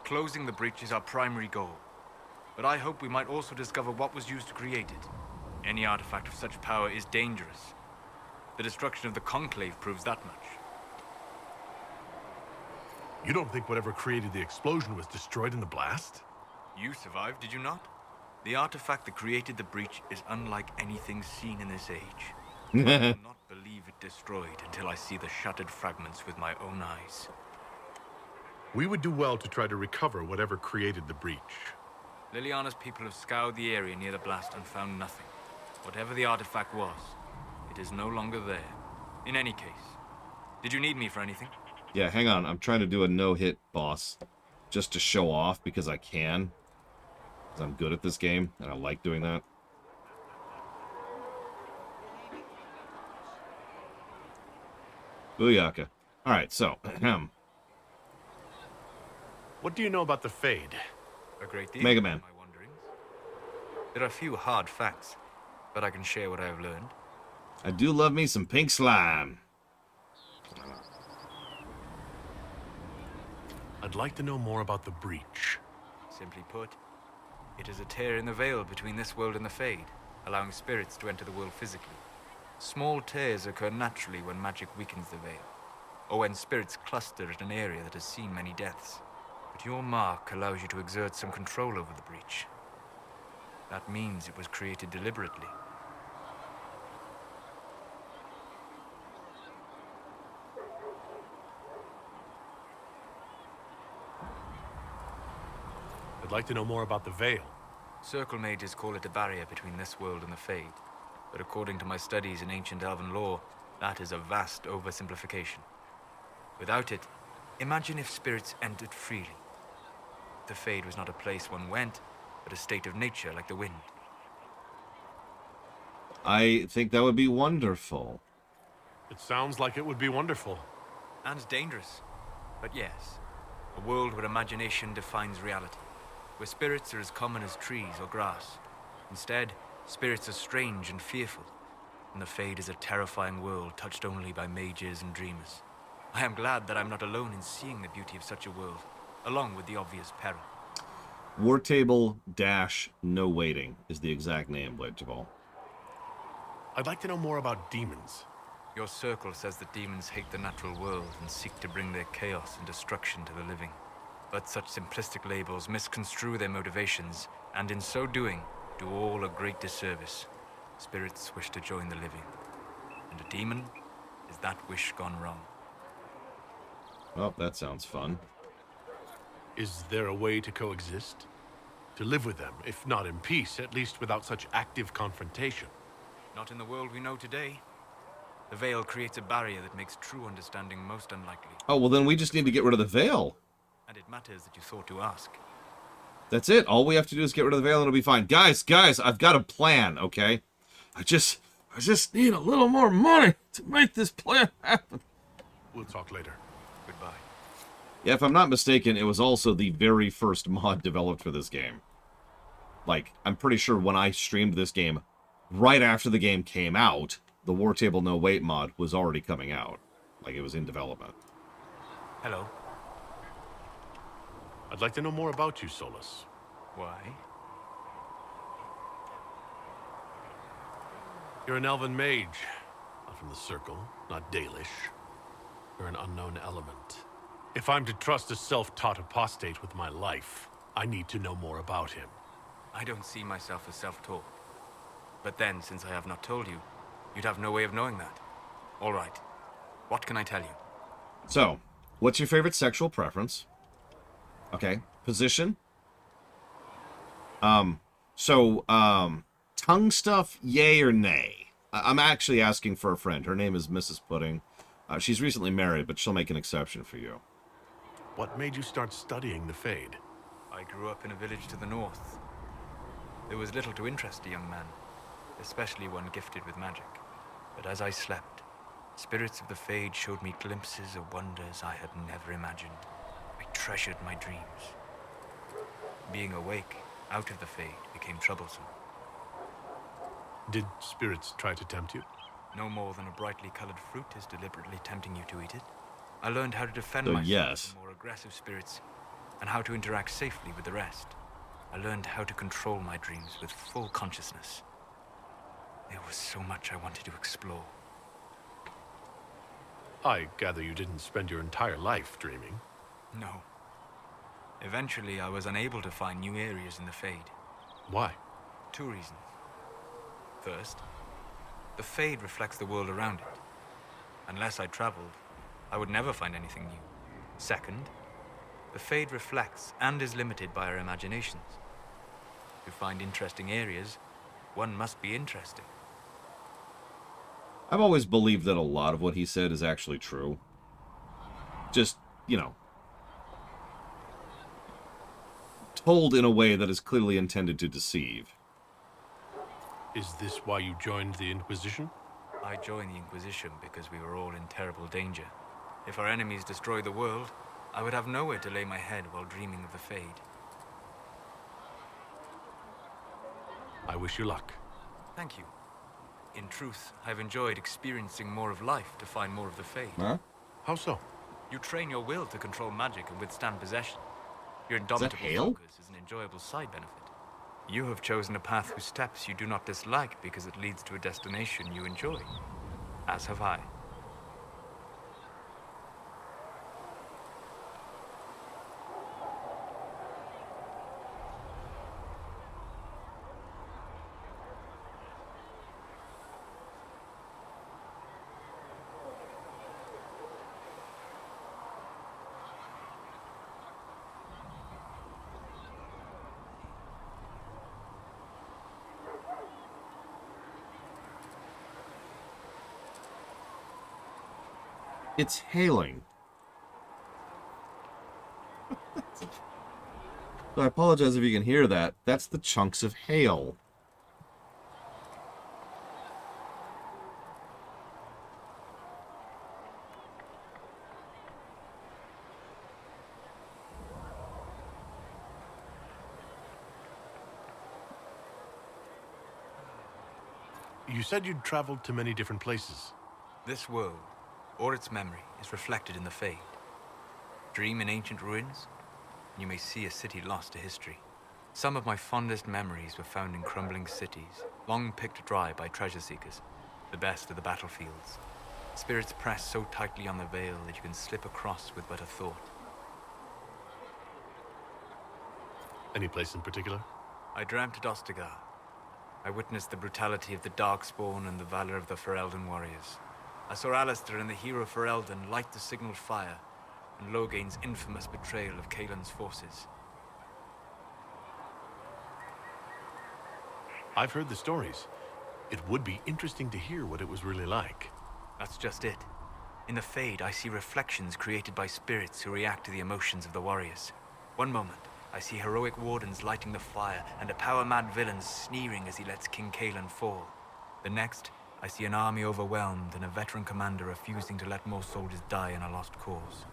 N: Closing the breach is our primary goal. But I hope we might also discover what was used to create it. Any artifact of such power is dangerous. The destruction of the Conclave proves that much.
T: You don't think whatever created the explosion was destroyed in the blast?
N: You survived, did you not? The artifact that created the breach is unlike anything seen in this age. I will not believe it destroyed until I see the shattered fragments with my own eyes.
T: We would do well to try to recover whatever created the breach.
N: Liliana's people have scoured the area near the blast and found nothing. Whatever the artifact was, it is no longer there. In any case, did you need me for anything?
A: Yeah, hang on. I'm trying to do a no-hit boss just to show off because I can. Because I'm good at this game, and I like doing that. Booyaka. Alright, so,
T: What do you know about the Fade?
N: A great deal.
A: Mega Man.
N: My wanderings. There are a few hard facts, but I can share what I have learned.
A: I do love me some pink slime.
T: I'd like to know more about the breach.
N: Simply put, it is a tear in the veil between this world and the Fade, allowing spirits to enter the world physically. Small tears occur naturally when magic weakens the veil, or when spirits cluster at an area that has seen many deaths. But your mark allows you to exert some control over the breach. That means it was created deliberately.
T: I'd like to know more about the Veil.
N: Circle mages call it a barrier between this world and the Fade. But according to my studies in ancient elven lore, that is a vast oversimplification. Without it, imagine if spirits entered freely. The Fade was not a place one went, but a state of nature like the wind.
A: I think that would be wonderful.
T: It sounds like it would be wonderful.
N: And dangerous. But yes, a world where imagination defines reality. Where spirits are as common as trees or grass. Instead, spirits are strange and fearful. And the Fade is a terrifying world touched only by mages and dreamers. I am glad that I'm not alone in seeing the beauty of such a world, along with the obvious peril.
A: War Table No Waiting is the exact name, Blade Jabal.
T: I'd like to know more about demons.
N: Your circle says that demons hate the natural world and seek to bring their chaos and destruction to the living. But such simplistic labels misconstrue their motivations, and in so doing, do all a great disservice. Spirits wish to join the living, and a demon is that wish gone wrong.
A: Well, that sounds fun.
T: Is there a way to coexist? To live with them, if not in peace, at least without such active confrontation?
N: Not in the world we know today. The Veil creates a barrier that makes true understanding most unlikely.
A: Oh, well then we just need to get rid of the Veil.
N: And it matters that you thought to ask.
A: That's it. All we have to do is get rid of the Veil and it'll be fine. Guys, I've got a plan, okay? I just need a little more money to make this plan happen.
T: We'll talk later.
N: Goodbye.
A: Yeah, if I'm not mistaken, it was also the very first mod developed for this game. Like, I'm pretty sure when I streamed this game, right after the game came out, the War Table No Wait mod was already coming out. Like, it was in development.
N: Hello.
T: I'd like to know more about you, Solus.
N: Why?
T: You're an elven mage. Not from the Circle, not Dalish. You're an unknown element. If I'm to trust a self-taught apostate with my life, I need to know more about him.
N: I don't see myself as self-taught. But then, since I have not told you, you'd have no way of knowing that. All right. What can I tell you?
A: So, what's your favorite sexual preference? Okay. Position? Tongue stuff, yay or nay? I'm actually asking for a friend. Her name is Mrs. Pudding. She's recently married, but she'll make an exception for you.
T: What made you start studying the Fade?
N: I grew up in a village to the north. There was little to interest a young man, especially one gifted with magic. But as I slept, spirits of the Fade showed me glimpses of wonders I had never imagined. I treasured my dreams. Being awake, out of the Fade, became troublesome.
T: Did spirits try to tempt you?
N: No more than a brightly colored fruit is deliberately tempting you to eat it. I learned how to defend
A: So,
N: myself
A: yes.
N: from more aggressive spirits, and how to interact safely with the rest. I learned how to control my dreams with full consciousness. There was so much I wanted to explore.
T: I gather you didn't spend your entire life dreaming.
N: No. Eventually, I was unable to find new areas in the Fade.
T: Why?
N: 2 reasons. First, the Fade reflects the world around it. Unless I traveled, I would never find anything new. Second, the Fade reflects and is limited by our imaginations. To find interesting areas, one must be interesting.
A: I've always believed that a lot of what he said is actually true. Just, told in a way that is clearly intended to deceive.
T: Is this why you joined the Inquisition?
N: I joined the Inquisition because we were all in terrible danger. If our enemies destroyed the world, I would have nowhere to lay my head while dreaming of the Fade.
T: I wish you luck.
N: Thank you. In truth, I've enjoyed experiencing more of life to find more of the Fade.
A: Huh?
T: How so?
N: You train your will to control magic and withstand possession. Your indomitable
A: hail?
N: focus is an enjoyable side benefit. You have chosen a path whose steps you do not dislike because it leads to a destination you enjoy. As have I.
A: It's hailing. So I apologize if you can hear that. That's the chunks of hail.
T: You said you'd traveled to many different places.
N: This world, or its memory, is reflected in the Fade. Dream in ancient ruins, and you may see a city lost to history. Some of my fondest memories were found in crumbling cities, long picked dry by treasure seekers, the best of the battlefields. Spirits press so tightly on the veil that you can slip across with but a thought.
T: Any place in particular?
N: I dreamt at Ostagar. I witnessed the brutality of the Darkspawn and the valor of the Ferelden warriors. I saw Alistair and the hero Ferelden light the signal fire, and Logain's infamous betrayal of Kaelin's forces.
T: I've heard the stories. It would be interesting to hear what it was really like.
N: That's just it. In the Fade, I see reflections created by spirits who react to the emotions of the warriors. One moment, I see heroic wardens lighting the fire, and a power-mad villain sneering as he lets King Kaelin fall. The next, I see an army overwhelmed and a veteran commander refusing to let more soldiers die in a lost cause.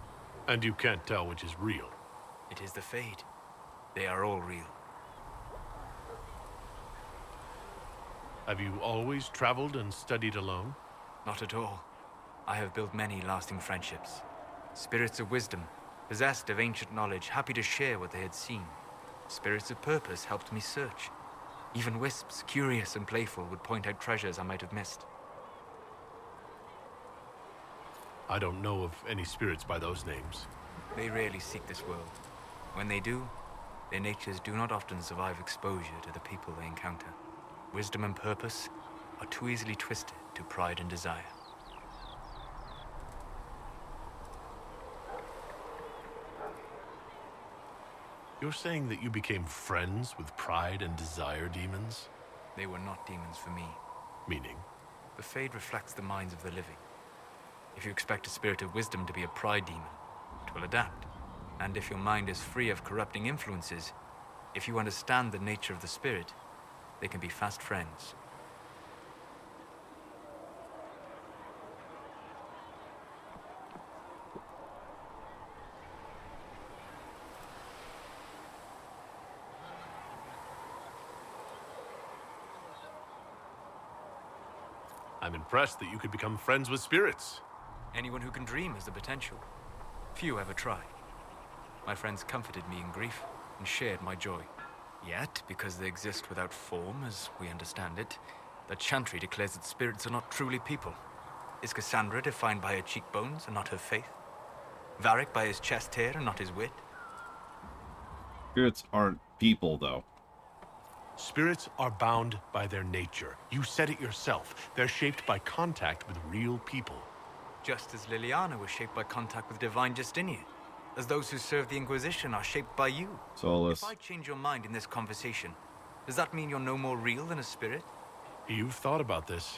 T: And you can't tell which is real.
N: It is the Fade. They are all real.
T: Have you always traveled and studied alone?
N: Not at all. I have built many lasting friendships. Spirits of wisdom, possessed of ancient knowledge, happy to share what they had seen. Spirits of purpose helped me search. Even wisps, curious and playful, would point out treasures I might have missed.
T: I don't know of any spirits by those names.
N: They rarely seek this world. When they do, their natures do not often survive exposure to the people they encounter. Wisdom and purpose are too easily twisted to pride and desire.
T: You're saying that you became friends with pride and desire demons?
N: They were not demons for me.
T: Meaning?
N: The Fade reflects the minds of the living. If you expect a spirit of wisdom to be a pride demon, it will adapt. And if your mind is free of corrupting influences, if you understand the nature of the spirit, they can be fast friends.
T: I'm impressed that you could become friends with spirits.
N: Anyone who can dream has the potential. Few ever try. My friends comforted me in grief and shared my joy. Yet, because they exist without form, as we understand it, the Chantry declares that spirits are not truly people. Is Cassandra defined by her cheekbones and not her faith? Varric by his chest hair and not his wit?
A: Spirits aren't people, though.
T: Spirits are bound by their nature. You said it yourself. They're shaped by contact with real people.
N: Just as Liliana was shaped by contact with divine Justinian. As those who serve the Inquisition are shaped by you.
A: Solus.
N: If I change your mind in this conversation, does that mean you're no more real than a spirit?
T: You've thought about this.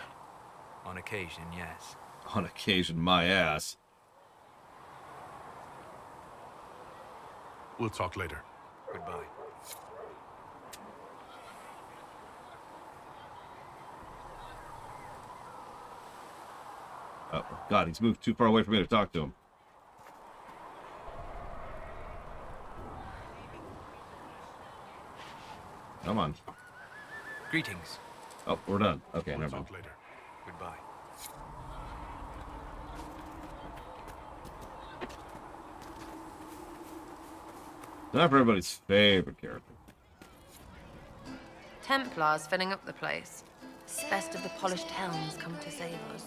N: On occasion, yes.
A: On occasion, my ass.
T: We'll talk later.
N: Goodbye.
A: Oh, God, he's moved too far away from me to talk to him. Come on.
N: Greetings.
A: Oh, we're done. Okay,
T: We'll
A: never mind.
T: talk later.
N: Goodbye.
A: Not for everybody's favorite character.
M: Templars filling up the place.
I: Best of the polished helms come to save us.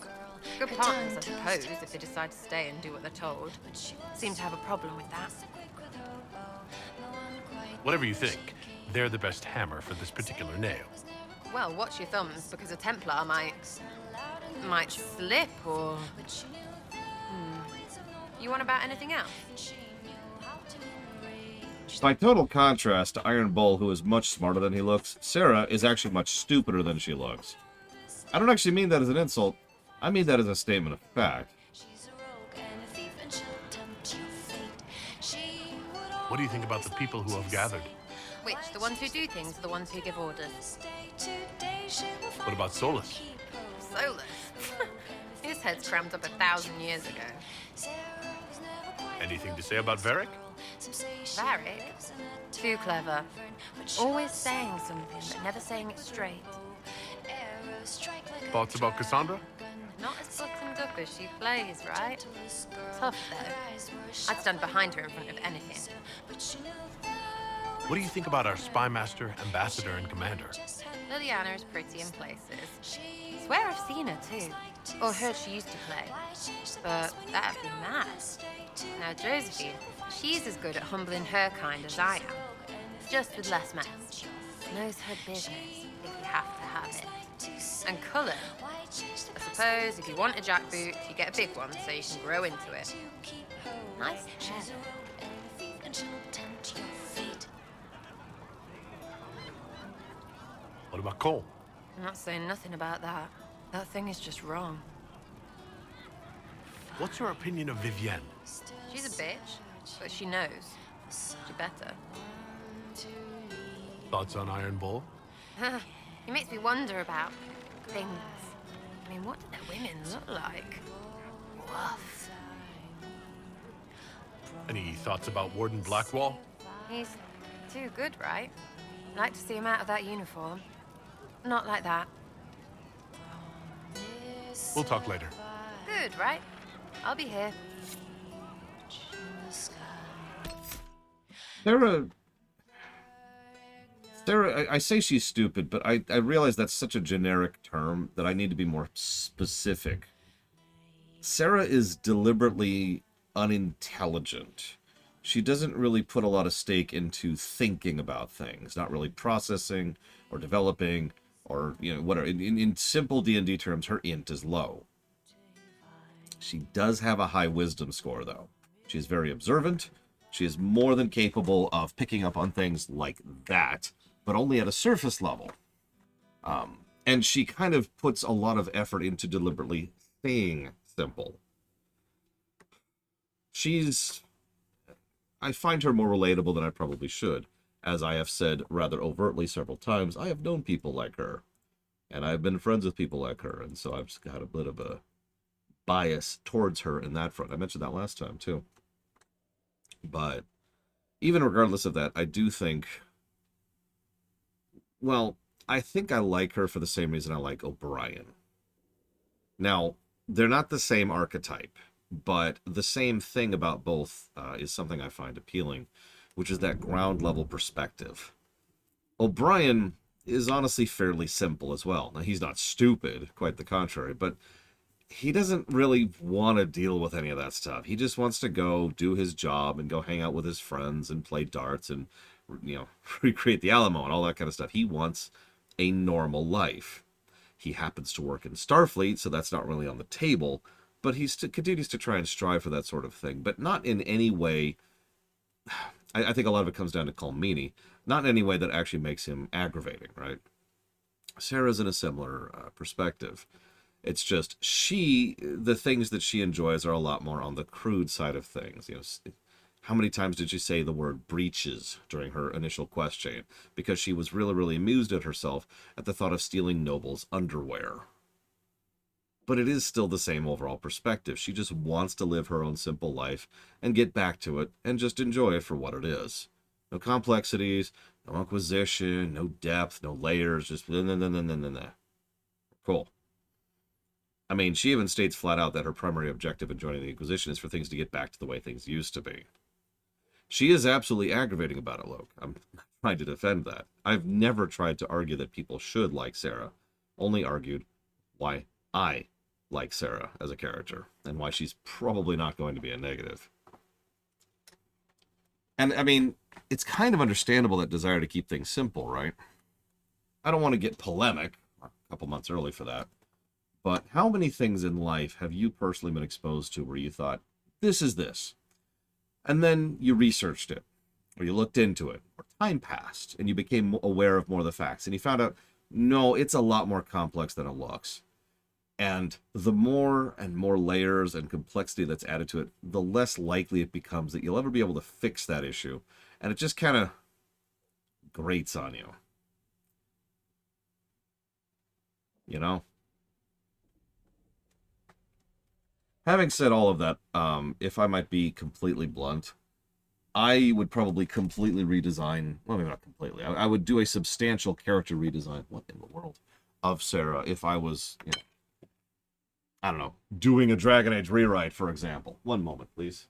M: Good partners, I suppose, if they decide to stay and do what they're told. Seem to have a problem with that.
T: Whatever you think, they're the best hammer for this particular nail.
M: Well, watch your thumbs, because a Templar might slip, or... You want about anything else?
A: By total contrast to Iron Bull, who is much smarter than he looks, Sarah is actually much stupider than she looks. I don't actually mean that as an insult. I mean that as a statement of fact.
T: What do you think about the people who have gathered?
M: Which, the ones who do things or the ones who give orders?
T: What about Solus?
M: Solus? His head's crammed up 1,000 years ago.
T: Anything to say about Varric?
M: Varric? Too clever. Always saying something, but never saying it straight.
T: Thoughts about Cassandra?
M: Not as buttoned up as she plays, right? Tough, though. I'd stand behind her in front of anything.
T: What do you think about our spy master, ambassador, and commander?
M: Liliana is pretty in places. Swear I've seen her, too. Or heard she used to play. But that'd be mad. Now, Josephine, she's as good at humbling her kind as I am. Just with less mess. Knows her business, if you have to have it. And colour. I suppose if you want a jackboot, you get a big one so you can grow into it. Nice hair.
T: What about Cole?
M: I'm not saying nothing about that. That thing is just wrong.
T: What's your opinion of Vivienne?
M: She's a bitch, but she knows. She better.
T: Thoughts on Iron Bull?
M: It makes me wonder about things. I mean, what do their women look like? Woof.
T: Any thoughts about Warden Blackwall?
M: He's too good, right? I'd like to see him out of that uniform. Not like that.
T: We'll talk later.
M: Good, right? I'll be here.
A: Sarah, I say she's stupid, but I realize that's such a generic term that I need to be more specific. Sarah is deliberately unintelligent. She doesn't really put a lot of stake into thinking about things, not really processing or developing or, you know, whatever. In simple D&D terms, her int is low. She does have a high wisdom score, though. She is very observant. She is more than capable of picking up on things like that, but only at a surface level. And she kind of puts a lot of effort into deliberately staying simple. I find her more relatable than I probably should. As I have said rather overtly several times, I have known people like her. And I've been friends with people like her, and so I've got a bit of a bias towards her in that front. I mentioned that last time, too. But even regardless of that, I do think... Well, I think I like her for the same reason I like O'Brien. Now, they're not the same archetype, but the same thing about both is something I find appealing, which is that ground-level perspective. O'Brien is honestly fairly simple as well. Now, he's not stupid, quite the contrary, but he doesn't really want to deal with any of that stuff. He just wants to go do his job and go hang out with his friends and play darts and, you know, recreate the Alamo and all that kind of stuff. He wants a normal life. He happens to work in Starfleet, so that's not really on the table, but he continues to try and strive for that sort of thing, but not in any way... I think a lot of it comes down to Colmini, not in any way that actually makes him aggravating, right? Sarah's in a similar perspective. It's just the things that she enjoys are a lot more on the crude side of things. You know, how many times did she say the word breeches during her initial quest chain? Because she was really, really amused at herself at the thought of stealing Noble's underwear. But it is still the same overall perspective. She just wants to live her own simple life and get back to it and just enjoy it for what it is. No complexities, no Inquisition, no depth, no layers, just cool. I mean, she even states flat out that her primary objective in joining the Inquisition is for things to get back to the way things used to be. She is absolutely aggravating about it, Luke. I'm trying to defend that. I've never tried to argue that people should like Sarah. Only argued why I like Sarah as a character, and why she's probably not going to be a negative. And, I mean, it's kind of understandable, that desire to keep things simple, right? I don't want to get polemic, a couple months early for that, but how many things in life have you personally been exposed to where you thought, this is this, and then you researched it, or you looked into it, or time passed, and you became aware of more of the facts, and you found out, no, it's a lot more complex than it looks. And the more and more layers and complexity that's added to it, the less likely it becomes that you'll ever be able to fix that issue. And it just kind of grates on you. You know? Having said all of that, if I might be completely blunt, I would probably completely redesign, well, maybe not completely, I would do a substantial character redesign, what in the world, of Sarah if I was, you know, I don't know, doing a Dragon Age rewrite, for example. One moment, please.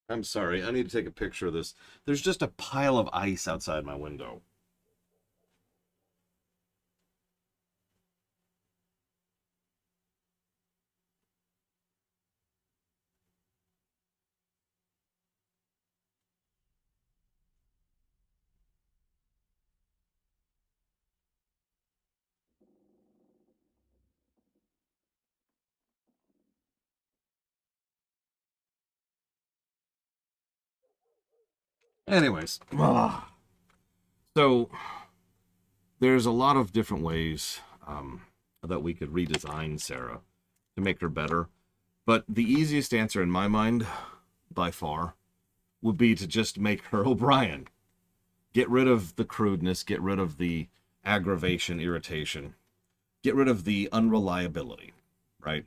A: I'm sorry, I need to take a picture of this. There's just a pile of ice outside my window. Anyways, so there's a lot of different ways that we could redesign Sarah to make her better. But the easiest answer in my mind, by far, would be to just make her O'Brien. Get rid of the crudeness, get rid of the aggravation, irritation, get rid of the unreliability, right?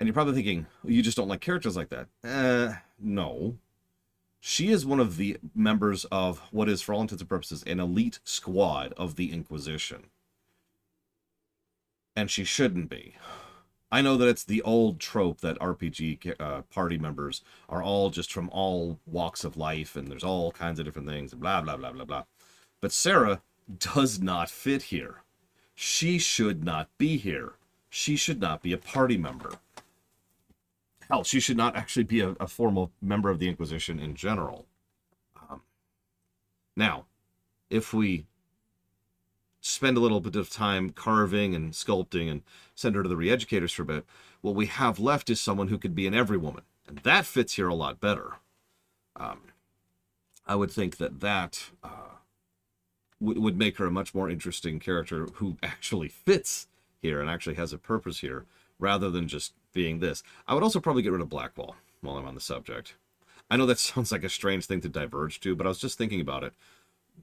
A: And you're probably thinking, well, you just don't like characters like that. No. She is one of the members of what is, for all intents and purposes, an elite squad of the Inquisition. And she shouldn't be. I know that it's the old trope that RPG party members are all just from all walks of life, and there's all kinds of different things, and blah, blah, blah, blah, blah. But Sarah does not fit here. She should not be here. She should not be a party member. Hell, she should not actually be a formal member of the Inquisition in general. Now, if we spend a little bit of time carving and sculpting and send her to the re-educators for a bit, what we have left is someone who could be an every woman. And that fits here a lot better. I would think that would make her a much more interesting character who actually fits here and actually has a purpose here, rather than just being this. I would also probably get rid of Blackwall while I'm on the subject. I know that sounds like a strange thing to diverge to, but I was just thinking about it.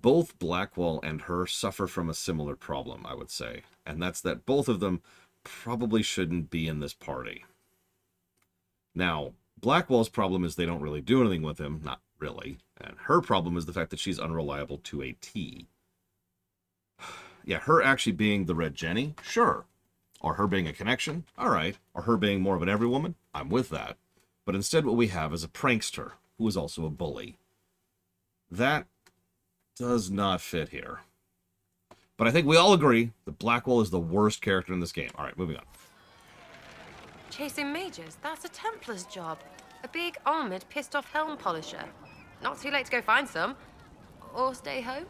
A: Both Blackwall and her suffer from a similar problem, I would say. And that's that both of them probably shouldn't be in this party. Now, Blackwall's problem is they don't really do anything with him. Not really. And her problem is the fact that she's unreliable to a T. Yeah, her actually being the Red Jenny, sure. Or her being a connection, all right. Or her being more of an every woman, I'm with that. But instead what we have is a prankster, who is also a bully. That does not fit here. But I think we all agree that Blackwall is the worst character in this game. All right, moving on.
M: Chasing mages, that's a Templar's job. A big, armored, pissed-off helm polisher. Not too late to go find some. Or stay home.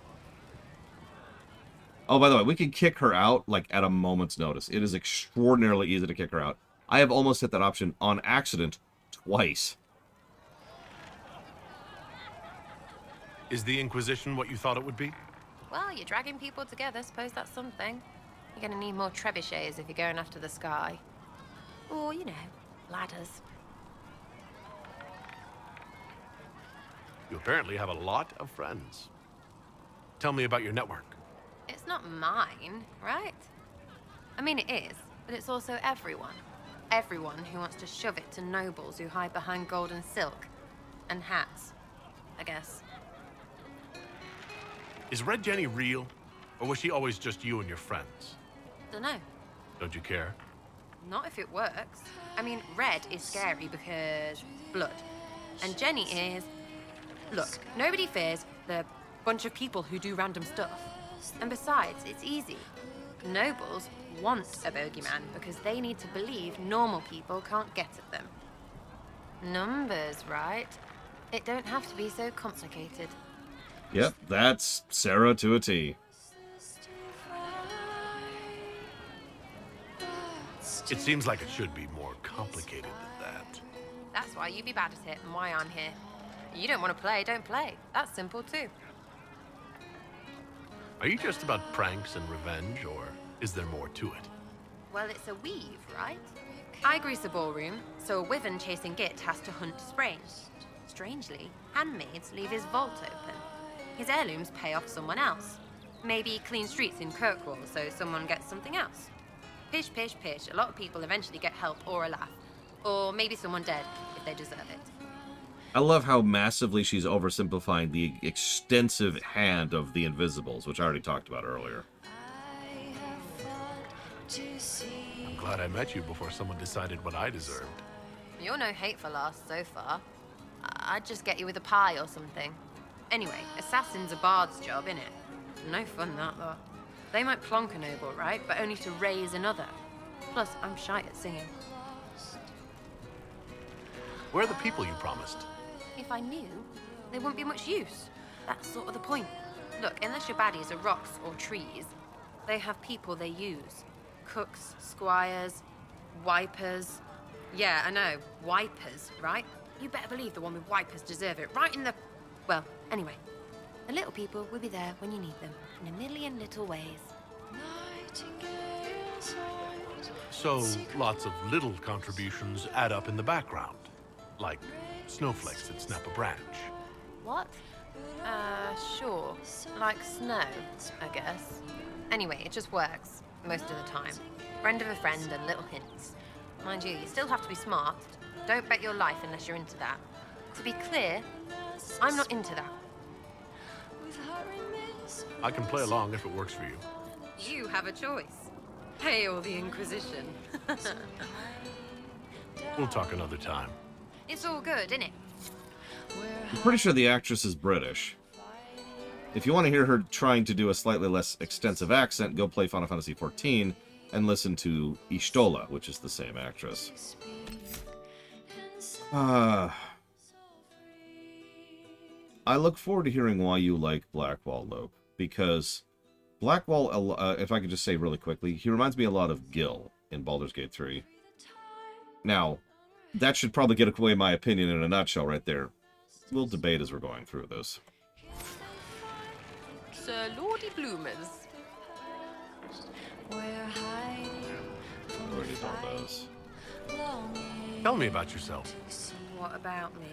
A: Oh, by the way, we can kick her out, like, at a moment's notice. It is extraordinarily easy to kick her out. I have almost hit that option on accident twice.
T: Is the Inquisition what you thought it would be?
M: Well, you're dragging people together. Suppose that's something. You're gonna need more trebuchets if you're going after the sky. Or, you know, ladders.
T: You apparently have a lot of friends. Tell me about your network.
M: It's not mine, right? I mean, it is, but it's also everyone. Everyone who wants to shove it to nobles who hide behind gold and silk. And hats, I guess.
T: Is Red Jenny real? Or was she always just you and your friends?
M: Dunno.
T: Don't you care?
M: Not if it works. I mean, Red is scary because blood. And Jenny is... Look, nobody fears the bunch of people who do random stuff. And besides, it's easy. Nobles want a bogeyman because they need to believe normal people can't get at them. Numbers, right? It don't have to be so complicated.
A: Yep, that's Sarah to a T.
T: It seems like it should be more complicated than that.
M: That's why you be bad at it and why I'm here. You don't want to play, don't play. That's simple too.
T: Are you just about pranks and revenge, or is there more to it?
M: Well, it's a weave, right? I grease a ballroom, so a wyvern chasing Git has to hunt Sprain. Strangely, handmaids leave his vault open. His heirlooms pay off someone else. Maybe clean streets in Kirkwall so someone gets something else. Pish, pish, pish. A lot of people eventually get help or a laugh. Or maybe someone dead, if they deserve it.
A: I love how massively she's oversimplifying the extensive hand of the Invisibles, which I already talked about earlier.
T: I'm glad I met you before someone decided what I deserved.
M: You're no hateful ass so far. I'd just get you with a pie or something. Anyway, assassin's a bard's job, innit? No fun that, though. They might plonk a noble, right? But only to raise another. Plus, I'm shy at singing.
T: Where are the people you promised?
M: If I knew, they wouldn't be much use. That's sort of the point. Look, unless your baddies are rocks or trees, they have people they use. Cooks, squires, wipers. Yeah, I know, wipers, right? You better believe the one with wipers deserve it, right in the... Well, anyway. The little people will be there when you need them, in a million little ways.
T: So, lots of little contributions add up in the background. Like snowflakes that snap a branch.
M: What? Sure. Like snow, I guess. Anyway, it just works, most of the time. Friend of a friend and little hints. Mind you, you still have to be smart. Don't bet your life unless you're into that. To be clear, I'm not into that.
T: I can play along if it works for you.
M: You have a choice. Hail the Inquisition.
T: We'll talk another time.
M: It's all good, innit?
A: I'm pretty sure the actress is British. If you want to hear her trying to do a slightly less extensive accent, go play Final Fantasy XIV and listen to Ishtola, which is the same actress. I look forward to hearing why you like Blackwall, Lope, because Blackwall, if I could just say really quickly, he reminds me a lot of Gil in Baldur's Gate 3. Now, that should probably get away my opinion in a nutshell right there. We'll debate as we're going through this.
M: Sir Lordy Bloomers.
A: Already done those.
T: Tell me about yourself.
M: What about me?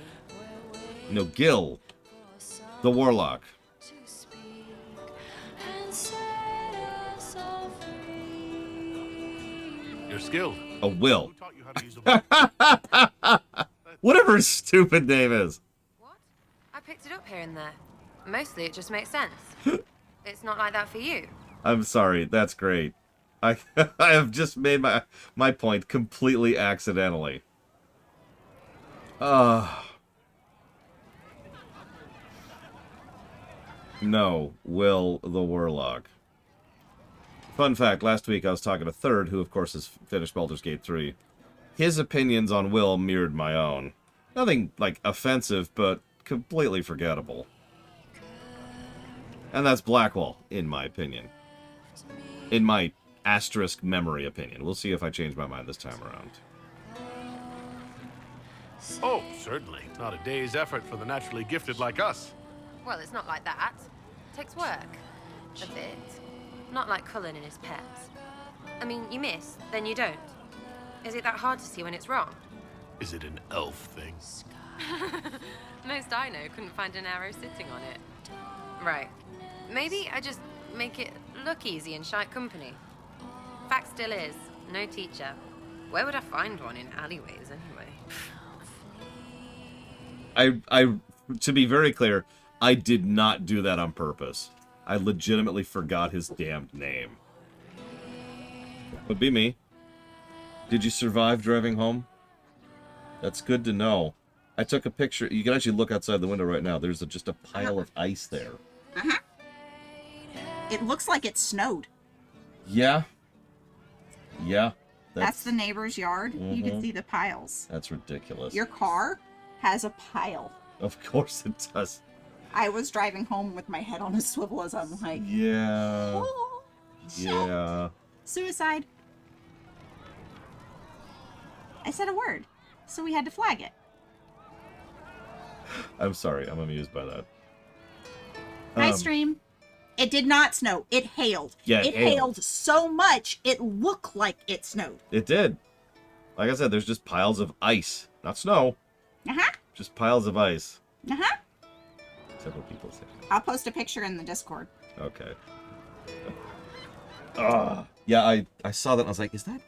A: No, Gil, the Warlock.
T: You're skilled.
A: A Will. Whatever his stupid name is.
M: I picked it up here and there. Mostly it just makes sense. It's not like that for you.
A: I'm sorry, that's great. I have just made my point completely accidentally. No, Will the Warlock. Fun fact, last week I was talking to Third, who of course has finished Baldur's Gate 3. His opinions on Will mirrored my own. Nothing, like, offensive, but completely forgettable. And that's Blackwall, in my opinion. In my asterisk memory opinion. We'll see if I change my mind this time around.
T: Oh, certainly. Not a day's effort for the naturally gifted like us.
M: Well, it's not like that. It takes work. A bit. Not like Cullen and his pets. I mean, you miss, then you don't. Is it that hard to see when it's wrong?
T: Is it an elf thing?
M: Most I know couldn't find an arrow sitting on it. Right. Maybe I just make it look easy in shite company. Fact still is, no teacher. Where would I find one in alleyways anyway?
A: To be very clear, I did not do that on purpose. I legitimately forgot his damned name. Would be me. Did you survive driving home? That's good to know. I took a picture. You can actually look outside the window right now. There's just a pile of ice there.
D: Uh-huh. It looks like it snowed.
A: Yeah. Yeah.
D: That's the neighbor's yard. You can see the piles.
A: That's ridiculous.
D: Your car has a pile.
A: Of course it does.
D: I was driving home with my head on a swivel as I'm like,
A: Yeah.
D: oh,
A: Yeah.
D: suicide. I said a word, so we had to flag it.
A: I'm sorry. I'm amused by that.
D: Nice stream. It did not snow. It hailed.
A: Yeah,
D: it hailed so much it looked like it snowed.
A: It did. Like I said, there's just piles of ice. Not snow.
D: Uh-huh.
A: Just piles of ice.
D: Uh-huh.
A: Several people say.
D: I'll post a picture in the Discord.
A: Okay. Yeah, I saw that and I was like, is that...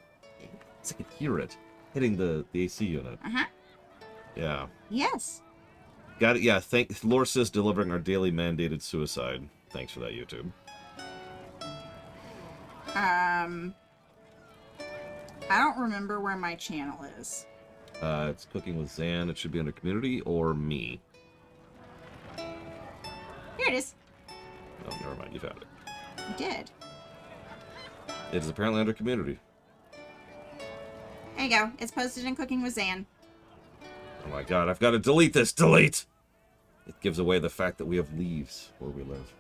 A: I could hear it hitting the AC unit.
D: Uh-huh.
A: Yeah.
D: Yes.
A: Got it. Yeah, Lore Sis delivering our daily mandated suicide. Thanks for that, YouTube.
D: I don't remember where my channel is.
A: It's Cooking with Zan. It should be under Community or Me.
D: Here it is.
A: Oh, never mind. You found it.
D: I did.
A: It is apparently under Community.
D: There you go. It's posted in Cooking with Zan.
A: Oh my god, I've got to delete this. Delete! It gives away the fact that we have leaves where we live.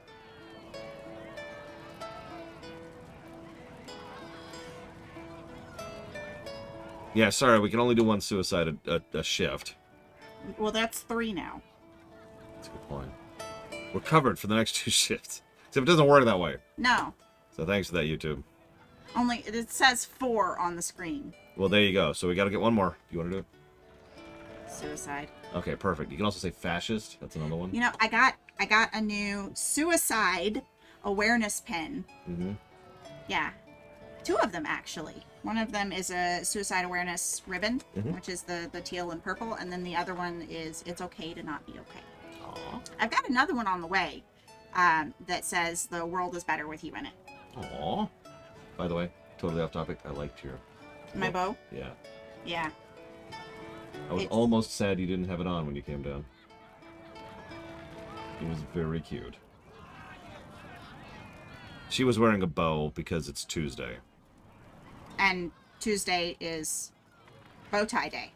A: Yeah, sorry, we can only do one suicide a shift.
D: Well, that's 3 now.
A: That's a good point. We're covered for the next 2 shifts. Except it doesn't work that way.
D: No.
A: So thanks for that, YouTube.
D: Only, it says 4 on the screen.
A: Well, there you go. So we got to get one more. Do you want to do it?
D: Suicide.
A: Okay, perfect. You can also say fascist. That's another one.
D: You know, I got a new suicide awareness pin.
A: Mm-hmm.
D: Yeah. 2 of them, actually. One of them is a suicide awareness ribbon, which is the teal and purple, and then the other one is it's okay to not be okay.
A: Aww.
D: I've got another one on the way that says the world is better with you in it.
A: Aww. By the way, totally off topic, I liked your...
D: My bow?
A: Yeah.
D: Yeah.
A: I was almost sad you didn't have it on when you came down. It was very cute. She was wearing a bow because it's Tuesday.
D: And Tuesday is bow tie day.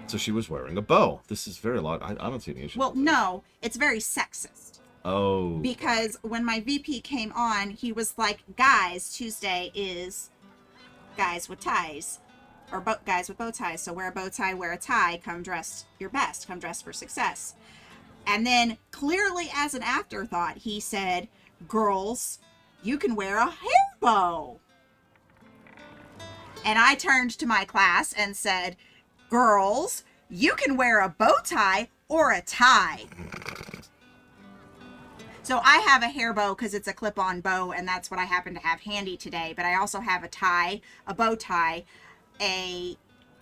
A: So she was wearing a bow. This is very lot. I don't see any issue.
D: Well, no, it's very sexist.
A: Oh.
D: Because when my VP came on, he was like, guys, Tuesday is guys with ties. Or guys with bow ties. So wear a bow tie, wear a tie, come dressed your best, come dressed for success. And then, clearly as an afterthought, he said, girls, you can wear a hair bow. And I turned to my class and said, girls, you can wear a bow tie or a tie. So I have a hair bow because it's a clip-on bow, and that's what I happen to have handy today. But I also have a tie, a bow tie, a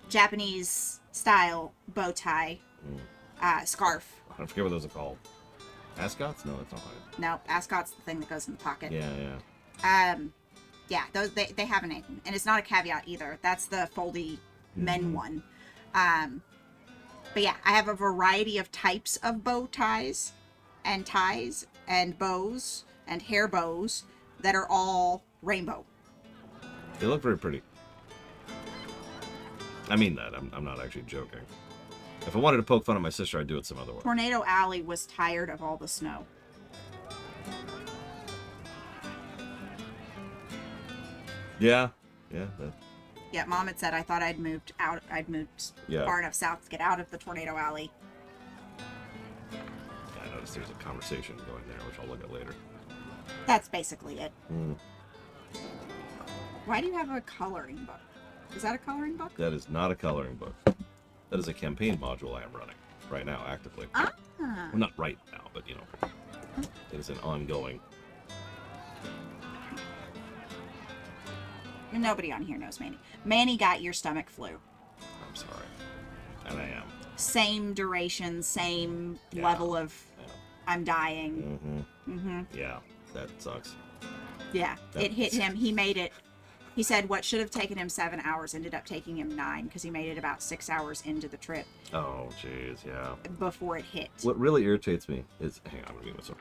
D: Japanese-style bow tie, scarf.
A: I forget what those are called. Ascots? No, that's not right.
D: No, ascot's the thing that goes in the pocket.
A: Yeah.
D: Yeah, those they have a name, and it's not a caveat either. That's the foldy men one. But yeah, I have a variety of types of bow ties and bows and hair bows that are all rainbow.
A: They look very pretty. I mean that. I'm not actually joking. If I wanted to poke fun at my sister, I'd do it some other way.
D: Tornado Alley was tired of all the snow.
A: Yeah.
D: Yeah, Mom had said I thought I'd moved out. I'd moved far enough south to get out of the Tornado Alley.
A: Yeah, I noticed there's a conversation going there, which I'll look at later.
D: That's basically it. Why do you have a coloring book? Is that a coloring book?
A: That is not a coloring book. That is a campaign module I am running right now, actively.
D: Ah.
A: Well, not right now, but, you know, it is an ongoing...
D: Nobody on here knows Manny. Manny got your stomach flu.
A: I'm sorry. And I am.
D: Same duration, same level of I'm dying.
A: Yeah, that sucks.
D: Yeah, it hit him. He made it. He said what should have taken him 7 hours ended up taking him 9 because he made it about 6 hours into the trip.
A: Oh, jeez, yeah.
D: Before it hit.
A: What really irritates me is... Hang on, I'm going to this one.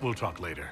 T: We'll talk later.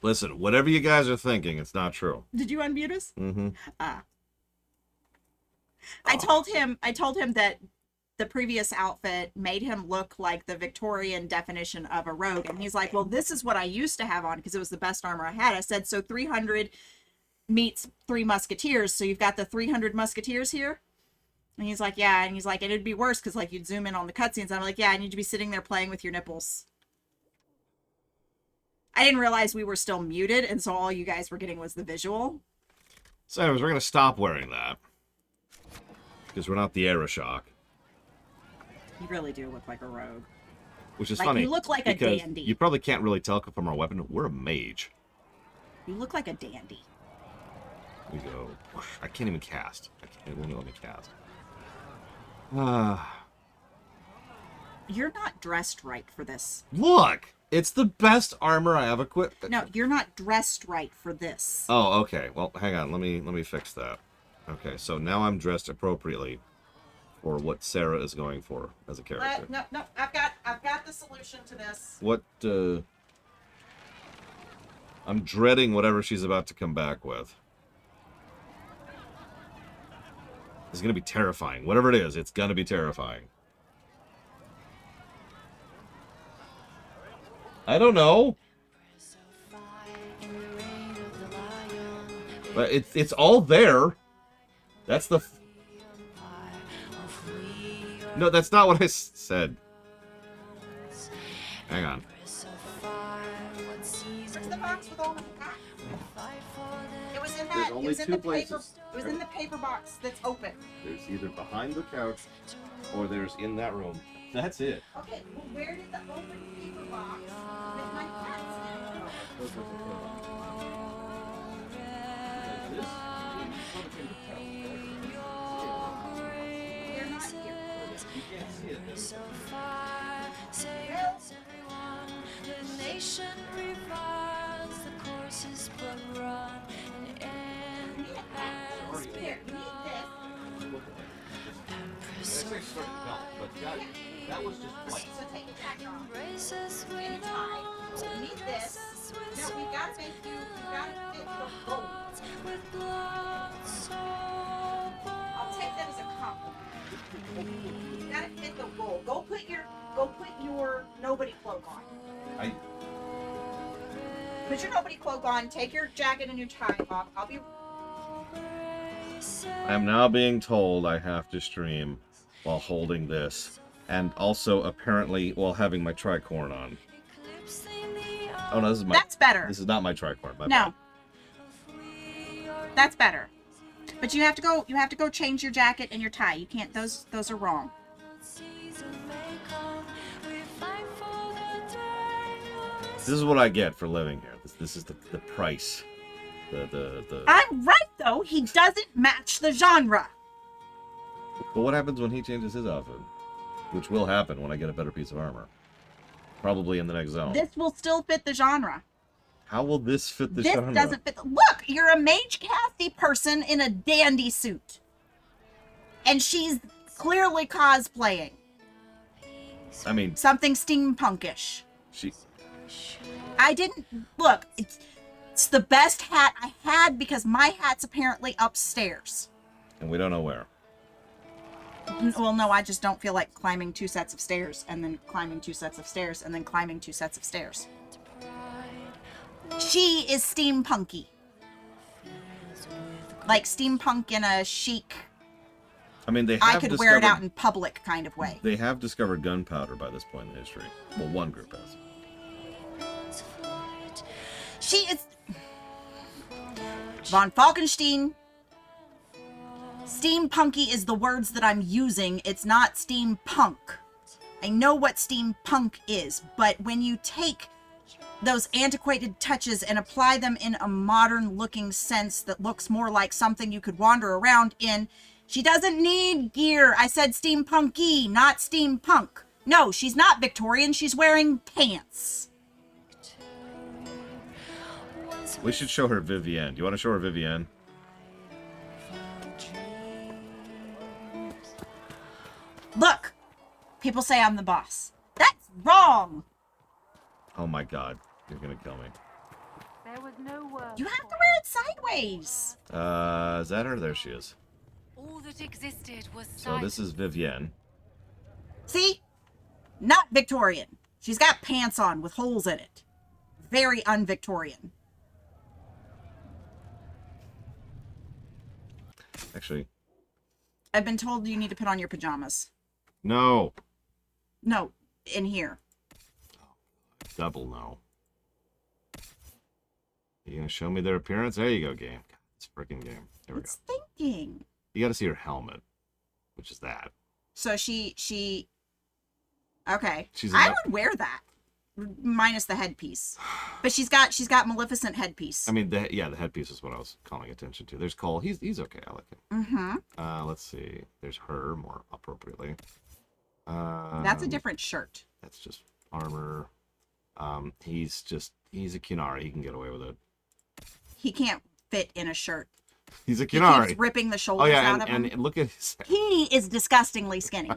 A: Listen, whatever you guys are thinking, it's not true.
D: Did you unmute us?
A: Mm-hmm.
D: I told him that the previous outfit made him look like the Victorian definition of a rogue. And he's like, well, this is what I used to have on because it was the best armor I had. I said, so 300 meets 3 musketeers. So you've got the 300 musketeers here? And he's like, yeah. And he's like, and it'd be worse because like you'd zoom in on the cutscenes. I'm like, yeah, I need to be sitting there playing with your nipples. I didn't realize we were still muted. And so all you guys were getting was the visual.
A: So anyways, we're going to stop wearing that. Because we're not the Aeroshock.
D: You really do look like a rogue.
A: Which is
D: like,
A: funny.
D: You look like a dandy.
A: You probably can't really tell from our weapon. We're a mage.
D: You look like a dandy.
A: We go. I can't even cast. It won't let me cast.
D: You're not dressed right for this.
A: Look! It's the best armor I have equipped.
D: No, you're not dressed right for this.
A: Oh, okay. Well, hang on. Let me fix that. Okay, so now I'm dressed appropriately for what Sarah is going for as a character.
D: No, I've got the solution to this.
A: What, I'm dreading whatever she's about to come back with. It's gonna be terrifying. Whatever it is, it's gonna be terrifying. I don't know. But it's all there. That's the... No, that's not what I said. Hang on.
D: Where's the box with all the packs? It was in that.
A: There's only two places.
D: It was in the paper box that's open.
A: There's either behind the couch or there's in that room. That's it.
D: Okay, well, where did the open paper box with my packs in go? They're not here.
A: You can't see it.
L: So far, sails everyone. The nation revives, the course is but run. An end has
D: Here,
L: begun.
A: Empress of fire, that was just like...
D: So take it back off.
L: Embrace us with
D: And tie.
L: arms
D: So
L: and
D: we need
L: dress
D: this.
L: us with
D: No, we gotta
L: swords,
D: make
L: with
D: you. We gotta fit the gold.
L: guns, with blood so
D: I'll take that as a compliment. You gotta fit the gold. Go put your nobody cloak on. Put your nobody cloak on. Take your jacket and your tie off. I'll be.
A: I am now being told I have to stream while holding this. And also, apparently, while having my tricorn on. Oh, no, this is my...
D: That's better.
A: This is not my tricorn. My
D: No.
A: bad.
D: That's better. But you have to go change your jacket and your tie. You can't, those are wrong.
A: This is what I get for living here. This is the price. The
D: I'm right, though. He doesn't match the genre.
A: But what happens when he changes his outfit? Which will happen when I get a better piece of armor. Probably in the next zone.
D: This will still fit the genre.
A: How will this fit the
D: This
A: genre?
D: doesn't fit. Look, you're a mage casty person in a dandy suit. And she's clearly cosplaying.
A: I mean...
D: Something steampunkish. I didn't... Look, it's the best hat I had because my hat's apparently upstairs.
A: And we don't know where.
D: Well, no, I just don't feel like climbing 2 sets of stairs and then climbing 2 sets of stairs and then climbing 2 sets of stairs. She is steampunky. Like steampunk in a chic,
A: I mean, they have
D: I could wear it out in public kind of way.
A: They have discovered gunpowder by this point in history. Well, one group has.
D: She is... Von Falkenstein. Steampunky is the words that I'm using. It's not steampunk. I know what steampunk is, but when you take those antiquated touches and apply them in a modern looking sense that looks more like something you could wander around in, she doesn't need gear. I said steampunky, not steampunk. No, she's not Victorian. She's wearing pants.
A: We should show her Vivienne. Do you want to show her Vivienne?
D: Look, people say I'm the boss. That's wrong.
A: Oh my god, you're gonna kill me.
C: There was no word.
D: You have to wear it sideways.
A: Is that her? There she is.
C: All that existed was
A: So this is Vivienne.
D: See? Not Victorian. She's got pants on with holes in it. Very un-Victorian.
A: Actually,
D: I've been told you need to put on your pajamas.
A: no.
D: No, in here.
A: Double no. You gonna show me their appearance? There you go, game. God, it's a freaking game. There we go.
D: Thinking.
A: You gotta see her helmet, which is that.
D: So she okay.
A: She's
D: I would wear that. Minus the headpiece. But she's got Maleficent headpiece.
A: I mean, the headpiece is what I was calling attention to. There's Cole. He's okay. I like him.
D: Mm-hmm.
A: Let's see. There's her more appropriately.
D: That's a different shirt.
A: That's just armor. He's a Kunari. He can get away with it.
D: He can't fit in a shirt.
A: He's a
D: He
A: Kunari.
D: keeps ripping the shoulders out of him.
A: And look at his...
D: He is disgustingly skinny.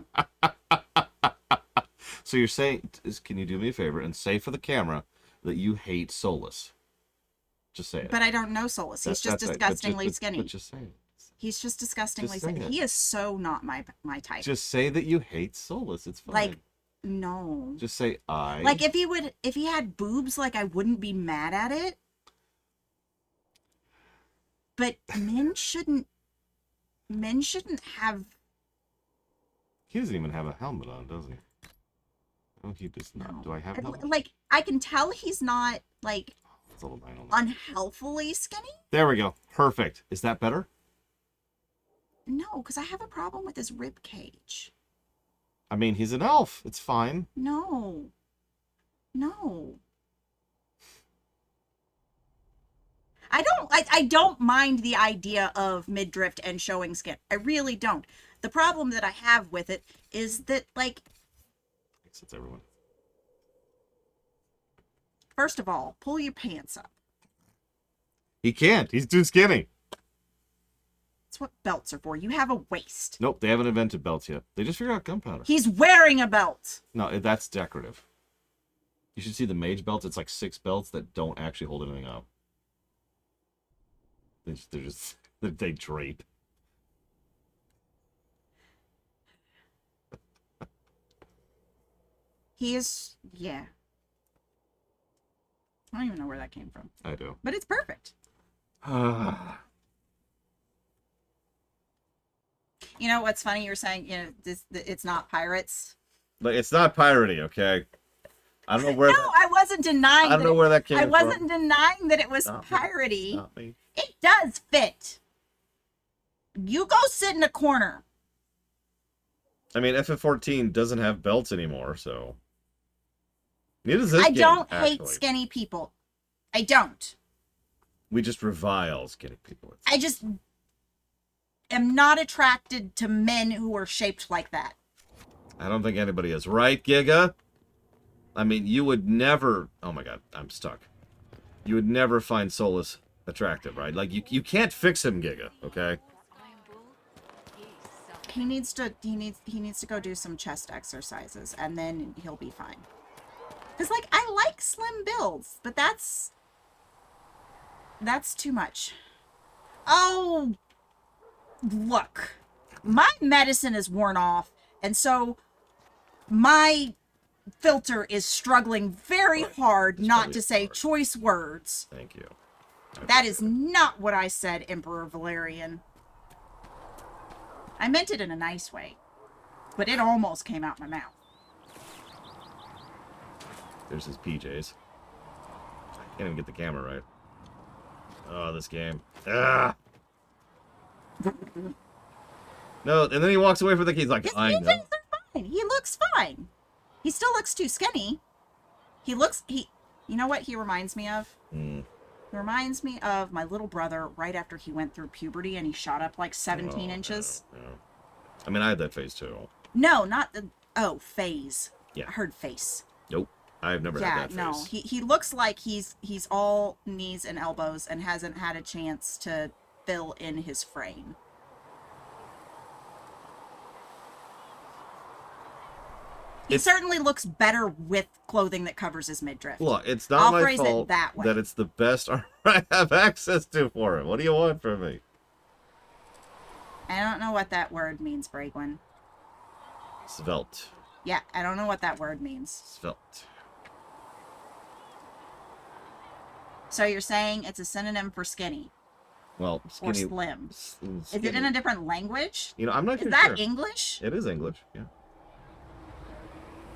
A: So you're saying, can you do me a favor and say for the camera that you hate Solus? Just say it.
D: But I don't know Solus. He's just disgustingly skinny.
A: But just say it.
D: He's just disgustingly
A: Just say
D: skinny.
A: it.
D: He is so not my type.
A: Just say that you hate Solus. It's fine.
D: Like, no.
A: Just say I.
D: Like if he had boobs, like I wouldn't be mad at it. But men shouldn't have.
A: He doesn't even have a helmet on, does he? Oh, he does not. No. Do I have a helmet?
D: Like I can tell he's not like
A: It's a little light on that.
D: unhealthily skinny.
A: There we go. Perfect. Is that better?
D: No, because I have a problem with his rib cage.
A: I mean, he's an elf. It's fine.
D: No. I don't mind the idea of midriff and showing skin. I really don't. The problem that I have with it is that, like,
A: It's everyone.
D: first of all, pull your pants up.
A: He can't. He's too skinny.
D: That's what belts are for. You have a waist.
A: Nope, they haven't invented belts yet. They just figured out gunpowder.
D: He's wearing a belt.
A: No, that's decorative. You should see the mage belts. It's like 6 belts that don't actually hold anything up. They're just they drape.
D: He is, yeah. I don't even know where that came from.
A: I do.
D: But it's perfect. You know what's funny? You're saying, you know, it's not pirates.
A: But it's not piratey, okay? I don't know where.
D: No, I wasn't denying.
A: I don't know where that came
D: I
A: from.
D: wasn't denying that it was
A: Not me.
D: piratey.
A: Not me.
D: It does fit. You go sit in a corner.
A: I mean, FF14 doesn't have belts anymore, so. Neither does this
D: I
A: game,
D: don't hate
A: actually.
D: skinny people. I don't.
A: We just revile skinny people.
D: I just am not attracted to men who are shaped like that.
A: I don't think anybody is. Right, Giga? I mean, you would never... Oh my god, I'm stuck. You would never find Solus attractive, right? Like, you can't fix him, Giga, okay?
D: He needs to go do some chest exercises, and then he'll be fine. Because, like, I like slim builds, but that's too much. Oh, look. My medicine is worn off, and so my filter is struggling very hard not to say choice words.
A: Thank you.
D: That is not what I said, Emperor Valerian. I meant it in a nice way, but it almost came out my mouth.
A: There's his PJs. I can't even get the camera right. Oh, this game. Ah! No, and then he walks away from the key. He's like, I know.
D: Fine. He looks fine. He still looks too skinny. You know what he reminds me of? He reminds me of my little brother right after he went through puberty and he shot up like 17 inches.
A: No. I mean, I had that phase too.
D: No, not the... Oh, phase.
A: Yeah.
D: I heard face.
A: Nope. I've never had that phase.
D: No. He looks like he's all knees and elbows and hasn't had a chance to fill in his frame. He certainly looks better with clothing that covers his midriff.
A: Look, it's not
D: I'll
A: my
D: phrase
A: fault
D: it that way.
A: that it's the best armor I have access to for him. What do you want from me?
D: I don't know what that word means, Bragwin.
A: Svelte.
D: Yeah, I don't know what that word means.
A: Svelte.
D: So you're saying it's a synonym for skinny?
A: Well, skinny.
D: Or slim?
A: Skinny.
D: Is it in a different language?
A: You know, I'm not
D: Is
A: sure.
D: that English?
A: It is English, yeah.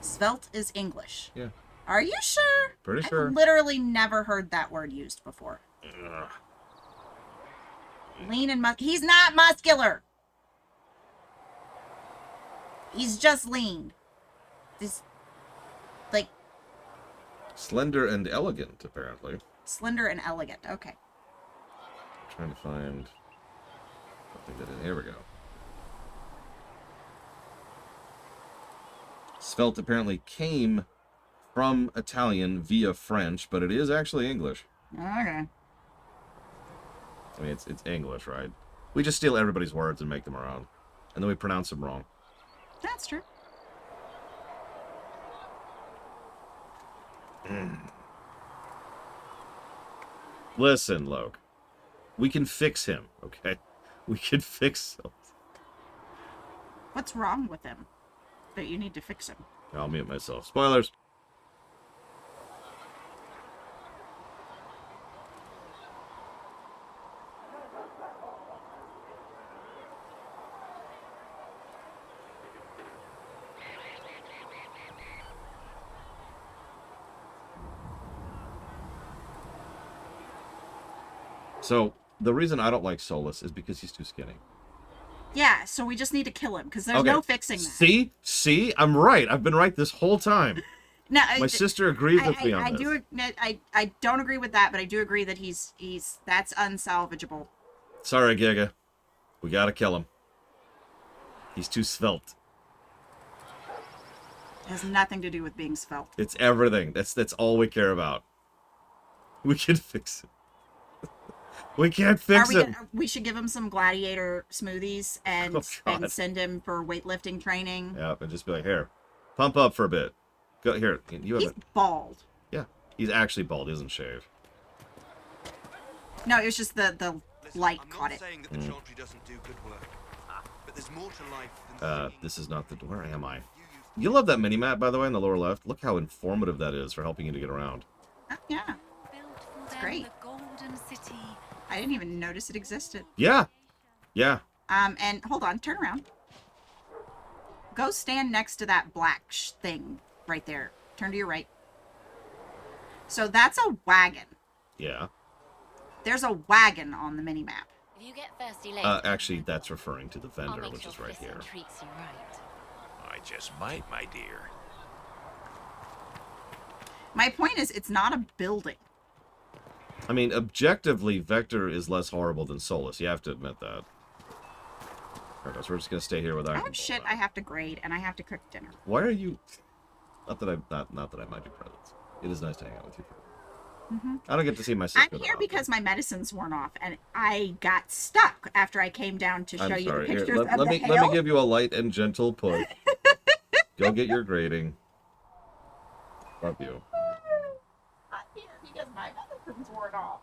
D: Svelte is English.
A: Yeah.
D: Are you sure?
A: Pretty sure.
D: I've literally never heard that word used before.
A: Ugh.
D: Lean and he's not muscular. He's just lean. This, like...
A: Slender and elegant, apparently.
D: Slender and elegant. Okay.
A: Trying to find something that... Here we go. Svelte apparently came from Italian via French, but it is actually English.
D: Okay.
A: I mean, it's English, right? We just steal everybody's words and make them our own. And then we pronounce them wrong.
D: That's true.
A: Listen, Loke. We can fix him, okay? We can fix him.
D: What's wrong with him that you need to fix him?
A: I'll mute myself. Spoilers. So, the reason I don't like Solus is because he's too skinny.
D: Yeah, so we just need to kill him, because there's no fixing that.
A: See? I'm right. I've been right this whole time.
D: No,
A: My sister agreed with me on this.
D: I don't agree with that, but I do agree that he's that's unsalvageable.
A: Sorry, Giga. We gotta kill him. He's too svelte.
D: It has nothing to do with being svelte.
A: It's everything. That's all we care about. We can fix it. We can't fix him.
D: We should give him some gladiator smoothies and send him for weightlifting training.
A: Yeah, and just be like, here, pump up for a bit. Go here. You have
D: He's bald.
A: Yeah, he's actually bald. He doesn't shave.
D: No, it was just the light caught it.
U: Saying that the chantry doesn't do good work, but there's more to life than
A: This is not the... Where am I? You love that mini-map, by the way, in the lower left. Look how informative that is for helping you to get around.
D: Oh, yeah. It's great.
C: City.
D: I didn't even notice it existed.
A: Yeah. Yeah.
D: And hold on, turn around. Go stand next to that black thing right there. Turn to your right. So that's a wagon.
A: Yeah.
D: There's a wagon on the mini-map.
I: If you get thirsty
A: Actually, that's referring to the vendor, which is right here.
I: Treats you right.
K: I just might, my dear.
D: My point is, it's not a building.
A: I mean, objectively, Vector is less horrible than Solus. You have to admit that. Alright, so we're just gonna stay here with
D: I
A: our...
D: have shit I have to grade, and I have to cook dinner.
A: Why are you... Not that I mind your presence. It is nice to hang out with you. I don't get to see my sister.
D: I'm here because my medicines worn off, and I got stuck after I came down to show you the pictures of the hail.
A: Let me give you a light and gentle push. Go get your grading. Love you.
D: I'm here because my medicines worn off.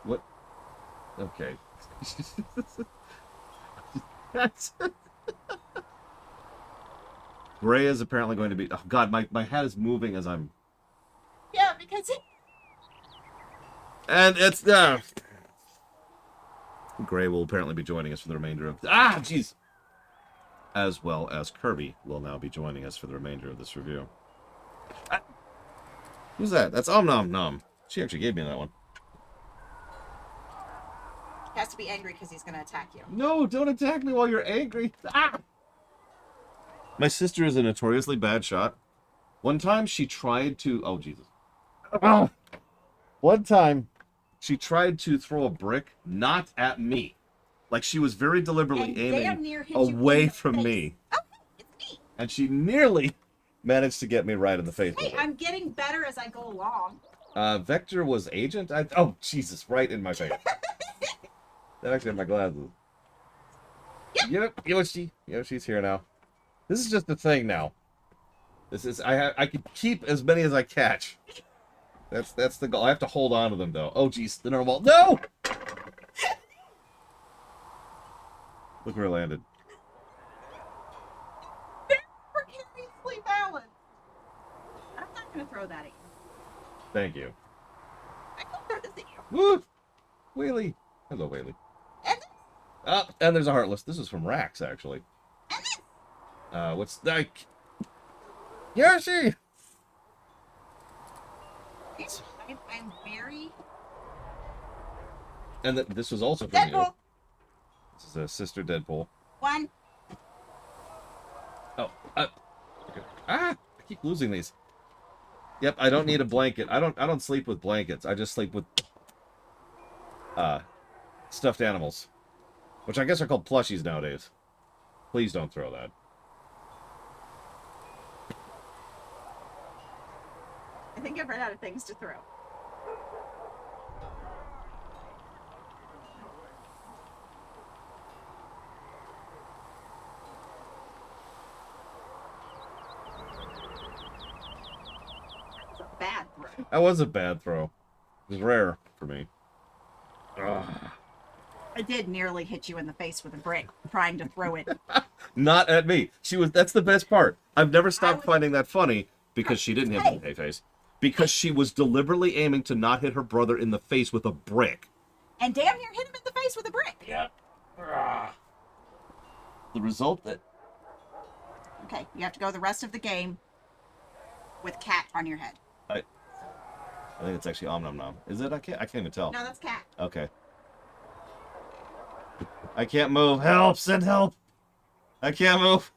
A: What? Okay. Gray is apparently going to be... Oh, God, my head is moving as I'm...
D: Yeah, because...
A: And it's... Gray will apparently be joining us for the remainder of... Ah, jeez! As well as Kirby will now be joining us for the remainder of this review. Who's that? That's Om Nom Nom. She actually gave me that one.
D: He has to be angry because he's going to attack you.
A: No, don't attack me while you're angry. Ah! My sister is a notoriously bad shot. One time she tried to... Oh, Jesus. Oh. One time she tried to throw a brick not at me. Like she was very deliberately aiming away from me.
D: Okay, it's me.
A: And she nearly managed to get me right in the face.
D: Hey, I'm getting better as I go along.
A: Vector was agent? Oh, Jesus, right in my face. That actually had my glasses. Yep, Yoshi's here now. This is just the thing now. This is I can keep as many as I catch. That's the goal. I have to hold on to them though. Oh jeez, the normal. No! Look where I landed.
D: They're precariously balanced. I'm not gonna throw that at you.
A: Thank you.
D: I can throw this at you.
A: Woo! Whaley. Hello, Whaley. And there's a Heartless. This is from Rax, actually. What's that? Yoshi!
D: I'm very...
A: And this was also from you.
D: Deadpool!
A: This is a Sister Deadpool.
D: One.
A: Oh, I keep losing these. Yep, I don't need a blanket. I don't sleep with blankets. I just sleep with stuffed animals, which I guess are called plushies nowadays. Please don't throw that.
D: I think I've run out of things to throw. Bad throw.
A: That was a bad throw. It was rare for me. Ugh.
D: I did nearly hit you in the face with a brick trying to throw it.
A: Not at me. That's the best part. I've never stopped finding that funny because she didn't hit me in the face. Because she was deliberately aiming to not hit her brother in the face with a brick.
D: And damn near hit him in the face with a brick.
A: Yeah. The result that...
D: Okay, you have to go the rest of the game with cat on your head.
A: I think it's actually Om Nom Nom. Is it? I can't even tell.
D: No, that's cat.
A: Okay. I can't move. Help! Send help! I can't move.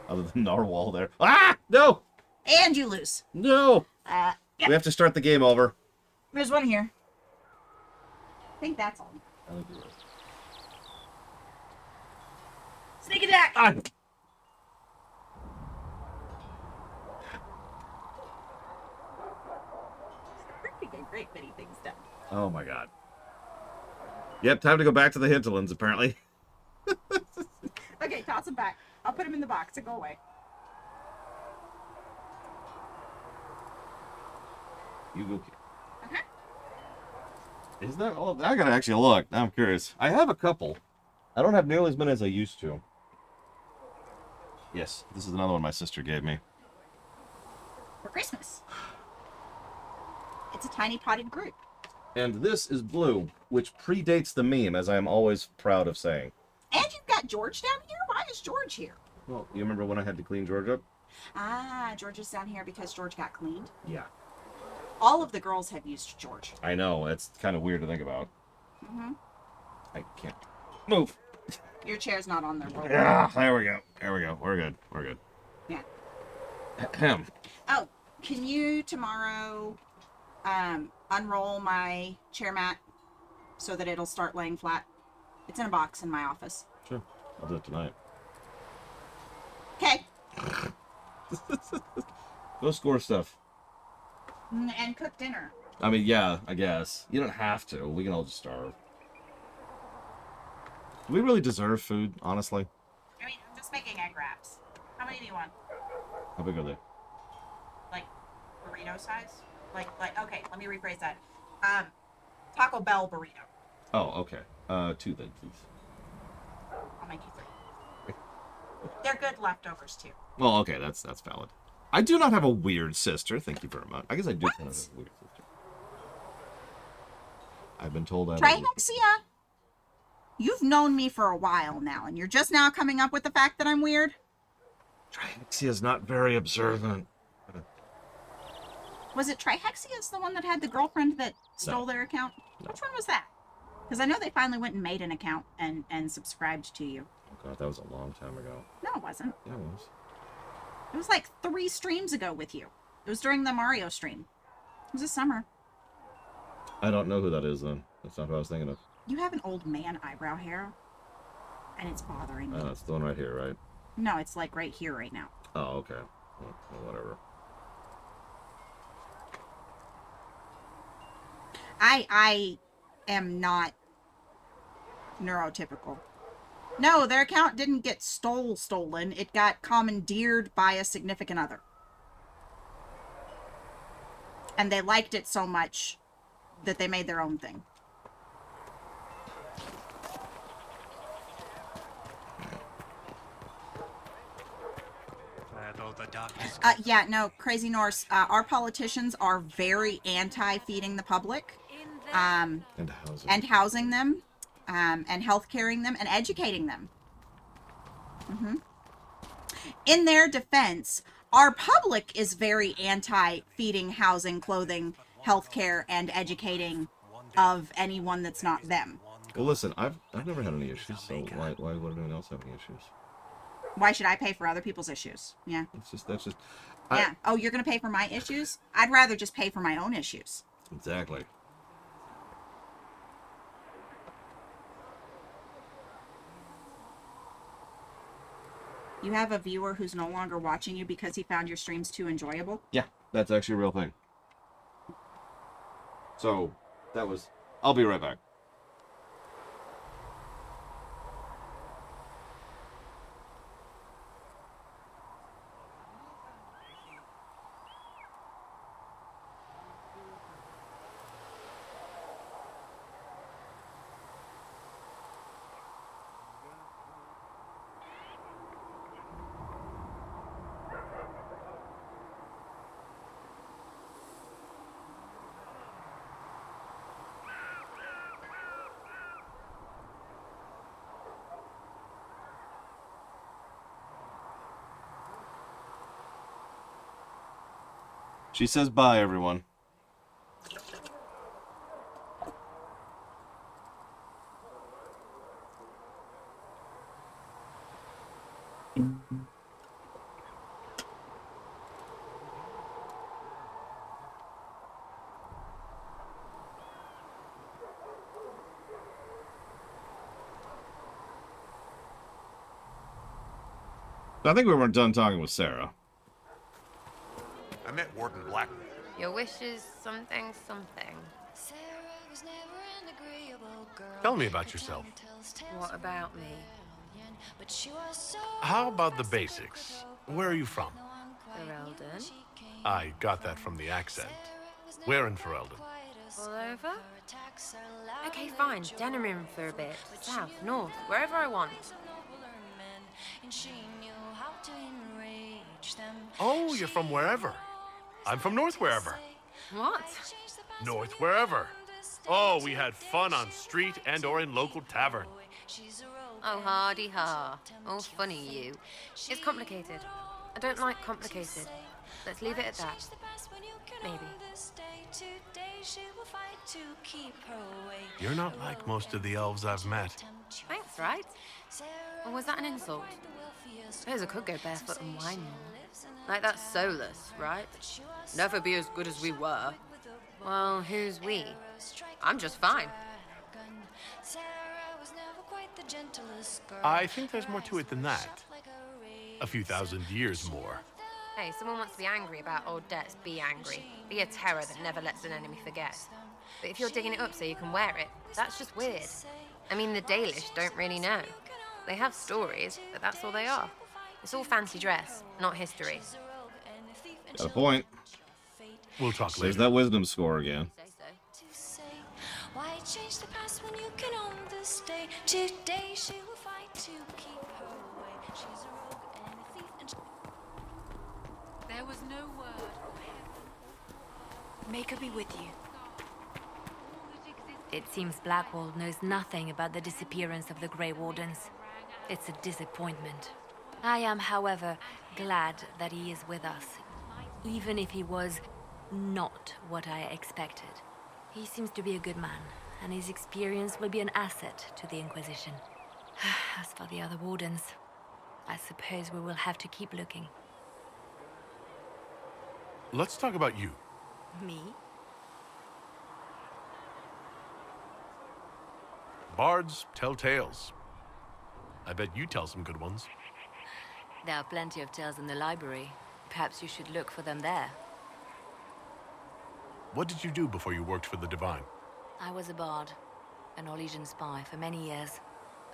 A: Other than Narwhal there. Ah! No!
D: And you lose.
A: No!
D: Yeah.
A: We have to start the game over.
D: There's one here. I think that's all. Sneak attack!
A: Ah.
D: Great getting things done.
A: Oh my god. Yep, time to go back to the hinterlands, apparently.
D: Okay, toss him back. I'll put him in the box and go away.
A: You go. Okay. Is that all? I gotta actually look. Now I'm curious. I have a couple. I don't have nearly as many as I used to. Yes, this is another one my sister gave me.
D: For Christmas. It's a tiny potted group.
A: And this is blue, which predates the meme, as I am always proud of saying.
D: And you've got George down here? Why is George here?
A: Well, you remember when I had to clean George up?
D: Ah, George is down here because George got cleaned.
A: Yeah.
D: All of the girls have used George.
A: I know, it's kind of weird to think about.
D: Mm-hmm.
A: I can't move.
D: Your chair's not on there.
A: Yeah, there we go. There we go. We're good. We're good.
D: Yeah.
A: Ahem.
D: Oh, can you tomorrow unroll my chair mat so that it'll start laying flat? It's in a box in my office.
A: Sure. I'll do it tonight.
D: Okay.
A: Go score stuff.
D: And cook dinner.
A: I mean, yeah, I guess. You don't have to. We can all just starve. Do we really deserve food, honestly?
D: I mean, I'm just making egg wraps. How many do you want?
A: How big are they?
D: Like burrito size? Like, okay, let me rephrase that. Taco Bell burrito.
A: Oh, okay. 2 then, please.
D: I'll make you 3. They're good leftovers too.
A: Well, okay, that's valid. I do not have a weird sister. Thank you very much. I guess I do kind of have a weird sister. I've been told I.
D: Trihexia, you've known me for a while now, and you're just now coming up with the fact that I'm weird?
A: Trihexia is not very observant.
D: Was it Trihexia's the one that had the girlfriend that stole their account?
A: No.
D: Which one was that? Because I know they finally went and made an account and subscribed to you.
A: Oh god, that was a long time ago.
D: No, it wasn't.
A: Yeah, it was.
D: It was like 3 streams ago with you. It was during the Mario stream. It was this summer.
A: I don't know who that is then. That's not who I was thinking of.
D: You have an old man eyebrow hair, and it's bothering me.
A: It's the one right here, right?
D: No, it's like right here right now.
A: Oh, okay. Well, whatever.
D: I am not neurotypical. No, their account didn't get stolen. It got commandeered by a significant other. And they liked it so much that they made their own thing. Yeah, no, Crazy Norse. Our politicians are very anti-feeding the public. And housing them. And health-caring them, and educating them. In their defense, our public is very anti-feeding, housing, clothing, healthcare, and educating of anyone that's not them.
A: Well, listen, I've never had any issues, so why would anyone else have any issues?
D: Why should I pay for other people's issues? Yeah.
A: That's just.
D: Yeah. Oh, you're gonna pay for my issues? I'd rather just pay for my own issues.
A: Exactly.
D: You have a viewer who's no longer watching you because he found your streams too enjoyable?
A: Yeah, that's actually a real thing. So, that was... I'll be right back. She says bye, everyone. I think we weren't done talking with Sarah.
U: I met Warden Blackman.
M: Your wish is something.
T: Tell me about yourself.
M: What about me?
T: How about the basics? Where are you from?
M: Ferelden?
T: I got that from the accent. Where in Ferelden?
M: All over? Okay, fine. Denerim for a bit. South, north, wherever I want.
T: Oh, you're from wherever. I'm from north wherever.
M: What?
T: North wherever. Oh, we had fun on street and or in local tavern.
M: Oh, hardy ha. All funny, you. It's complicated. I don't like complicated. Let's leave it at that. Maybe.
T: You're not like most of the elves I've met.
M: Thanks, right? Or was that an insult? I suppose I could go barefoot and whine more. Like that's soulless, right? Never be as good as we were. Well, who's we? I'm just fine.
T: I think there's more to it than that. A few thousand years more.
M: Hey, someone wants to be angry about old debts, be angry. Be a terror that never lets an enemy forget. But if you're digging it up so you can wear it, that's just weird. I mean, the Dalish don't really know. They have stories, but that's all they are. It's all fancy dress, not history.
A: Got a point.
T: We'll talk later.
A: There's that wisdom score again.
L: Why change the past when you can own this day? Today she will fight to keep her away. She's a
C: was no word of heaven.
I: May God be with you. It seems Blackwall knows nothing about the disappearance of the Grey Wardens. It's a disappointment. I am, however, glad that he is with us, even if he was not what I expected. He seems to be a good man, and his experience will be an asset to the Inquisition. As for the other Wardens, I suppose we will have to keep looking.
T: Let's talk about you.
I: Me?
T: Bards tell tales. I bet you tell some good ones.
I: There are plenty of tales in the library. Perhaps you should look for them there.
T: What did you do before you worked for the Divine?
I: I was a bard, an Orlesian spy for many years.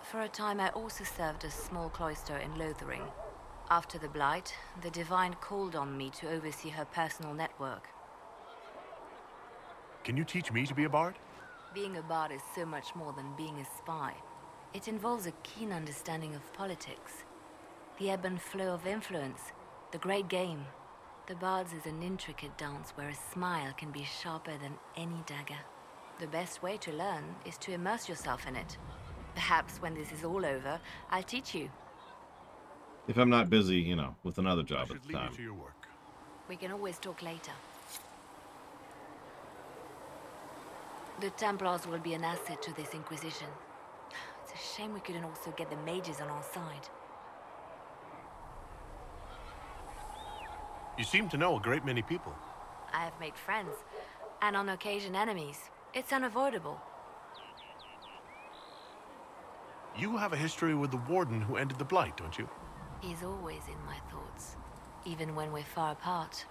I: For a time, I also served a small cloister in Lothering. After the Blight, the Divine called on me to oversee her personal network.
T: Can you teach me to be a bard?
I: Being a bard is so much more than being a spy. It involves a keen understanding of politics, the ebb and flow of influence, the great game. The Bard's is an intricate dance where a smile can be sharper than any dagger. The best way to learn is to immerse yourself in it. Perhaps when this is all over, I'll teach you.
A: If I'm not busy, you know, with another job at the time.
T: To your work.
I: We can always talk later. The Templars will be an asset to this Inquisition. It's a shame we couldn't also get the mages on our side.
T: You seem to know a great many people.
I: I have made friends, and on occasion enemies. It's unavoidable.
T: You have a history with the Warden who ended the Blight, don't you?
I: He's always in my thoughts, even when we're far apart.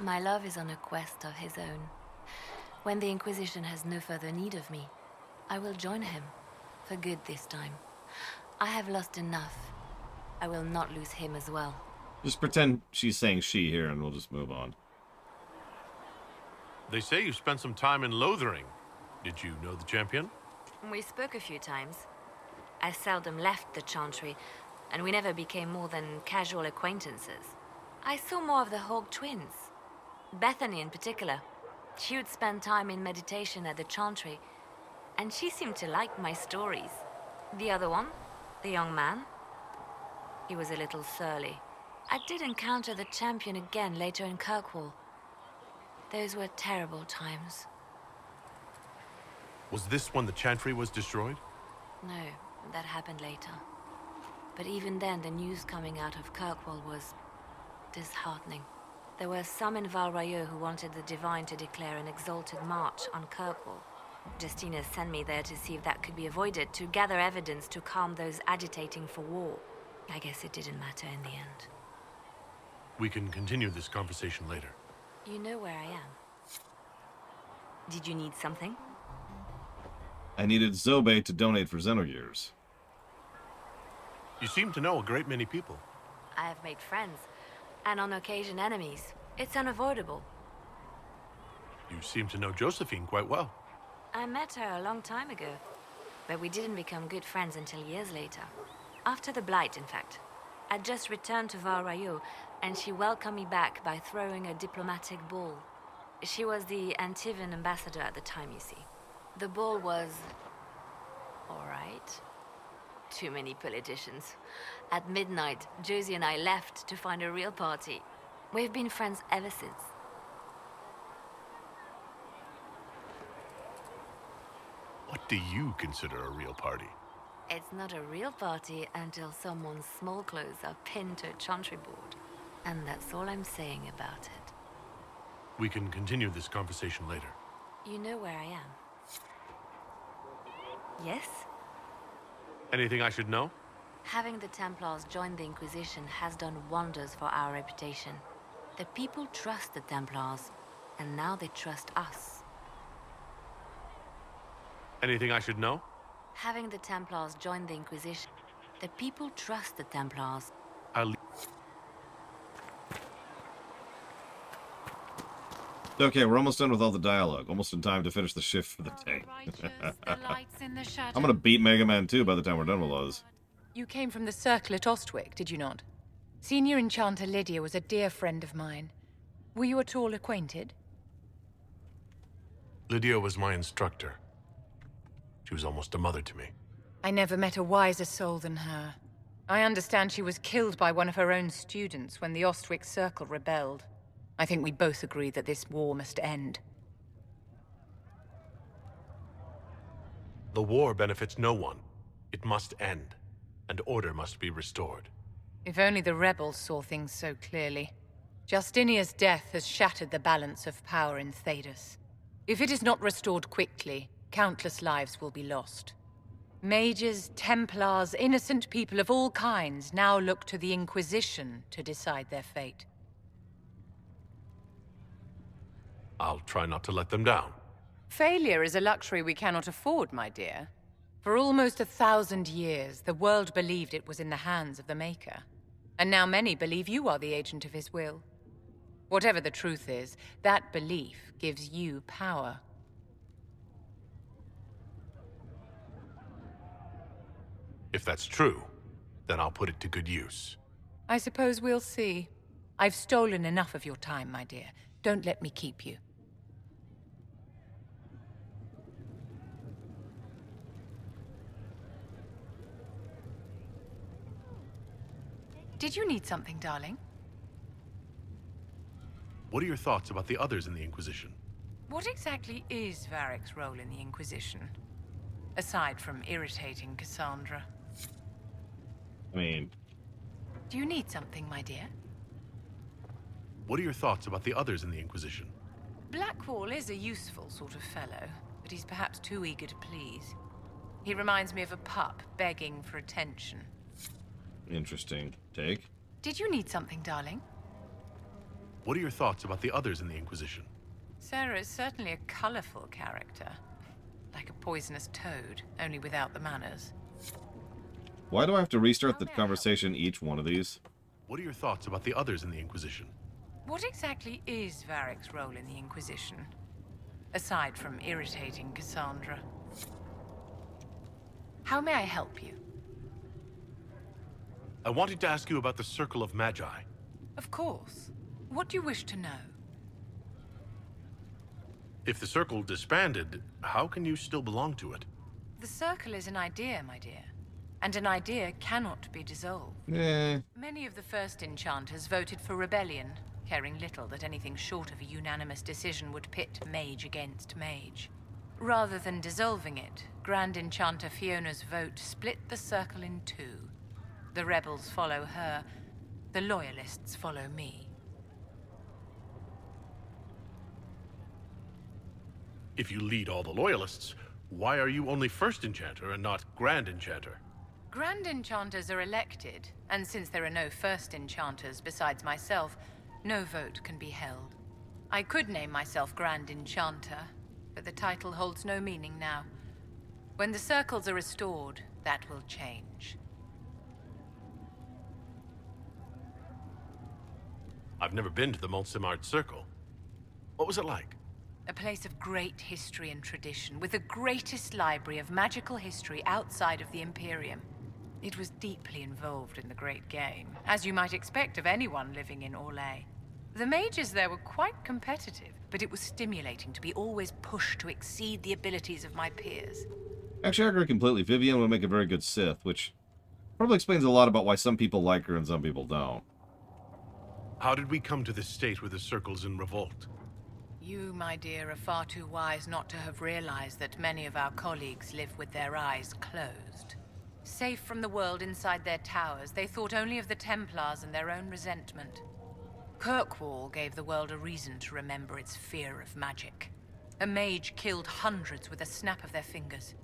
I: My love is on a quest of his own. When the Inquisition has no further need of me, I will join him, for good this time. I have lost enough. I will not lose him as well.
A: Just pretend she's saying she here and we'll just move on.
T: They say you spent some time in Lothering. Did you know the champion?
I: We spoke a few times. I seldom left the Chantry, and we never became more than casual acquaintances. I saw more of the Hawk twins. Bethany in particular. She would spend time in meditation at the Chantry, and she seemed to like my stories. The other one, the young man, he was a little surly. I did encounter the champion again later in Kirkwall. Those were terrible times.
T: Was this when the Chantry was destroyed?
I: No, that happened later. But even then, the news coming out of Kirkwall was disheartening. There were some in Val Rayo who wanted the Divine to declare an exalted march on Kirkwall. Justina sent me there to see if that could be avoided, to gather evidence to calm those agitating for war. I guess it didn't matter in the end.
T: We can continue this conversation later.
I: You know where I am. Did you need something?
A: I needed Zobe to donate for Xenogears.
T: You seem to know a great many people.
I: I have made friends, and on occasion enemies. It's unavoidable.
T: You seem to know Josephine quite well.
I: I met her a long time ago, but we didn't become good friends until years later. After the Blight, in fact. I'd just returned to Val Rayo, and she welcomed me back by throwing a diplomatic ball. She was the Antivan ambassador at the time, you see. The ball was... all right. Too many politicians. At midnight, Josie and I left to find a real party. We've been friends ever since.
T: What do you consider a real party?
I: It's not a real party until someone's small clothes are pinned to a chantry board. And that's all I'm saying about it.
T: We can continue this conversation later.
I: You know where I am. Yes?
T: Anything I should know?
I: Having the Templars join the Inquisition has done wonders for our reputation. The people trust the Templars, and now they trust us.
T: Anything I should know?
I: Having the Templars join the Inquisition, the people trust the Templars.
A: Okay, we're almost done with all the dialogue. Almost in time to finish the shift for the day. I'm gonna beat Mega Man 2 by the time we're done with those.
H: You came from the Circle at Ostwick, did you not? Senior Enchanter Lydia was a dear friend of mine. Were you at all acquainted?
T: Lydia was my instructor. She was almost a mother to me.
H: I never met a wiser soul than her. I understand she was killed by one of her own students when the Ostwick Circle rebelled. I think we both agree that this war must end.
T: The war benefits no one. It must end, and order must be restored.
H: If only the rebels saw things so clearly. Justinia's death has shattered the balance of power in Thedas. If it is not restored quickly, countless lives will be lost. Mages, Templars, innocent people of all kinds now look to the Inquisition to decide their fate.
T: I'll try not to let them down.
H: Failure is a luxury we cannot afford, my dear. For almost 1,000 years, the world believed it was in the hands of the Maker. And now many believe you are the agent of his will. Whatever the truth is, that belief gives you power.
T: If that's true, then I'll put it to good use.
H: I suppose we'll see. I've stolen enough of your time, my dear. Don't let me keep you. Did you need something, darling?
T: What are your thoughts about the others in the Inquisition?
H: What exactly is Varric's role in the Inquisition? Aside from irritating Cassandra.
A: I mean...
H: Do you need something, my dear?
T: What are your thoughts about the others in the Inquisition?
H: Blackwall is a useful sort of fellow, but he's perhaps too eager to please. He reminds me of a pup begging for attention.
A: Interesting take.
H: Did you need something, darling?
T: What are your thoughts about the others in the Inquisition?
H: Sarah is certainly a colorful character. Like a poisonous toad, only without the manners.
A: Why do I have to restart the conversation each one of these?
T: What are your thoughts about the others in the Inquisition?
H: What exactly is Varric's role in the Inquisition? Aside from irritating Cassandra. How may I help you?
T: I wanted to ask you about the Circle of Magi.
H: Of course. What do you wish to know?
T: If the Circle disbanded, how can you still belong to it?
H: The Circle is an idea, my dear. And an idea cannot be dissolved. Many of the first enchanters voted for rebellion, caring little that anything short of a unanimous decision would pit mage against mage. Rather than dissolving it, Grand Enchanter Fiona's vote split the Circle in two. The rebels follow her, the loyalists follow me.
T: If you lead all the Loyalists, why are you only First Enchanter and not Grand Enchanter?
H: Grand Enchanters are elected, and since there are no First Enchanters besides myself, no vote can be held. I could name myself Grand Enchanter, but the title holds no meaning now. When the circles are restored, that will change.
T: I've never been to the Montsemart Circle. What was it like?
H: A place of great history and tradition, with the greatest library of magical history outside of the Imperium. It was deeply involved in the Great Game, as you might expect of anyone living in Orlais. The mages there were quite competitive, but it was stimulating to be always pushed to exceed the abilities of my peers.
A: Actually, I agree completely. Vivienne would make a very good Sith, which probably explains a lot about why some people like her and some people don't.
T: How did we come to this state where the Circle's in revolt?
H: You, my dear, are far too wise not to have realized that many of our colleagues live with their eyes closed. Safe from the world inside their towers, they thought only of the Templars and their own resentment. Kirkwall gave the world a reason to remember its fear of magic. A mage killed hundreds with a snap of their fingers.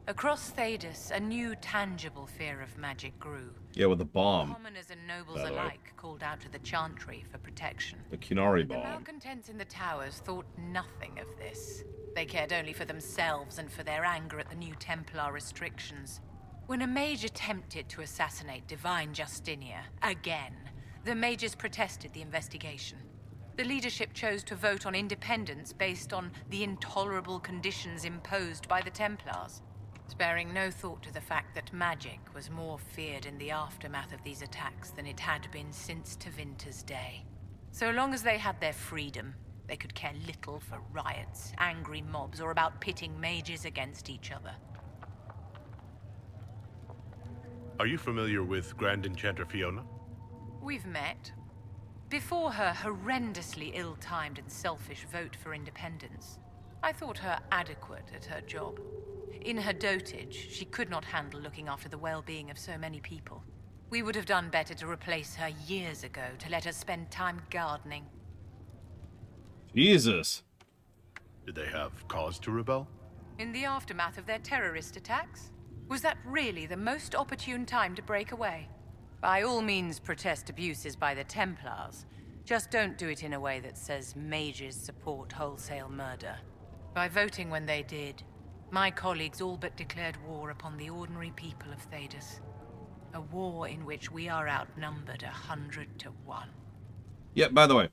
H: Across Thedas, a new tangible fear of magic grew.
A: Yeah, with the bomb.
H: Commoners and nobles alike called out to the Chantry for protection.
A: The Qunari
H: The
A: bomb.
H: malcontents in the towers thought nothing of this. They cared only for themselves and for their anger at the new Templar restrictions. When a mage attempted to assassinate Divine Justinia, again, the mages protested the investigation. The leadership chose to vote on independence based on the intolerable conditions imposed by the Templars, sparing no thought to the fact that magic was more feared in the aftermath of these attacks than it had been since Tevinter's day. So long as they had their freedom, they could care little for riots, angry mobs, or about pitting mages against each other.
T: Are you familiar with Grand Enchanter Fiona?
H: We've met. Before her horrendously ill-timed and selfish vote for independence, I thought her adequate at her job. In her dotage, she could not handle looking after the well-being of so many people. We would have done better to replace her years ago, to let her spend time gardening.
A: Jesus.
T: Did they have cause to rebel?
H: In the aftermath of their terrorist attacks? Was that really the most opportune time to break away? By all means, protest abuses by the Templars. Just don't do it in a way that says mages support wholesale murder. By voting when they did, my colleagues all but declared war upon the ordinary people of Thedas. A war in which we are outnumbered 100 to 1.
A: Yeah, by the way,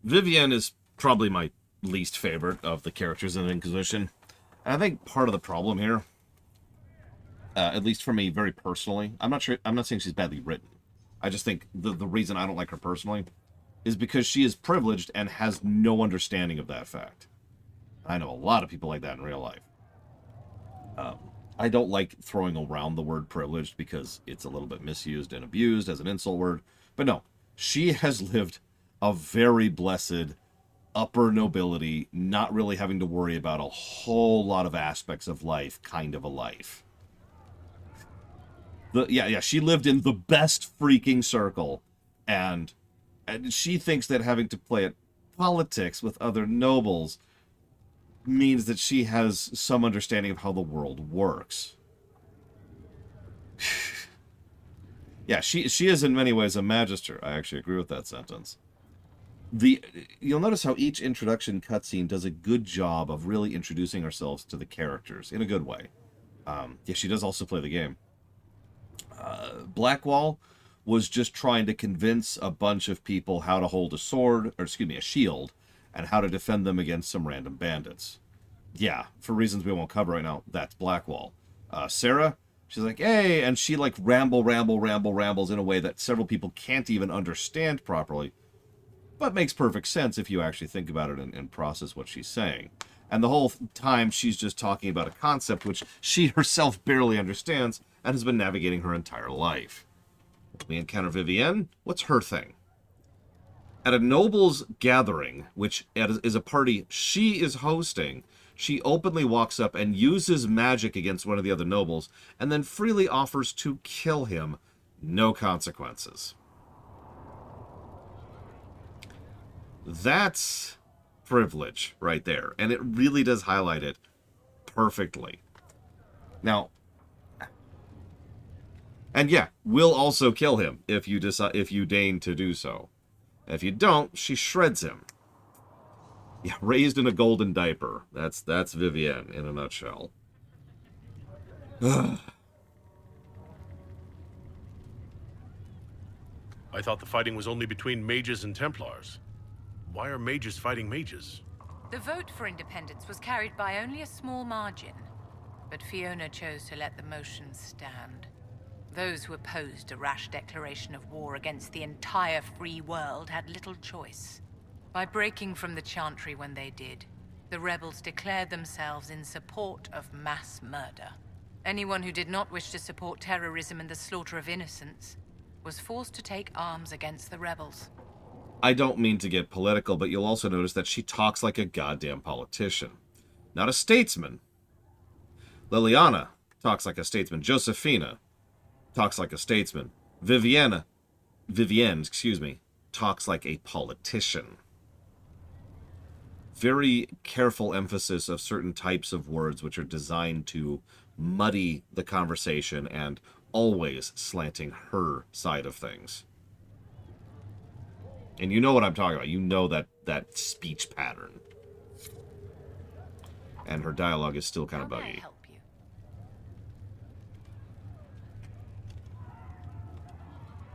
A: Vivienne is probably my least favorite of the characters in the Inquisition. And I think part of the problem here, at least for me very personally, I'm not saying she's badly written. I just think the reason I don't like her personally is because she is privileged and has no understanding of that fact. I know a lot of people like that in real life. I don't like throwing around the word privileged because it's a little bit misused and abused as an insult word. But no, she has lived a very blessed upper nobility, not really having to worry about a whole lot of aspects of life kind of a life. She lived in the best freaking circle, and she thinks that having to play at politics with other nobles means that she has some understanding of how the world works. Yeah, she is in many ways a magister. I actually agree with that sentence. You'll notice how each introduction cutscene does a good job of really introducing ourselves to the characters in a good way. She does also play the game. Blackwall was just trying to convince a bunch of people how to hold a sword, or excuse me, a shield, and how to defend them against some random bandits. Yeah, for reasons we won't cover right now, that's Blackwall. Sarah, she's like, hey, and she like rambles in a way that several people can't even understand properly, but makes perfect sense if you actually think about it and process what she's saying. And the whole time she's just talking about a concept which she herself barely understands and has been navigating her entire life. We encounter Vivienne. What's her thing? At a nobles gathering, which is a party she is hosting, she openly walks up and uses magic against one of the other nobles, and then freely offers to kill him. No consequences. That's privilege right there, and it really does highlight it perfectly. Now, and yeah, we'll also kill him if you deign to do so. If you don't, she shreds him. Yeah, raised in a golden diaper. That's Vivienne in a nutshell.
T: I thought the fighting was only between mages and Templars. Why are mages fighting mages?
H: The vote for independence was carried by only a small margin, but Fiona chose to let the motion stand. Those who opposed a rash declaration of war against the entire free world had little choice. By breaking from the Chantry when they did, the rebels declared themselves in support of mass murder. Anyone who did not wish to support terrorism and the slaughter of innocents was forced to take arms against the rebels.
A: I don't mean to get political, but you'll also notice that she talks like a goddamn politician. Not a statesman. Liliana talks like a statesman. Josefina talks like a statesman. Vivienne, talks like a politician. Very careful emphasis of certain types of words which are designed to muddy the conversation and always slanting her side of things. And you know what I'm talking about. You know that speech pattern. And her dialogue is still kind of buggy.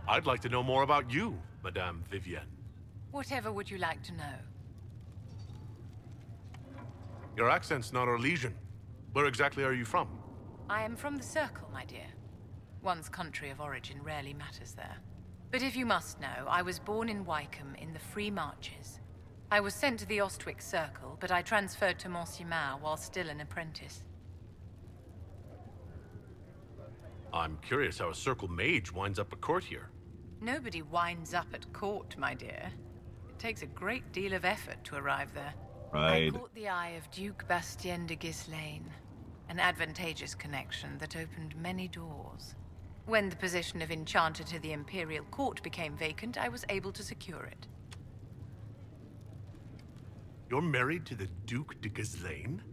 T: I'd like to know more about you, Madame Vivienne.
H: Whatever would you like to know?
T: Your accent's not Orlesian. Where exactly are you from?
H: I am from the Circle, my dear. One's country of origin rarely matters there. But if you must know, I was born in Wycombe in the Free Marches. I was sent to the Ostwick Circle, but I transferred to Monsignor while still an apprentice.
T: I'm curious how a Circle mage winds up at court here.
H: Nobody winds up at court, my dear. It takes a great deal of effort to arrive there. I
A: Right.
H: caught the eye of Duke Bastien de Ghislaine, an advantageous connection that opened many doors. When the position of Enchanter to the Imperial Court became vacant, I was able to secure it.
T: You're married to the Duke de Ghislaine?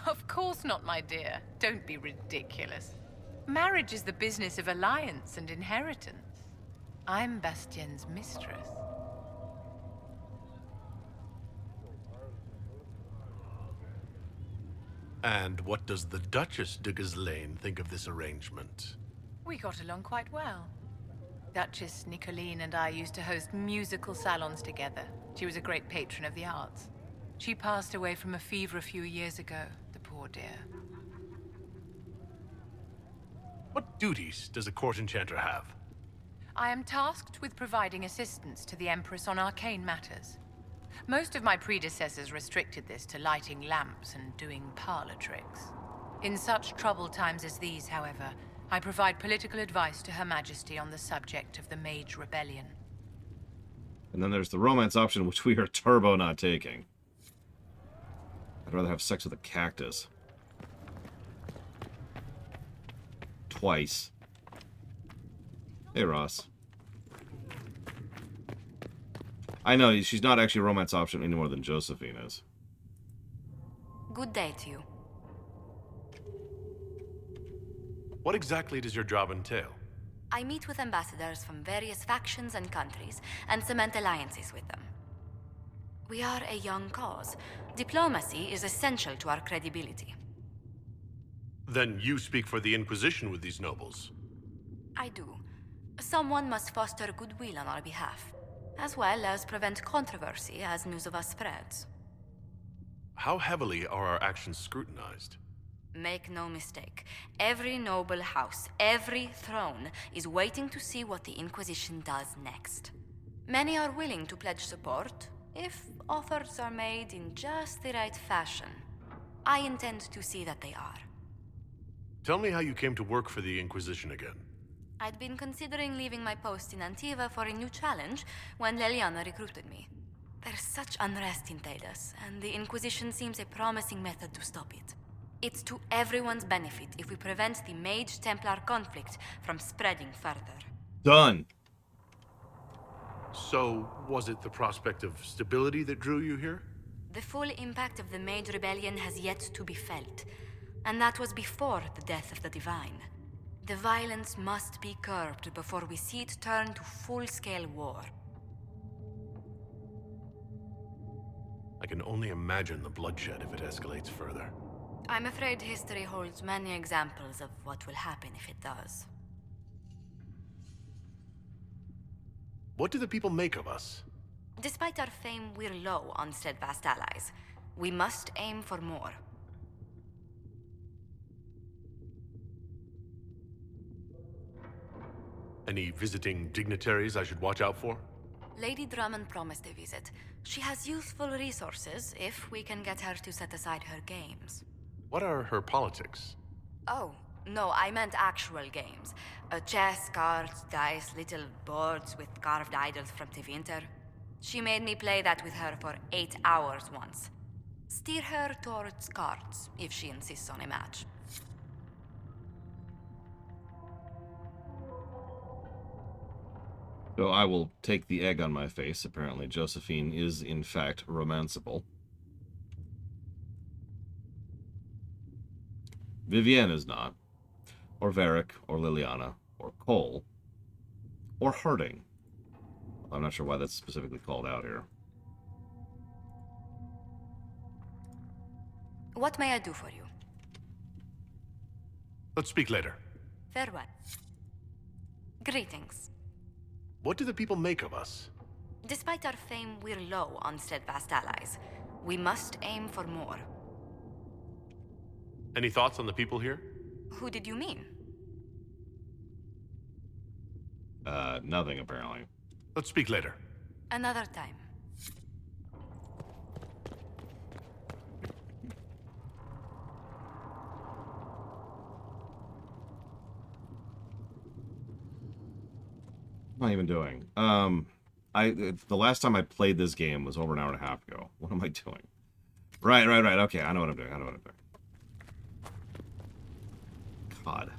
H: Of course not, my dear. Don't be ridiculous. Marriage is the business of alliance and inheritance. I'm Bastien's mistress.
T: And what does the Duchess de Ghislaine think of this arrangement?
H: We got along quite well. Duchess Nicoline and I used to host musical salons together. She was a great patron of the arts. She passed away from a fever a few years ago, the poor dear.
T: What duties does a court enchanter have?
H: I am tasked with providing assistance to the Empress on arcane matters. Most of my predecessors restricted this to lighting lamps and doing parlor tricks. In such troubled times as these, however, I provide political advice to Her Majesty on the subject of the Mage Rebellion.
A: And then there's the romance option, which we are turbo not taking. I'd rather have sex with a cactus. Twice. Hey, Ross. I know, she's not actually a romance option any more than Josephine is.
I: Good day to you.
T: What exactly does your job entail?
I: I meet with ambassadors from various factions and countries and cement alliances with them. We are a young cause. Diplomacy is essential to our credibility.
T: Then you speak for the Inquisition with these nobles.
I: I do. Someone must foster goodwill on our behalf, as well as prevent controversy as news of us spreads.
T: How heavily are our actions scrutinized?
I: Make no mistake, every noble house, every throne is waiting to see what the Inquisition does next. Many are willing to pledge support, if offers are made in just the right fashion. I intend to see that they are.
T: Tell me how you came to work for the Inquisition again.
I: I'd been considering leaving my post in Antiva for a new challenge when Leliana recruited me. There's such unrest in Talos, and the Inquisition seems a promising method to stop it. It's to everyone's benefit if we prevent the Mage-Templar conflict from spreading further.
A: Done.
T: So, was it the prospect of stability that drew you here?
I: The full impact of the Mage Rebellion has yet to be felt, and that was before the death of the Divine. The violence must be curbed before we see it turn to full-scale war.
T: I can only imagine the bloodshed if it escalates further.
I: I'm afraid history holds many examples of what will happen if it does.
T: What do the people make of us?
I: Despite our fame, we're low on steadfast allies. We must aim for more.
T: Any visiting dignitaries I should watch out for?
I: Lady Drummond promised a visit. She has useful resources if we can get her to set aside her games.
T: What are her politics?
I: Oh, no, I meant actual games. Chess, cards, dice, little boards with carved idols from Tevinter. She made me play that with her for 8 hours once. Steer her towards cards, if she insists on a match.
A: So I will take the egg on my face. Apparently Josephine is, in fact, romanceable. Vivienne is not. Or Varric, or Liliana, or Cole, or Harding. I'm not sure why that's specifically called out here.
I: What may I do for you?
T: Let's speak later.
I: Farewell. Greetings.
T: What do the people make of us?
I: Despite our fame, we're low on steadfast allies. We must aim for more.
T: Any thoughts on the people here?
I: Who did you mean?
A: Nothing, apparently.
T: Let's speak later.
I: Another time.
A: What am I even doing? The last time I played this game was over an hour and a half ago. What am I doing? Right. Okay, I know what I'm doing. God.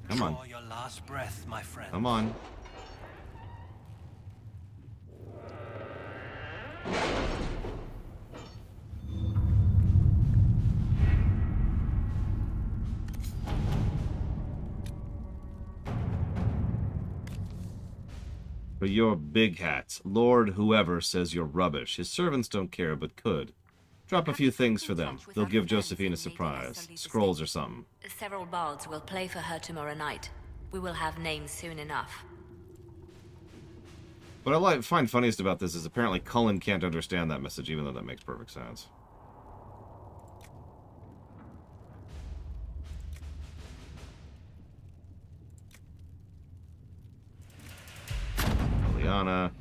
A: Come on.
O: Draw your last breath, my friend.
A: Come on. For your big hats, Lord whoever says you're rubbish. His servants don't care, but could. Drop a few things for them. They'll give Josephine a surprise. Scrolls or something.
I: Several bards will play for her tomorrow night. We will have names soon enough.
A: What I find funniest about this is apparently Cullen can't understand that message, even though that makes perfect sense. Liliana.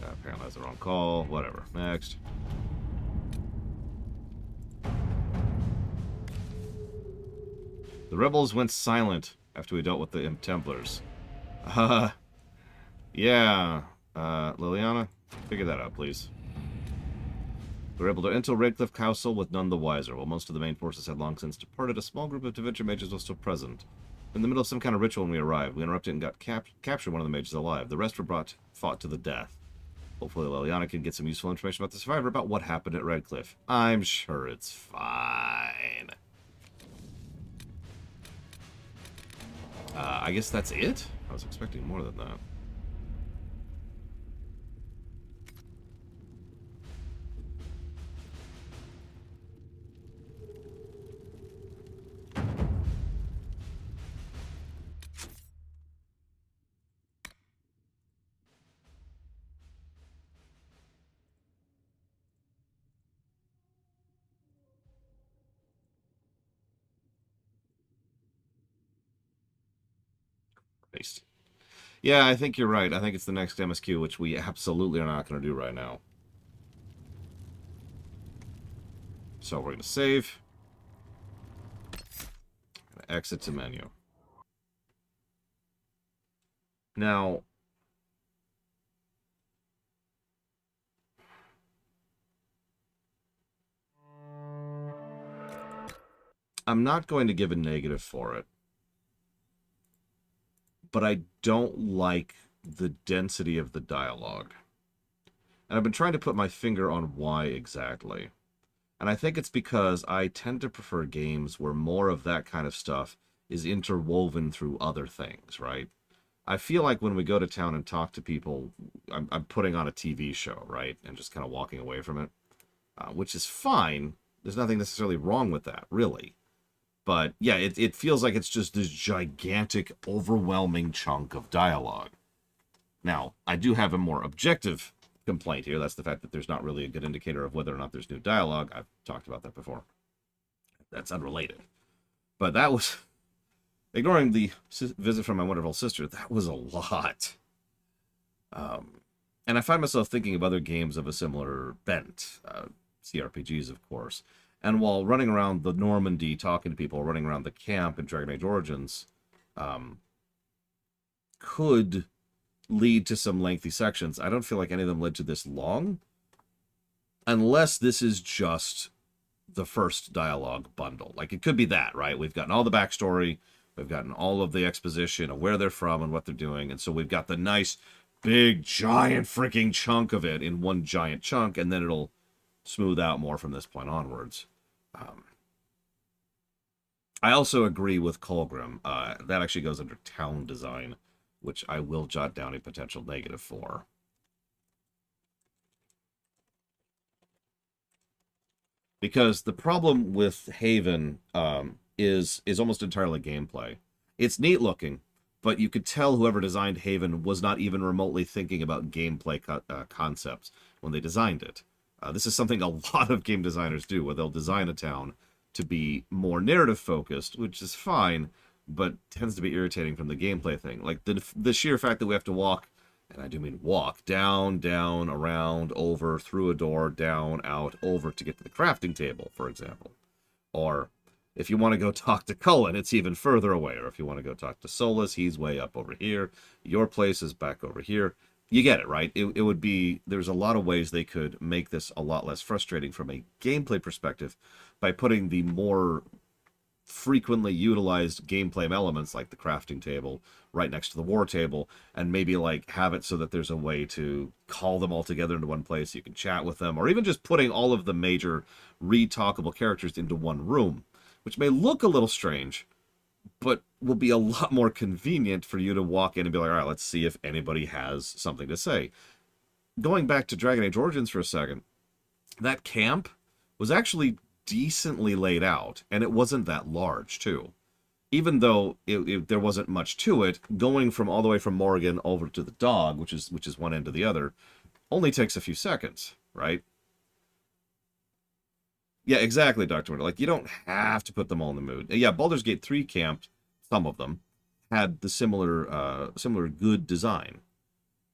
A: Apparently that's the wrong call. Whatever. Next. The rebels went silent after we dealt with the Templars. Yeah. Liliana, figure that out, please. We were able to enter Redcliffe Castle with none the wiser. While most of the main forces had long since departed, a small group of Devinter mages was still present. In the middle of some kind of ritual when we arrived. We interrupted and got captured one of the mages alive. The rest were fought to the death. Hopefully Liliana can get some useful information about the survivor about what happened at Redcliffe. I'm sure it's fine. I guess that's it? I was expecting more than that. Yeah, I think you're right. I think it's the next MSQ, which we absolutely are not going to do right now. So we're going to save. Exit to menu. Now, I'm not going to give a negative for it. But I don't like the density of the dialogue. And I've been trying to put my finger on why exactly. And I think it's because I tend to prefer games where more of that kind of stuff is interwoven through other things, right? I feel like when we go to town and talk to people, I'm putting on a TV show, right? And just kind of walking away from it, which is fine. There's nothing necessarily wrong with that, really. But, yeah, it feels like it's just this gigantic, overwhelming chunk of dialogue. Now, I do have a more objective complaint here. That's the fact that there's not really a good indicator of whether or not there's new dialogue. I've talked about that before. That's unrelated. But that was... Ignoring the visit from my wonderful sister, that was a lot. And I find myself thinking of other games of a similar bent. CRPGs, of course. And while running around the Normandy, talking to people, running around the camp in Dragon Age Origins, could lead to some lengthy sections. I don't feel like any of them led to this long. Unless this is just the first dialogue bundle. Like, it could be that, right? We've gotten all the backstory. We've gotten all of the exposition of where they're from and what they're doing. And so we've got the nice, big, giant freaking chunk of it in one giant chunk. And then it'll smooth out more from this point onwards. I also agree with Colgrim. That actually goes under town design, which I will jot down a potential negative for. Because the problem with Haven is almost entirely gameplay. It's neat looking, but you could tell whoever designed Haven was not even remotely thinking about gameplay concepts when they designed it. This is something a lot of game designers do, where they'll design a town to be more narrative focused, which is fine, but tends to be irritating from the gameplay thing. Like the sheer fact that we have to walk, and I do mean walk, down, around, over, through a door, down, out, over to get to the crafting table, for example. Or if you want to go talk to Cullen, it's even further away. Or if you want to go talk to Solus, he's way up over here. Your place is back over here. You get it, right? It would be, there's a lot of ways they could make this a lot less frustrating from a gameplay perspective by putting the more frequently utilized gameplay elements like the crafting table right next to the war table, and maybe like have it so that there's a way to call them all together into one place. You can chat with them, or even just putting all of the major re-talkable characters into one room, which may look a little strange, but will be a lot more convenient for you to walk in and be like, all right, let's see if anybody has something to say. Going back to Dragon Age Origins for a second, that camp was actually decently laid out, and it wasn't that large, too. Even though there wasn't much to it, going from all the way from Morrigan over to the dog, which is one end to the other, only takes a few seconds, right? Yeah, exactly, Dr. Winter. Like, you don't have to put them all in the mood. Yeah, Baldur's Gate 3 camped, some of them, had the similar good design.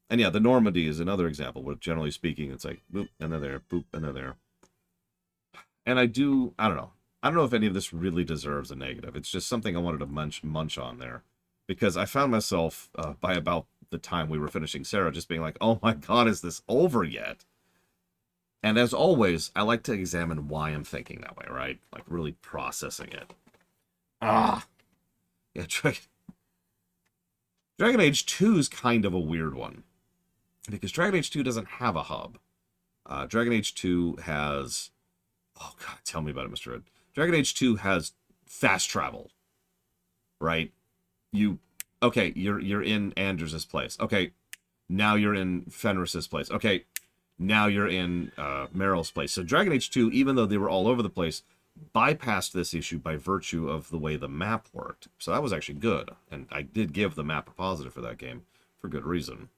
A: And yeah, the Normandy is another example where, generally speaking, it's like, boop, and they're there, boop, and they're there. And I don't know. I don't know if any of this really deserves a negative. It's just something I wanted to munch on there. Because I found myself, by about the time we were finishing Sarah, just being like, oh my god, is this over yet? And as always, I like to examine why I'm thinking that way, right? Like, really processing it. Yeah, Dragon Age 2 is kind of a weird one. Because Dragon Age 2 doesn't have a hub. Dragon Age 2 has... Oh, God, tell me about it, Mr. Ed. Dragon Age 2 has fast travel, right? Okay, you're in Anders' place. Okay, now you're in Fenris's place. Okay, now you're in Meryl's place. So Dragon Age 2, even though they were all over the place, bypassed this issue by virtue of the way the map worked. So that was actually good, and I did give the map a positive for that game, for good reason.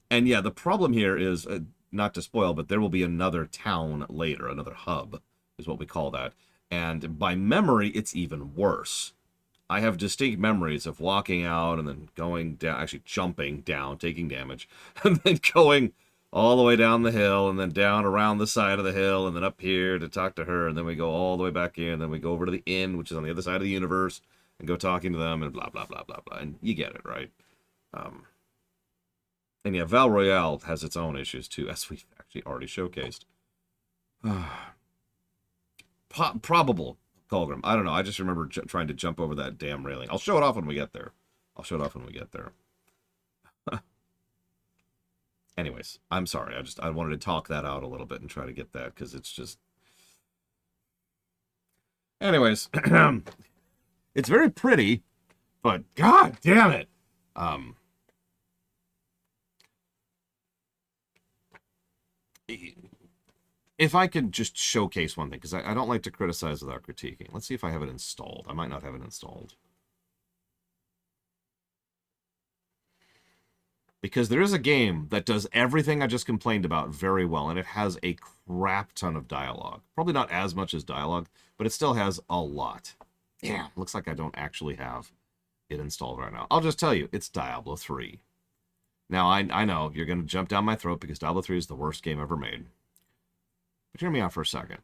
A: And yeah, the problem here is... not to spoil, but there will be another town later, another hub, is what we call that. And by memory, it's even worse. I have distinct memories of walking out and then going down, actually jumping down, taking damage, and then going all the way down the hill, and then down around the side of the hill, and then up here to talk to her, and then we go all the way back in, and then we go over to the inn, which is on the other side of the universe, and go talking to them, and blah, blah, blah, blah, blah. And you get it, right? And yeah, Val Royale has its own issues, too, as we've actually already showcased. Probable Colgrim. I don't know. I just remember trying to jump over that damn railing. I'll show it off when we get there. Anyways, I'm sorry. I wanted to talk that out a little bit and try to get that, because it's just... Anyways, it's very pretty, but god damn it! If I could just showcase one thing, because I don't like to criticize without critiquing. Let's see if I have it installed. I might not have it installed. Because there is a game that does everything I just complained about very well, and it has a crap ton of dialogue. Probably not as much as dialogue, but it still has a lot. Yeah, looks like I don't actually have it installed right now. I'll just tell you, it's Diablo 3. Now, I know you're going to jump down my throat because Diablo 3 is the worst game ever made. But hear me out for a second.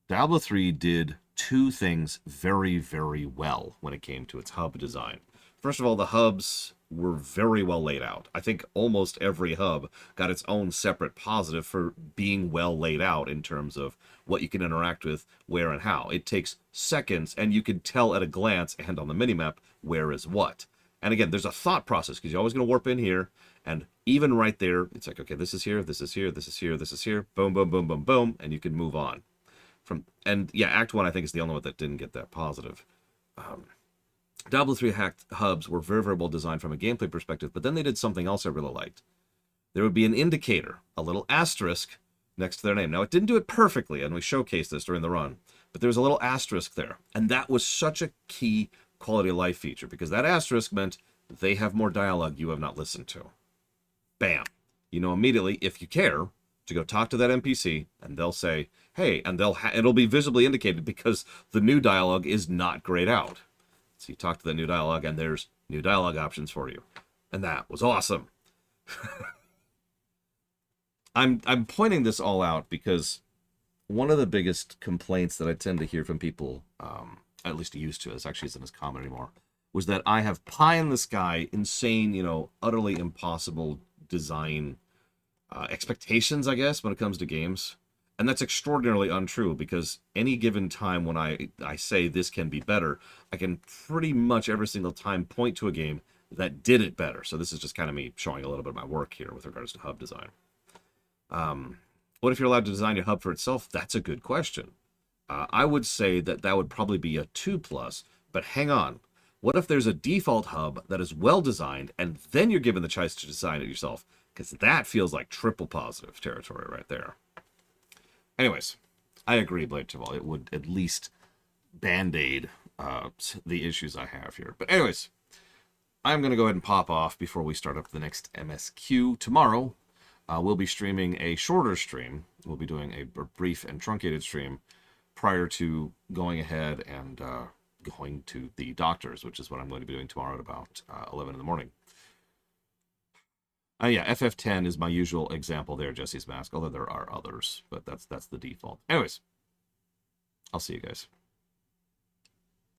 A: Diablo 3 did two things very, very well when it came to its hub design. First of all, the hubs were very well laid out. I think almost every hub got its own separate positive for being well laid out in terms of what you can interact with, where and how. It takes seconds, and you can tell at a glance and on the minimap where is what. And again, there's a thought process, because you're always going to warp in here, and even right there, it's like, okay, this is here, this is here, this is here, this is here, boom, boom, boom, boom, boom, and you can move on. And yeah, Act 1, I think, is the only one that didn't get that positive. Diablo 3 hacked hubs were very, very well designed from a gameplay perspective, but then they did something else I really liked. There would be an indicator, a little asterisk, next to their name. Now, it didn't do it perfectly, and we showcased this during the run, but there was a little asterisk there, and that was such a key quality of life feature, because that asterisk meant they have more dialogue you have not listened to. Bam. You know immediately, if you care, to go talk to that NPC, and they'll say, hey, and it'll be visibly indicated because the new dialogue is not grayed out. So you talk to the new dialogue, and there's new dialogue options for you. And that was awesome. I'm pointing this all out because one of the biggest complaints that I tend to hear from people, at least used to, this actually isn't as common anymore, was that I have pie in the sky, insane, utterly impossible design expectations, I guess, when it comes to games. And that's extraordinarily untrue, because any given time when I say this can be better, I can pretty much every single time point to a game that did it better. So this is just kind of me showing a little bit of my work here with regards to hub design. What if you're allowed to design your hub for itself? That's a good question. I would say that would probably be a 2+, but hang on. What if there's a default hub that is well designed, and then you're given the choice to design it yourself? Because that feels like triple positive territory right there. Anyways, I agree, Blade Chaval. It would at least band-aid the issues I have here. But anyways, I'm going to go ahead and pop off before we start up the next MSQ. Tomorrow, we'll be streaming a shorter stream. We'll be doing a brief and truncated stream prior to going ahead and going to the doctors, which is what I'm going to be doing tomorrow at about 11 in the morning. Yeah, FF10 is my usual example there, Jesse's Mask, although there are others, but that's the default. Anyways, I'll see you guys.